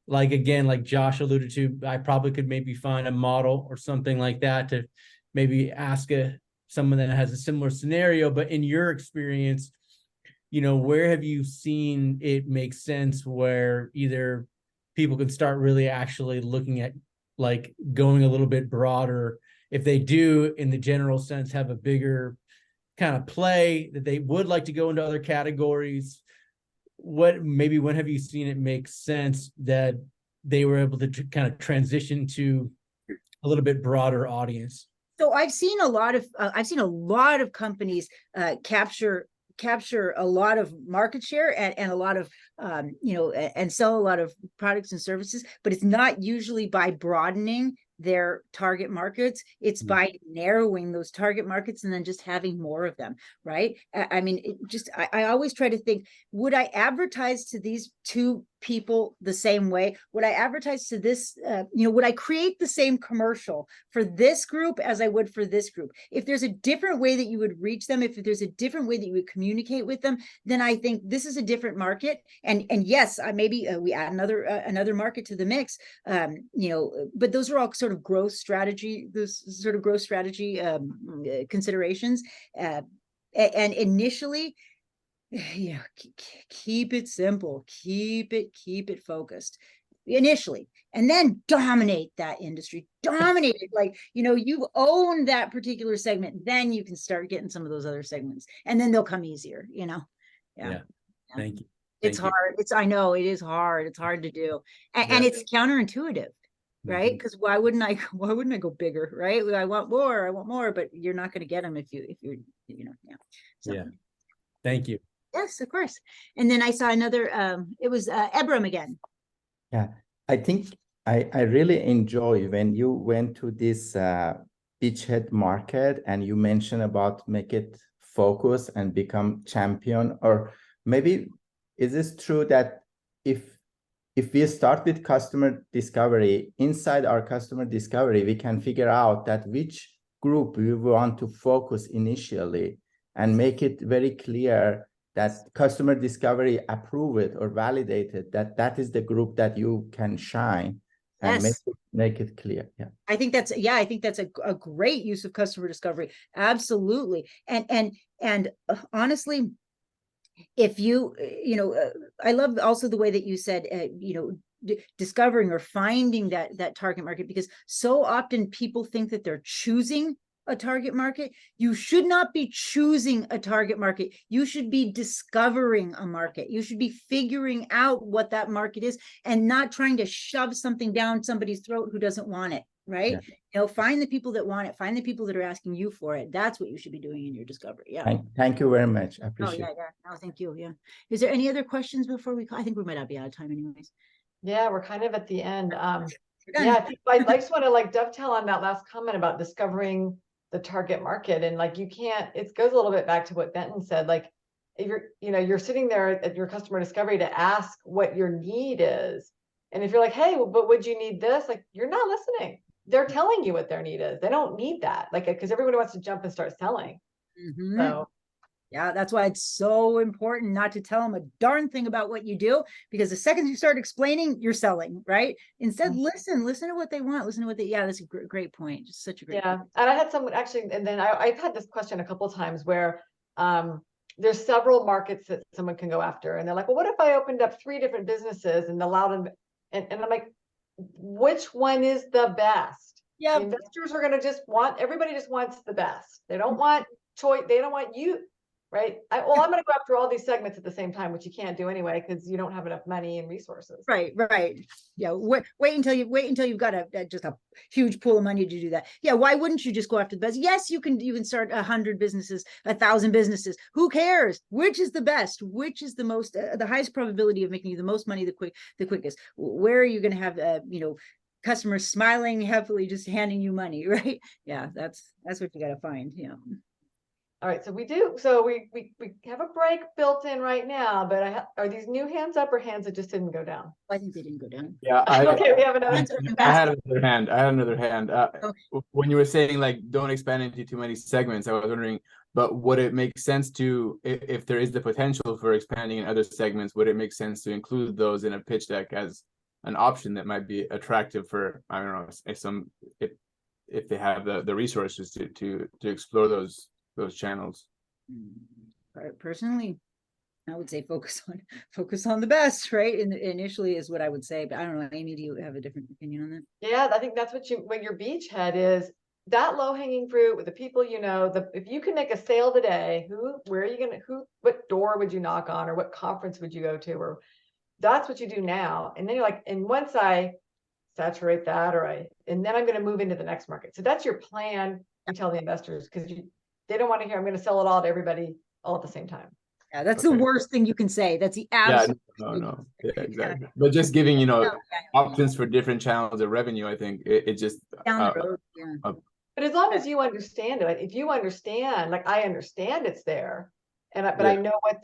like, again, like Josh alluded to, I probably could maybe find a model or something like that to maybe ask someone that has a similar scenario. But in your experience, where have you seen it make sense where either people can start really actually looking at like going a little bit broader, if they do in the general sense have a bigger kind of play that they would like to go into other categories? When have you seen it make sense that they were able to kind of transition to a little bit broader audience? So I've seen a lot of companies capture a lot of market share and a lot of and sell a lot of products and services, but it's not usually by broadening their target markets. It's by narrowing those target markets and then just having more of them, right? I mean, I always try to think, would I advertise to these 2 people the same way? Would I advertise to this, would I create the same commercial for this group as I would for this group? If there's a different way that you would reach them, if there's a different way that you would communicate with them, then I think this is a different market. And yes, maybe we add another market to the mix, but those are all sort of growth strategy, considerations. And initially, keep it simple, keep it focused initially, and then dominate that industry, dominate it. Like, you own that particular segment, then you can start getting some of those other segments, and then they'll come easier, Yeah. Thank you. It's hard. I know it is hard. It's hard to do. And it's counterintuitive, right? Because why wouldn't I go bigger, right? I want more, but you're not going to get them if you're, So. Yeah. Thank you. Yes, of course. And then I saw another, it was Ebram again. Yeah, I think I really enjoy when you went to this beachhead market, and you mentioned about make it focus and become champion, or maybe is this true that if we start with customer discovery, inside our customer discovery, we can figure out that which group we want to focus initially and make it very clear that customer discovery approve it or validate it, that is the group that you can shine and Yes. make it clear. Yeah. I think that's a great use of customer discovery. Absolutely. And honestly, if you, I love also the way that you said, discovering or finding that target market, because so often people think that they're choosing a target market. You should not be choosing a target market. You should be discovering a market. You should be figuring out what that market is and not trying to shove something down somebody's throat who doesn't want it, right? Yeah. Find the people that want it, find the people that are asking you for it. That's what you should be doing in your discovery. Yeah. Thank you very much. I Oh, appreciate yeah, it. yeah. No, thank you. Yeah. Is there any other questions before I think we might not be out of time anyways. Yeah, we're kind of at the end. Done. Yeah, I just want to like dovetail on that last comment about discovering the target market. And like, you can't, it goes a little bit back to what Benton said, like if you're sitting there at your customer discovery to ask what your need is. And if you're like, hey, but would you need this? Like, you're not listening. They're telling you what their need is. They don't need that. Like, because everybody wants to jump and start selling. Mhm. So yeah, that's why it's so important not to tell them a darn thing about what you do, because the second you start explaining, you're selling, right? Instead, listen to what they want. Listen to what yeah, that's a great point. Just such a great yeah. point. And I had someone actually, and then I've had this question a couple of times where there's several markets that someone can go after. And they're like, well, what if I opened up 3 different businesses and allowed them? And I'm like, which one is the best? Yeah. The investors are going to everybody just wants the best. They don't want choice. They don't want you, right? I'm going to go after all these segments at the same time, which you can't do anyway, because you don't have enough money and resources. Right. Yeah. Wait until you've got just a huge pool of money to do that. Yeah. Why wouldn't you just go after the best? Yes, you can start 100 businesses, 1,000 businesses. Who cares? Which is the best? Which is the most, the highest probability of making you the most money the quickest? Where are you going to have, customers smiling happily, just handing you money, right? Yeah, that's what you got to find. Yeah. All right, so we have a break built in right now, but are these new hands up or hands that just didn't go down? I think they didn't go down. Yeah, okay, we have another. I had another hand. When you were saying like don't expand into too many segments, I was wondering, but would it make sense to, if there is the potential for expanding in other segments, would it make sense to include those in a pitch deck as an option that might be attractive for, I don't know, if they have the resources to explore those channels? Personally, I would say focus on the best, right? Initially is what I would say, but I don't know, Amy, do you have a different opinion on that? Yeah, I think that's what your beachhead is, that low hanging fruit with the people, if you can make a sale today, what door would you knock on, or what conference would you go to, or that's what you do now. And then you're like, and once I saturate that, and then I'm going to move into the next market. So that's your plan. You tell the investors, because they don't want to hear, I'm going to sell it all to everybody all at the same time. Yeah, that's the worst thing you can say. That's the absolute. No. Yeah, exactly. But just giving, options for different channels of revenue, I think it just down the road. Yeah. But as long as you understand it, if you understand, like I understand it's there, but I know what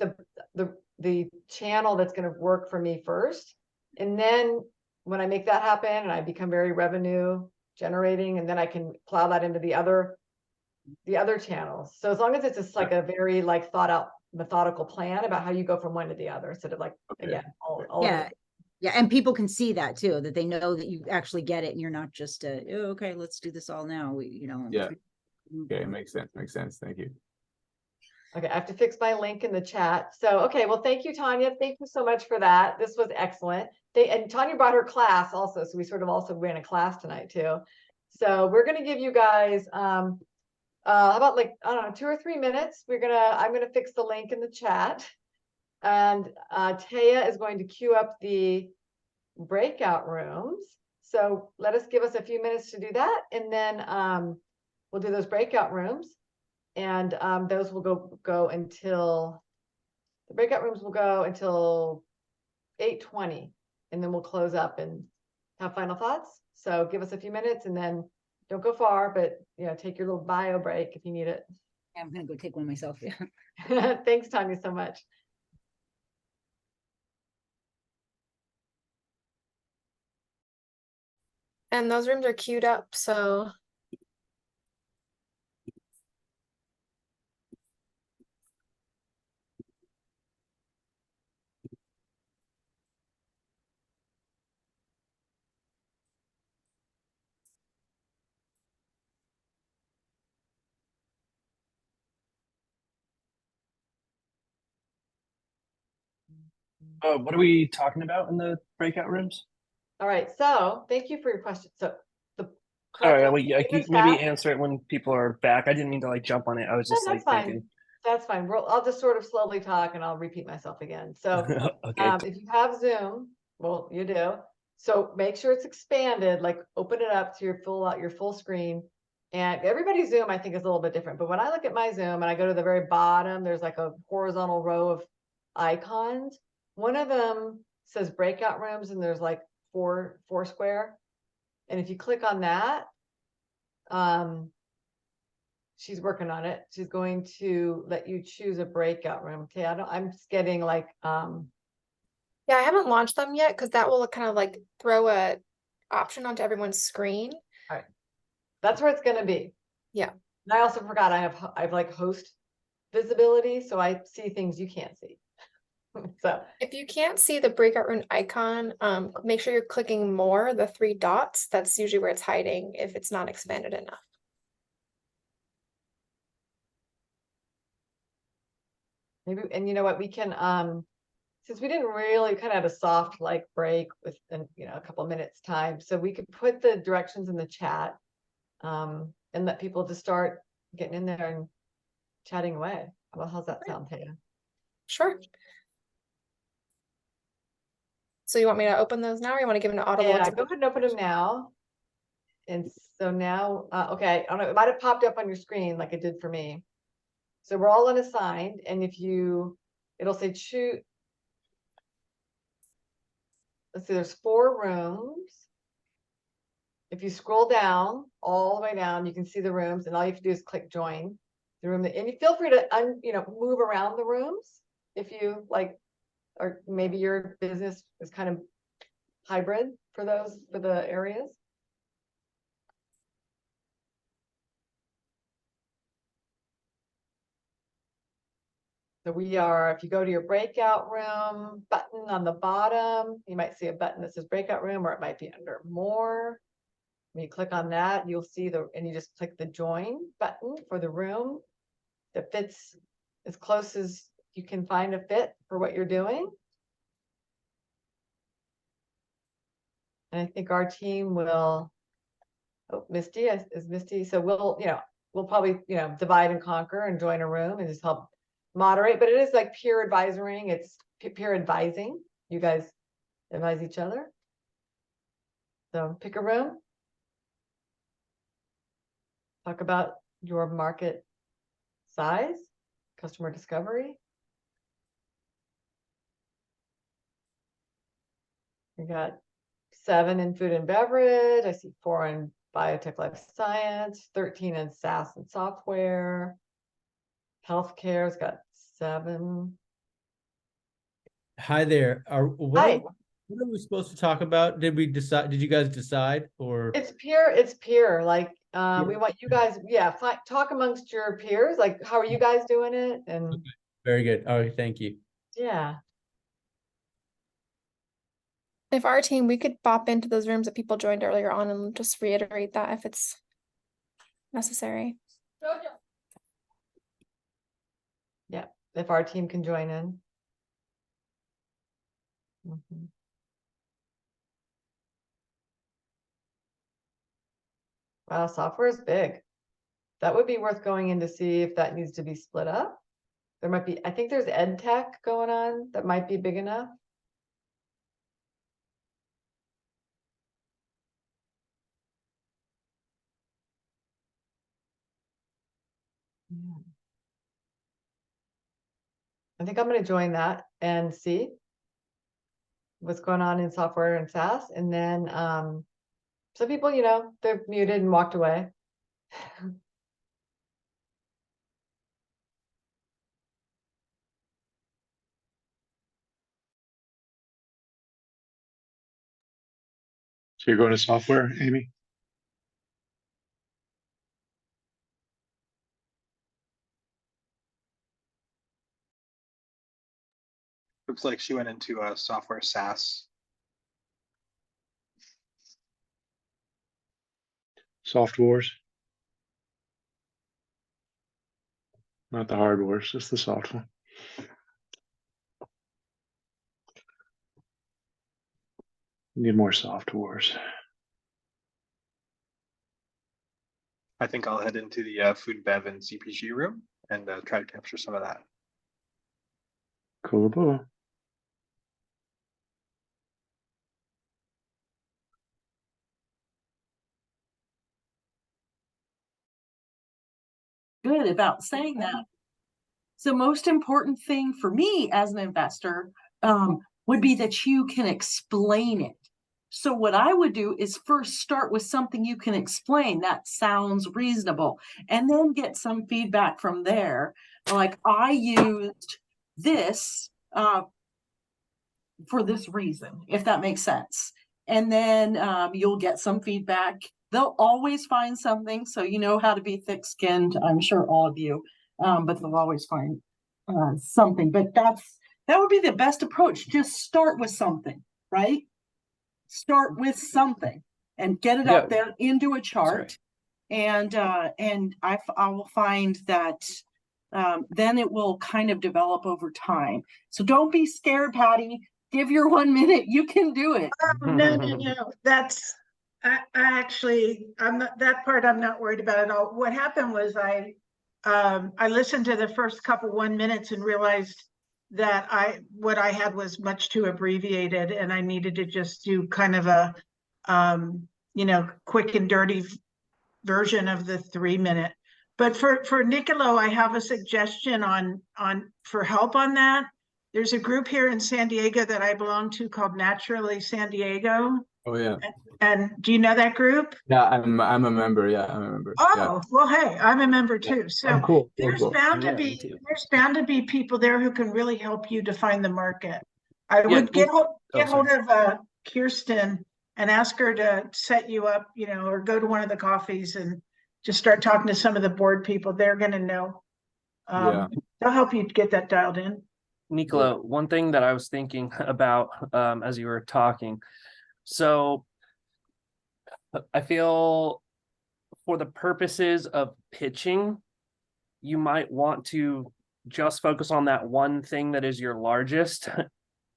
the channel that's going to work for me first, and then when I make that happen and I become very revenue generating, and then I can plow that into the other channels. So as long as it's just like a very like thought out methodical plan about how you go from one to the other, instead of like again all yeah, and people can see that too, that they know that you actually get it and you're not just okay, let's do this all now. Okay, makes sense. Thank you. Okay, I have to fix my link in the chat. So, okay, well, thank you, Tanya. Thank you so much for that. This was excellent. And Tanya brought her class also, so we sort of also ran a class tonight too. So we're going to give you guys, how about like, I don't know, 2 or 3 minutes. I'm going to fix the link in the chat. And Taya is going to queue up the breakout rooms. So give us a few minutes to do that. And then we'll do those breakout rooms. And those will go until, the breakout rooms will go until 8:20, and then we'll close up and have final thoughts. So give us a few minutes, and then don't go far, but take your little bio break if you need it. I'm gonna go take one myself, yeah. Thanks, Tanya, so much. And those rooms are queued up, so What are we talking about in the breakout rooms? All right, so thank you for your question. So the All right, content well, yeah, in the maybe chat- answer it when people are back. I didn't mean to like jump on it. I was just No, like that's fine. thinking. That's fine. I'll just sort of slowly talk and I'll repeat myself again. So Okay. if you have Zoom, well, you do. So make sure it's expanded, like open it up to your full screen. And everybody's Zoom, I think, is a little bit different. But when I look at my Zoom and I go to the very bottom, there's like a horizontal row of icons. One of them says breakout rooms and there's like four square. And if you click on that, she's working on it. She's going to let you choose a breakout room. Okay, I'm just getting like yeah, I haven't launched them yet because that will kind of like throw a option onto everyone's screen. all right. That's where it's gonna be. Yeah. And I also forgot I have like host visibility, so I see things you can't see. So If you can't see the breakout room icon, make sure you're clicking more, the 3 dots. That's usually where it's hiding if it's not expanded enough. maybe, and you know what, we can since we didn't really kind of have a soft like break within a couple of minutes time, so we could put the directions in the chat and let people just start getting in there and chatting away. Well, how's that sound, Taya? Sure. So you want me to open those now or you want to give an audible? Yeah, go ahead and open them now. And so now, okay, I don't know, it might have popped up on your screen like it did for me. So we're all unassigned, and it'll say choose. Let's see, there's 4 rooms. If you scroll down, all the way down, you can see the rooms, and all you have to do is click join the room. And you feel free to move around the rooms if you like, or maybe your business is kind of hybrid for the areas. So if you go to your breakout room button on the bottom, you might see a button that says breakout room, or it might be under more. When you click on that, you'll see and you just click the join button for the room that fits as close as you can find a fit for what you're doing. And I think our team will, Misty is Misty. So we'll probably, divide and conquer and join a room and just help moderate, but it is like peer advisoring. It's peer advising. You guys advise each other. So pick a room. Talk about your market size, customer discovery. We got 7 in food and beverage. I see 4 in biotech life science, 13 in SaaS and software. Healthcare's got 7. Hi there. Hi. What are we supposed to talk about? Did you guys decide or? It's peer. Like we want you guys, talk amongst your peers. Like, how are you guys doing it? And Okay. Very good. All right, thank you. yeah. If our team, we could pop into those rooms that people joined earlier on and just reiterate that if it's necessary. Yeah, if our team can join in. Mm-hmm. Wow, software is big. That would be worth going in to see if that needs to be split up. There might be, I think there's ed tech going on that might be big enough. Yeah. I think I'm going to join that and see what's going on in software and SaaS. And then some people, they're muted and walked away. So you're going to software, Amy? Looks like she went into a software SaaS. Soft wars. Not the hard wars, just the soft one. Need more soft wars. I think I'll head into the food, bev, and CPG room and try to capture some of that. Cool. Good about saying that. So most important thing for me as an investor would be that you can explain it. So what I would do is first start with something you can explain that sounds reasonable, and then get some feedback from there. Like, I used this for this reason, if that makes sense. And then you'll get some feedback. They'll always find something, so you know how to be thick-skinned, I'm sure all of you, but they'll always find something. But that would be the best approach. Just start with something, right? Start with something and get it out there into a chart. And I will find that then it will kind of develop over time. So don't be scared, Patty. Give your 1 minute. You can do it. No. That's I actually, I'm not that part. I'm not worried about at all. What happened was I listened to the first couple 1 minutes and realized that what I had was much too abbreviated, and I needed to just do kind of a quick and dirty version of the 3 minute. But for Nicolo, I have a suggestion for help on that. There's a group here in San Diego that I belong to called Naturally San Diego. Oh yeah. And do you know that group? Yeah, I'm a member. Yeah, I'm a member. Oh, well, hey, I'm a member too. So cool. there's bound to be people there who can really help you define the market. I would get hold of Kirsten and ask her to set you up, or go to one of the coffees and just start talking to some of the board people. They're going to know. They'll help you get that dialed in. Nicola, one thing that I was thinking about as you were talking, so I feel for the purposes of pitching, you might want to just focus on that one thing that is your largest, kind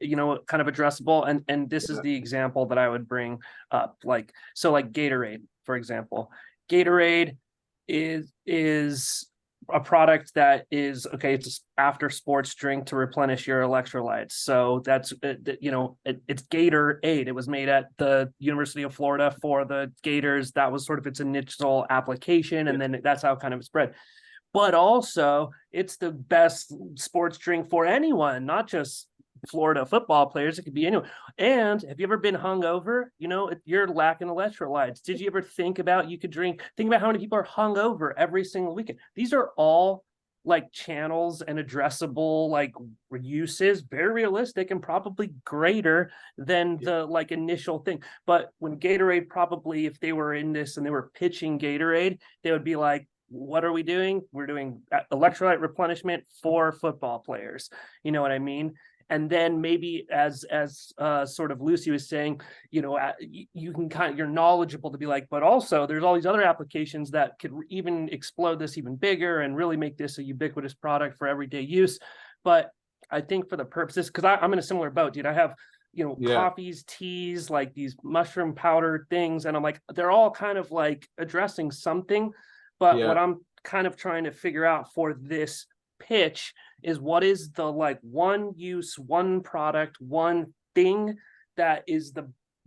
of addressable. And this is the example that I would bring up, like Gatorade, for example. Gatorade is a product that is it's after sports drink to replenish your electrolytes. So that's it's Gatorade. It was made at the University of Florida for the Gators. That was sort of its initial application, and then that's how kind of spread. But also, it's the best sports drink for anyone, not just Florida football players. It could be anyone. And have you ever been hungover? You're lacking electrolytes. Did you ever think about how many people are hungover every single weekend? These are all like channels and addressable uses, very realistic and probably greater than the initial thing. But when Gatorade, probably if they were in this and they were pitching Gatorade, they would be like, what are we doing? We're doing electrolyte replenishment for football players. You know what I mean? And then maybe as sort of Lucy was saying, you can you're knowledgeable to be like, but also there's all these other applications that could even explode this even bigger and really make this a ubiquitous product for everyday use. But I think for the purposes, because I'm in a similar boat, dude. I have coffees, teas, like these mushroom powder things, and I'm like, they're all kind of like addressing something. But what I'm kind of trying to figure out for this pitch is what is the one use, one product, one thing that is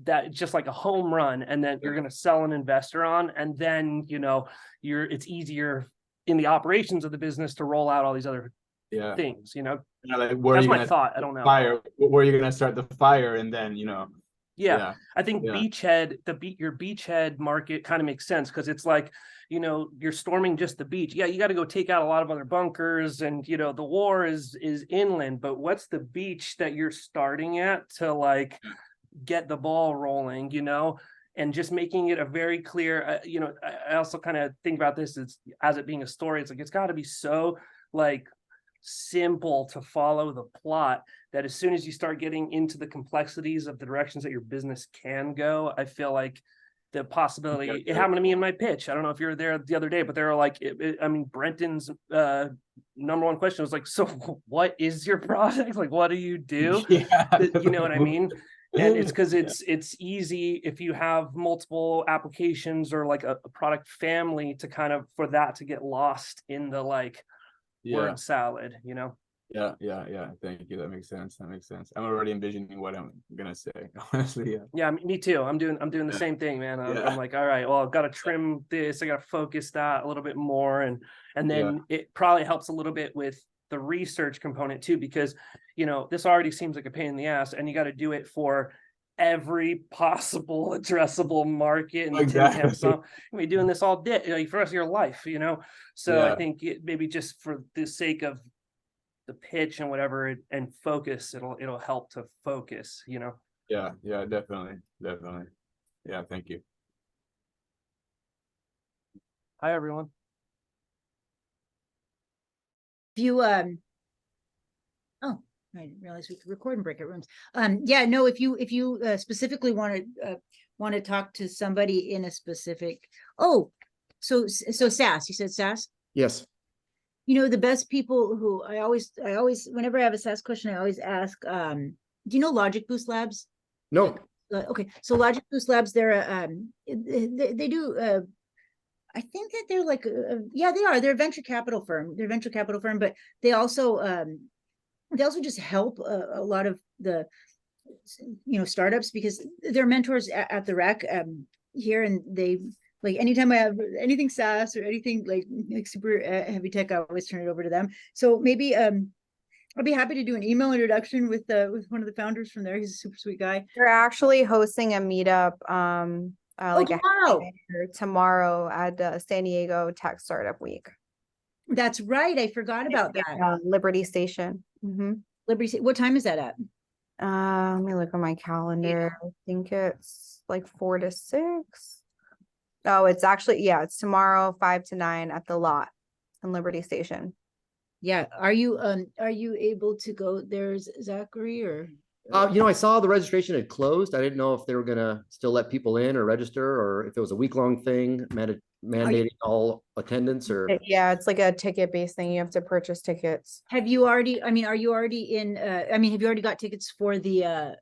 that just like a home run, and then you're going to sell an investor on, and then it's easier in the operations of the business to roll out all these other things. Like, where that's are you my gonna thought. I don't know. Where are you gonna start the fire, and then Yeah, I think yeah. your beachhead market kind of makes sense because it's like, you know, you're storming just the beach. Yeah, you got to go take out a lot of other bunkers, and you know, the war is inland. But what's the beach that you're starting at to like get the ball rolling? You know, and just making it a very clear. You know, I also kind of think about this as it being a story. It's like it's got to be so like simple to follow the plot that as soon as you start getting into the complexities of the directions that your business can go, I feel like the possibility, it happened to me in my pitch. I don't know if you were there the other day, but they were like, I mean, Brenton's number one question was like, so what is your product? Like, what do you do? Yeah. You know what I mean? And it's because it's easy if you have multiple applications or like a product family to kind of, for that to get lost in the like word salad, you know? Yeah. Thank you. That makes sense. I'm already envisioning what I'm gonna say. Honestly, Yeah, me too. I'm doing the same thing, man. I'm like, all right, well, I've got to trim this. I got to focus that a little bit more, and then it probably helps a little bit with the research component too, because you know this already seems like a pain in the ass, and you got to do it for every possible addressable market and Exactly. so you'll be doing this all day, you know, for the rest of your life, you know. So I think maybe just for the sake of the pitch and whatever and focus, it'll help to focus, you know. Yeah, definitely. Yeah, thank you. Hi everyone. If you oh, I didn't realize we could record in breakout rooms. Yeah, no, if you specifically want to talk to somebody in a specific, so SaaS, you said SaaS? Yes. You know, the best people who I always, whenever I have a SaaS question, I always ask, do you know Logic Boost Labs? No. Okay, so Logic Boost Labs, they're they do I think that they're like yeah, they are. They're a venture capital firm. They're a venture capital firm, but they also just help a lot of the startups because they're mentors at the rec here, and they like anytime I have anything SaaS or anything like super heavy tech, I always turn it over to them. So maybe I'd be happy to do an email introduction with one of the founders from there. He's a super sweet guy. They're actually hosting a meetup like tomorrow at San Diego Tech Startup Week. That's right. I forgot about that. Liberty Station. Liberty. What time is that at? Let me look on my calendar. I think it's like 4 to 6. Oh, it's actually, it's tomorrow 5 to 9 at the lot in Liberty Station. Yeah. Are you able to go there, Zachary, or? You know, I saw the registration had closed. I didn't know if they were gonna still let people in or register, or if it was a week-long thing mandating all attendance, or. Yeah, it's like a ticket-based thing. You have to purchase tickets. Have you already, are you already in, have you already got tickets for the,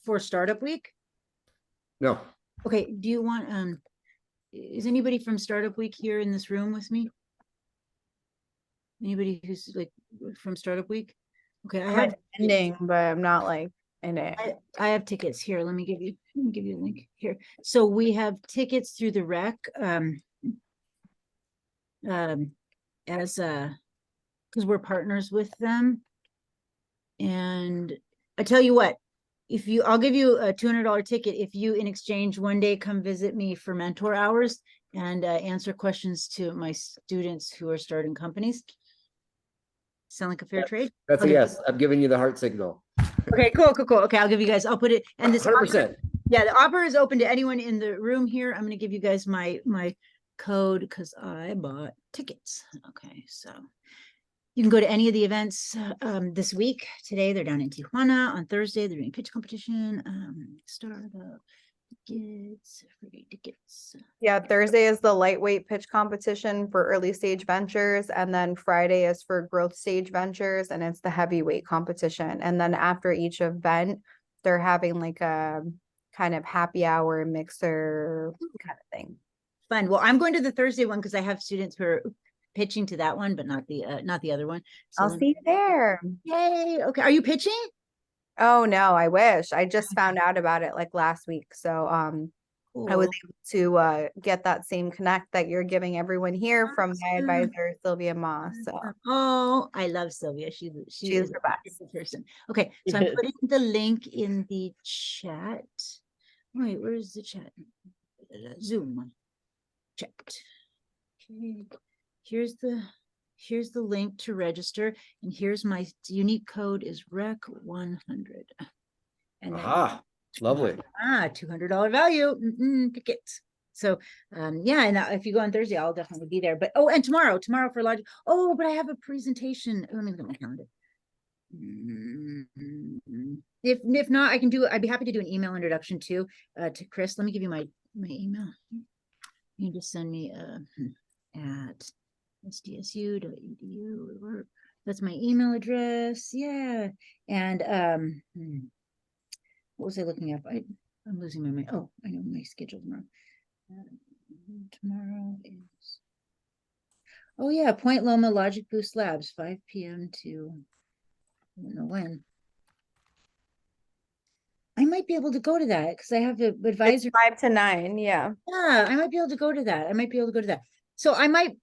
for Startup Week? No. Okay, do you want, is anybody from Startup Week here in this room with me? Anybody who's like from Startup Week? Okay, I have attending, but I'm not like in it. I have tickets here. Let me give you a link here. So we have tickets through the rec, as because we're partners with them. And I tell you what, I'll give you a $200 ticket if you in exchange one day come visit me for mentor hours and answer questions to my students who are starting companies. Sound like a fair trade? That's a yes. I'm giving you the heart signal. Okay, cool. Okay, I'll give you guys, I'll put it, and this 100%. Yeah, the offer is open to anyone in the room here. I'm gonna give you guys my code because I bought tickets. Okay, so you can go to any of the events this week. Today they're down in Tijuana. On Thursday they're doing pitch competition. Startup tickets, free tickets. Yeah, Thursday is the lightweight pitch competition for early stage ventures, and then Friday is for growth stage ventures, and it's the heavyweight competition. And then after each event, they're having like a kind of happy hour mixer kind of thing. Fun. Well, I'm going to the Thursday one because I have students who are pitching to that one, but not the other one. So I'll see you there. Yay. Okay. Are you pitching? Oh no, I wish. I just found out about it like last week. So cool. I was able to get that same connect that you're giving everyone here from my advisor, Sylvia Moss. So I love Sylvia. She's the best person. Okay, so I'm putting the link in the chat. Wait, where's the chat? Zoom. Checked. Okay. Here's the link to register, and here's my unique code is REC 100. And then Aha, lovely. $200 value tickets. So yeah, and if you go on Thursday, I'll definitely be there. But oh, and tomorrow for Logic. Oh, but I have a presentation. Let me look at my calendar. If not, I can do. I'd be happy to do an email introduction too to Chris. Let me give you my email. You just send me at sdsu.edu. That's my email address. Yeah, and what was I looking up? I'm losing my mind. Oh, I know my schedule tomorrow. Tomorrow is, oh yeah, Point Loma Logic Boost Labs, 5 p.m. to, I don't know when. I might be able to go to that because I have an advisor. It's 5 to 9, yeah. Yeah, I might be able to go to that. So I might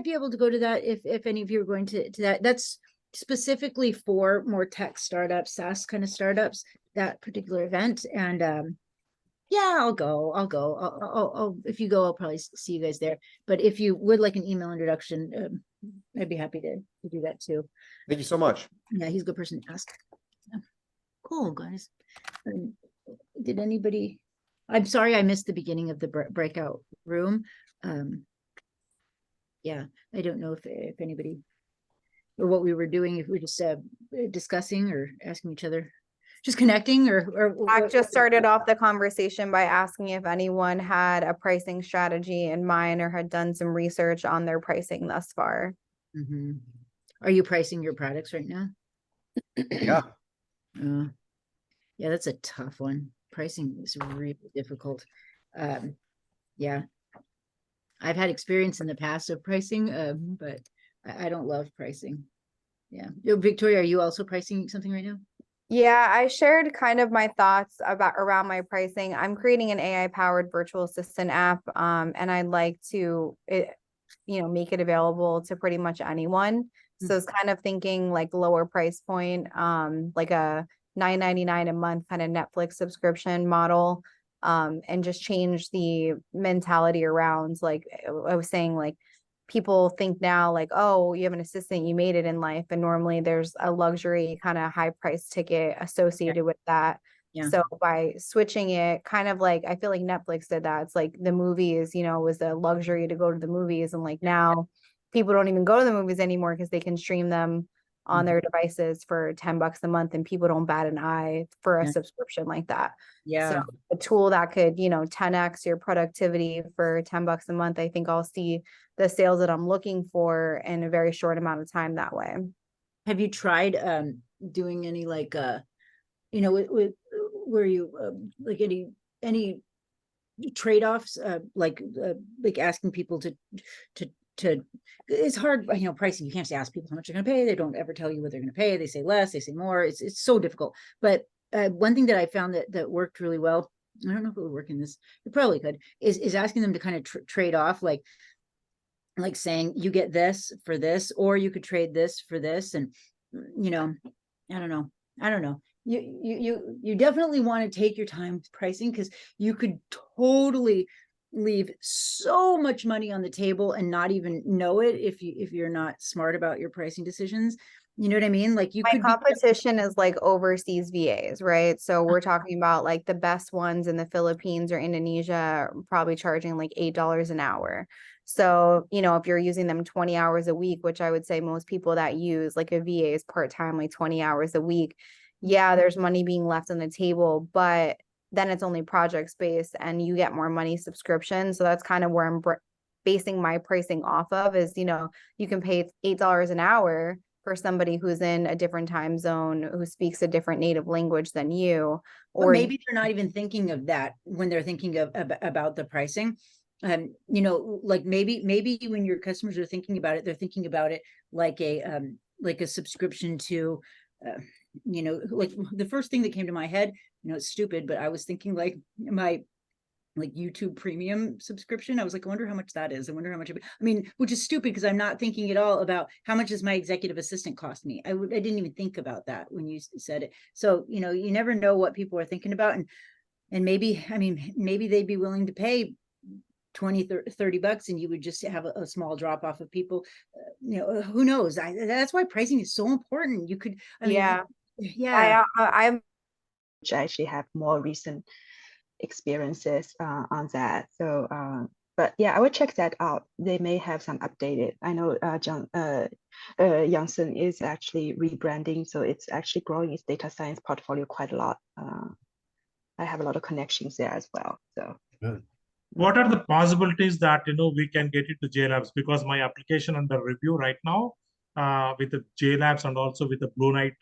be able to go to that if any of you are going to that. That's specifically for more tech startups, SaaS kind of startups, that particular event. And yeah, I'll go. I'll if you go, I'll probably see you guys there. But if you would like an email introduction, I'd be happy to do that too. Thank you so much. Yeah, he's a good person to ask. Yeah. Cool, guys. Did anybody? I'm sorry I missed the beginning of the breakout room. Yeah, I don't know if anybody or what we were doing, if we were just discussing or asking each other. Just connecting or I just started off the conversation by asking if anyone had a pricing strategy in mind or had done some research on their pricing thus far. Mm-hmm. Are you pricing your products right now? Yeah. Yeah, that's a tough one. Pricing is really difficult. Yeah, I've had experience in the past of pricing, but I don't love pricing. Yeah. Victoria, are you also pricing something right now? Yeah, I shared kind of my thoughts around my pricing. I'm creating an AI powered virtual assistant app, and I'd like to make it available to pretty much anyone. So it's kind of thinking like lower price point, like a $9.99 a month kind of Netflix subscription model, and just change the mentality around, like I was saying, like people think now like, oh, you have an assistant, you made it in life. And normally there's a luxury kind of high price ticket associated with that. Yeah. So by switching it, kind of like, I feel like Netflix did that. It's like the movies, was a luxury to go to the movies. And like now people don't even go to the movies anymore because they can stream them on their devices for $10 a month, and people don't bat an eye for a subscription like that. Yeah. So a tool that could, 10x your productivity for $10 a month, I think I'll see the sales that I'm looking for in a very short amount of time that way. Have you tried doing any like where you like any trade-offs like asking people to it's hard, pricing. You can't just ask people how much they're going to pay. They don't ever tell you what they're going to pay. They say less, they say more. It's so difficult. But one thing that I found that worked really well, I don't know if it would work in this, it probably could, is asking them to kind of trade off, like saying you get this for this, or you could trade this for this. And I don't know. You definitely want to take your time with pricing, because you could totally leave so much money on the table and not even know it if you're not smart about your pricing decisions. You know what I mean? Like my competition is like overseas VAs, right? So we're talking about like the best ones in the Philippines or Indonesia, probably charging like $8 an hour. So, if you're using them 20 hours a week, which I would say most people that use like a VA is part-time, like 20 hours a week. Yeah, there's money being left on the table, but then it's only project based and you get more money subscription. So that's kind of where I'm basing my pricing off of is, you can pay $8 an hour for somebody who's in a different time zone, who speaks a different native language than you. Or maybe they're not even thinking of that when they're thinking about the pricing. Like maybe when your customers are thinking about it, they're thinking about it like a subscription to, like the first thing that came to my head, it's stupid, but I was thinking like my YouTube premium subscription. I was like, I wonder how much that is. I wonder how much, which is stupid because I'm not thinking at all about how much does my executive assistant cost me. I didn't even think about that when you said it. So, you never know what people are thinking about. And maybe, I mean, maybe they'd be willing to pay 20, 30 bucks and you would just have a small drop off of people. You know, who knows? That's why pricing is so important. You could, I mean, yeah. I'm which I actually have more recent experiences on that. So, but yeah, I would check that out. They may have some updated. I know Janssen is actually rebranding, so it's actually growing its data science portfolio quite a lot. I have a lot of connections there as well. So. Good. What are the possibilities that we can get it to JLabs? Because my application under review right now with the JLabs and also with the Blue Knight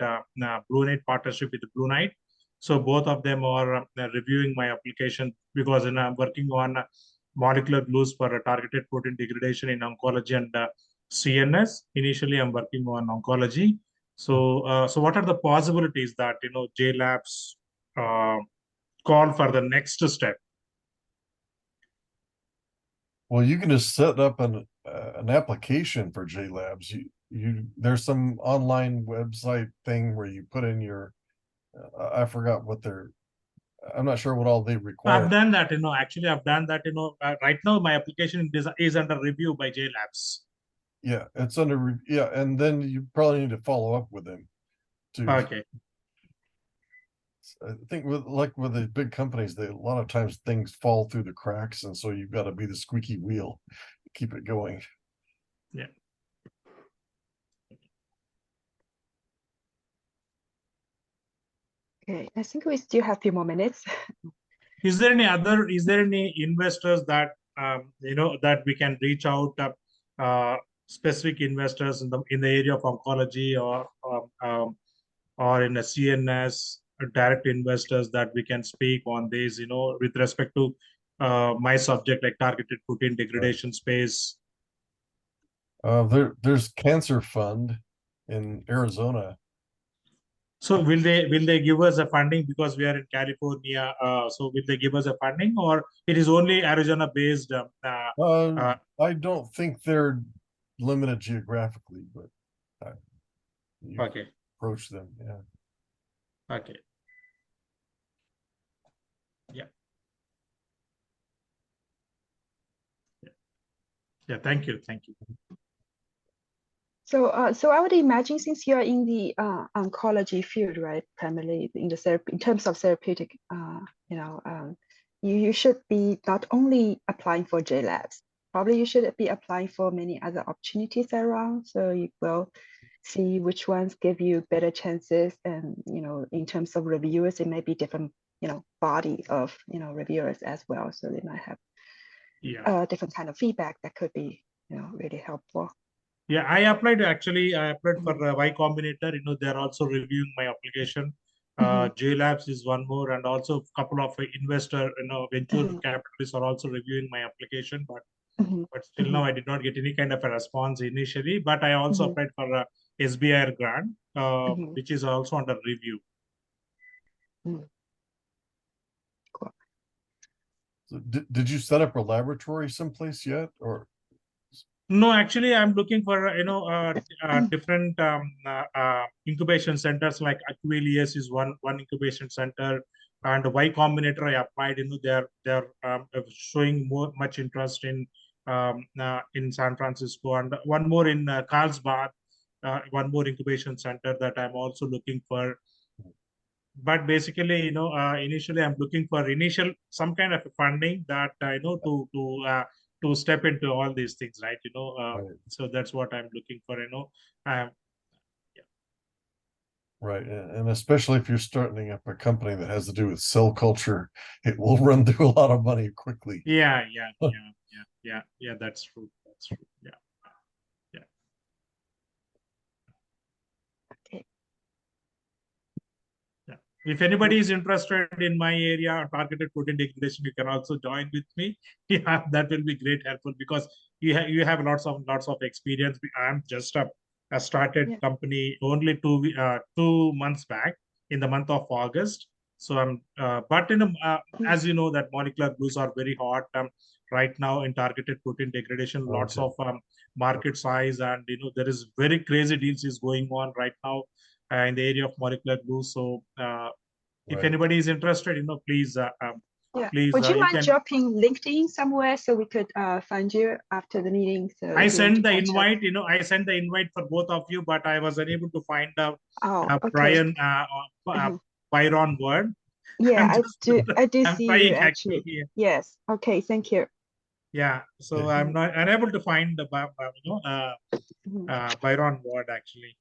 partnership with the Blue Knight. So both of them are reviewing my application because I'm working on molecular glues for targeted protein degradation in oncology and CNS. Initially, I'm working on oncology. So, so what are the possibilities that JLabs call for the next step? Well, you can just set up an application for JLabs. There's some online website thing where you put in your I forgot what I'm not sure what all they require. I've done that, actually I've done that, right now my application is under review by JLabs. Yeah, it's under, yeah, and then you probably need to follow up with them too. Okay. I think with the big companies, a lot of times things fall through the cracks, and so you've got to be the squeaky wheel to keep it going. Yeah. Okay, I think we still have a few more minutes. Is there any investors that that we can reach out, specific investors in the area of oncology or in a CNS, direct investors that we can speak on this, with respect to my subject, like targeted protein degradation space? There's Cancer Fund in Arizona. So will they give us a funding because we are in California? So will they give us a funding, or it is only Arizona based? I don't think they're limited geographically, but okay, approach them. Yeah. Okay. Yeah. Yeah. Thank you. Thank you. So, so I would imagine, since you're in the oncology field, right, primarily in the in terms of therapeutic, you should be not only applying for JLabs, probably you should be applying for many other opportunities around. So you will see which ones give you better chances, and in terms of reviewers, it may be different, body of reviewers as well. So they might have different kind of feedback that could be really helpful. Yeah, I applied for Y Combinator. They're also reviewing my application. JLabs is one more, and also a couple of investor, venture capitalists are also reviewing my application. But still now I did not get any kind of a response initially. But I also applied for a SBI grant, which is also under review. Cool. So did you set up a laboratory someplace yet, or? No, actually, I'm looking for different incubation centers. Like Aquilius is one incubation center, and Y Combinator I applied. They're showing much interest in San Francisco, and one more in Carlsbad, one more incubation center that I'm also looking for. But basically, initially I'm looking for some kind of funding that to step into all these things, right? So that's what I'm looking for. Right, and especially if you're starting up a company that has to do with cell culture, it will run through a lot of money quickly. Yeah. That's true. That's true. Yeah. If anybody is interested in my area, targeted protein degradation, you can also join with me. Yeah, that will be great helpful because you have lots of experience. I'm just a started company only 2 months back in the month of August. So I'm but as you know that molecular glues are very hot right now in targeted protein degradation. Lots of market size, and there is very crazy deals is going on right now in the area of molecular glue. So if Right. anybody is interested, please, Yeah. please, Would you you mind can. dropping LinkedIn somewhere so we could find you after the meeting? So I if you want sent to the catch up. invite, I sent the invite for both of you, but I was unable to find out Okay. Brian, Mhm. Byron word. Yeah, I do I'm see trying you actually. actually. Yes. Okay, thank you. Yeah, so I'm not unable to find the Byron word actually.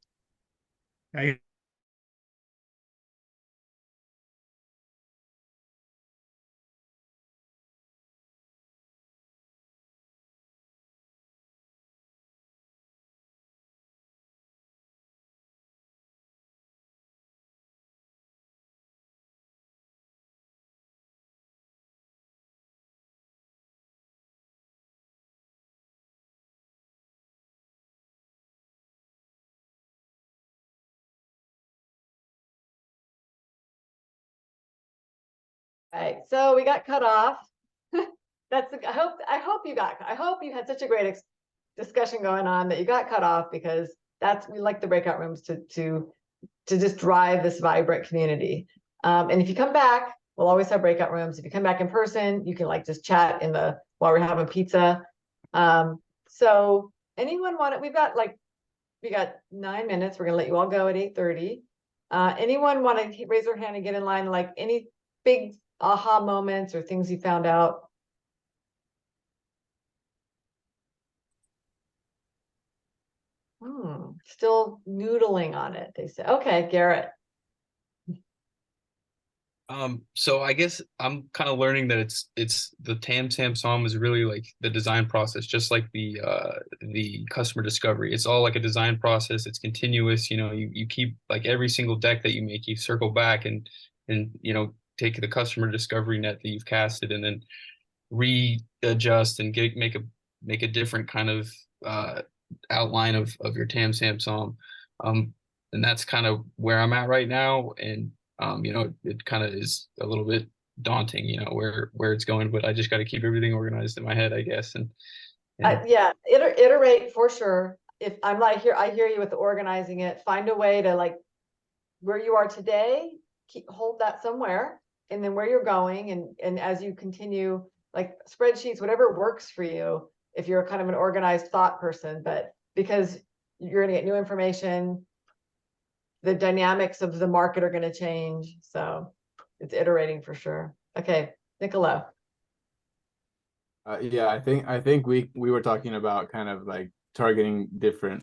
Right, so we got cut off. I hope you had such a great discussion going on that you got cut off, because we like the breakout rooms to just drive this vibrant community. And if you come back, we'll always have breakout rooms. If you come back in person, you can just chat while we're having pizza. So anyone want it? We got 9 minutes. We're gonna let you all go at 8:30. Anyone want to raise their hand and get in line? Like any big aha moments or things you found out? Still noodling on it, they say. Okay, Garrett. So I guess I'm kind of learning that it's the TamSam SOM is really like the design process, just like the customer discovery. It's all like a design process. It's continuous. You keep like every single deck that you make, you circle back and take the customer discovery net that you've casted and then readjust and make a different kind of outline of your TamSam SOM. And that's kind of where I'm at right now. And it kind of is a little bit daunting, where it's going, but I just got to keep everything organized in my head, I guess. And yeah, iterate for sure. If I'm not here, I hear you with the organizing it. Find a way to where you are today, hold that somewhere, and then where you're going, and as you continue, like spreadsheets, whatever works for you. If you're kind of an organized thought person, but because you're gonna get new information, the dynamics of the market are going to change. So it's iterating for sure. Okay, Nicola. Yeah, I think we were talking about kind of like targeting different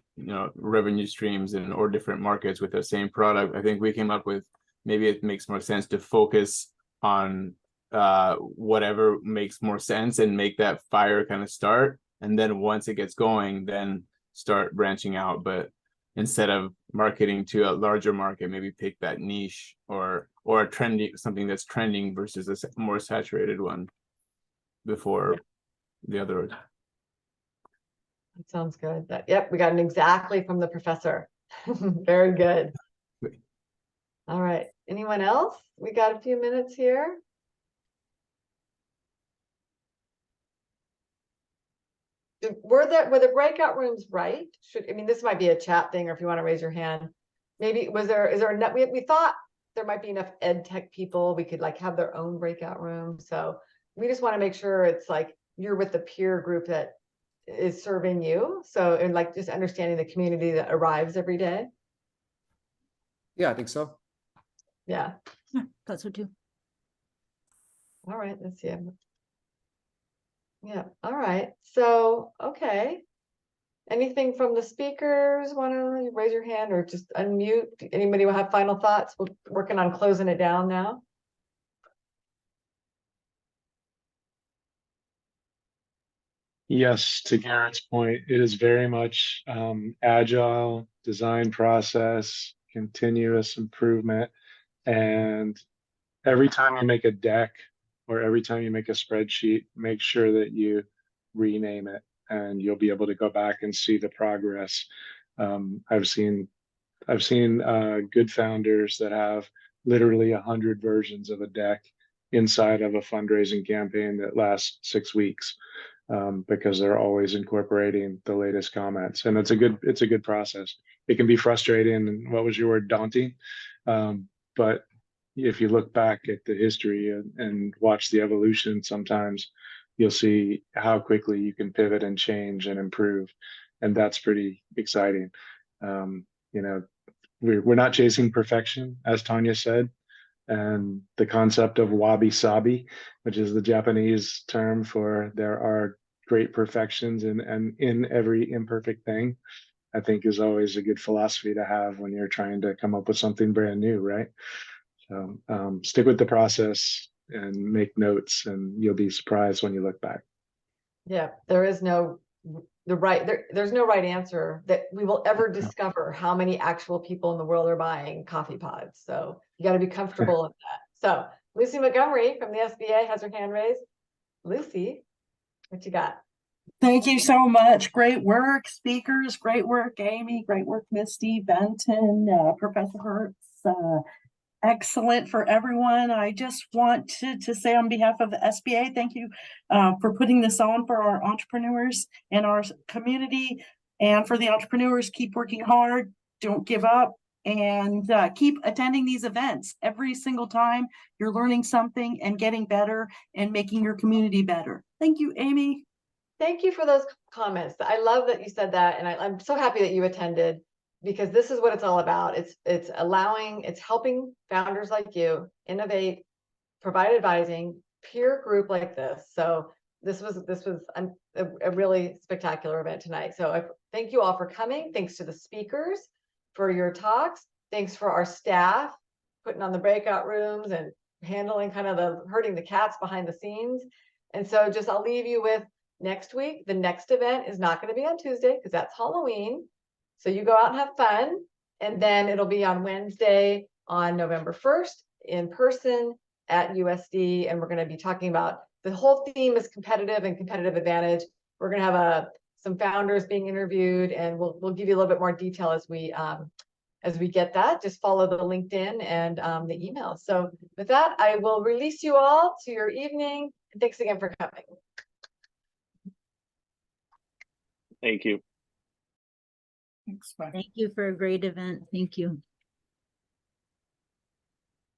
revenue streams or different markets with the same product. I think we came up with maybe it makes more sense to focus on whatever makes more sense and make that fire kind of start, and then once it gets going, then start branching out. But instead of marketing to a larger market, maybe pick that niche or a trendy, something that's trending versus a more saturated one before the other. That sounds good. Yep, we got an exactly from the professor. Very good. All right, anyone else? We got a few minutes here. Were the breakout rooms right? This might be a chat thing, or if you want to raise your hand, maybe is there enough? We thought there might be enough ed tech people. We could have their own breakout room. So we just want to make sure it's you're with the peer group that is serving you. So, and just understanding the community that arrives every day. Yeah, I think so. Yeah. Yeah, thought so too. All right, let's see. Yeah, all right. So, okay. Anything from the speakers? Want to raise your hand or just unmute? Anybody will have final thoughts? We're working on closing it down now. Yes, to Garrett's point, it is very much agile design process, continuous improvement. And every time you make a deck or every time you make a spreadsheet, make sure that you rename it and you'll be able to go back and see the progress. I've seen good founders that have literally 100 versions of a deck inside of a fundraising campaign that lasts 6 weeks, because they're always incorporating the latest comments, and it's a good process. It can be frustrating, and what was your word, daunting, but if you look back at the history and watch the evolution, sometimes you'll see how quickly you can pivot and change and improve. And that's pretty exciting. You know, we're not chasing perfection, as Tanya said. And the concept of wabi sabi, which is the Japanese term for there are great perfections and in every imperfect thing, I think is always a good philosophy to have when you're trying to come up with something brand new, right? So stick with the process and make notes, and you'll be surprised when you look back. Yeah, there is no there's no right answer that we will ever discover how many actual people in the world are buying coffee pods. So you got to be comfortable with that. So Lucy Montgomery from the SBA has her hand raised. Lucy, what you got? Thank you so much. Great work, speakers. Great work, Amy. Great work, Misty, Benton, Professor Hertz. Excellent for everyone. I just want to say on behalf of the SBA, thank you for putting this on for our entrepreneurs and our community. And for the entrepreneurs, keep working hard, don't give up, and keep attending these events. Every single time you're learning something and getting better and making your community better. Thank you, Amy. Thank you for those comments. I love that you said that, and I'm so happy that you attended, because this is what it's all about. It's helping founders like you innovate, provide advising, peer group like this. So this was a really spectacular event tonight. So thank you all for coming. Thanks to the speakers for your talks. Thanks for our staff putting on the breakout rooms and handling kind of herding the cats behind the scenes. And so I'll leave you with next week. The next event is not going to be on Tuesday because that's Halloween. So you go out and have fun. And then it'll be on Wednesday on November 1st in person at USD. And we're going to be talking about, the whole theme is competitive and competitive advantage. We're going to have some founders being interviewed, and we'll give you a little bit more detail as we get that. Just follow the LinkedIn and the email. So with that, I will release you all to your evening. Thanks again for coming. Thank you. Thanks. Bye. Thank you for a great event. Thank you.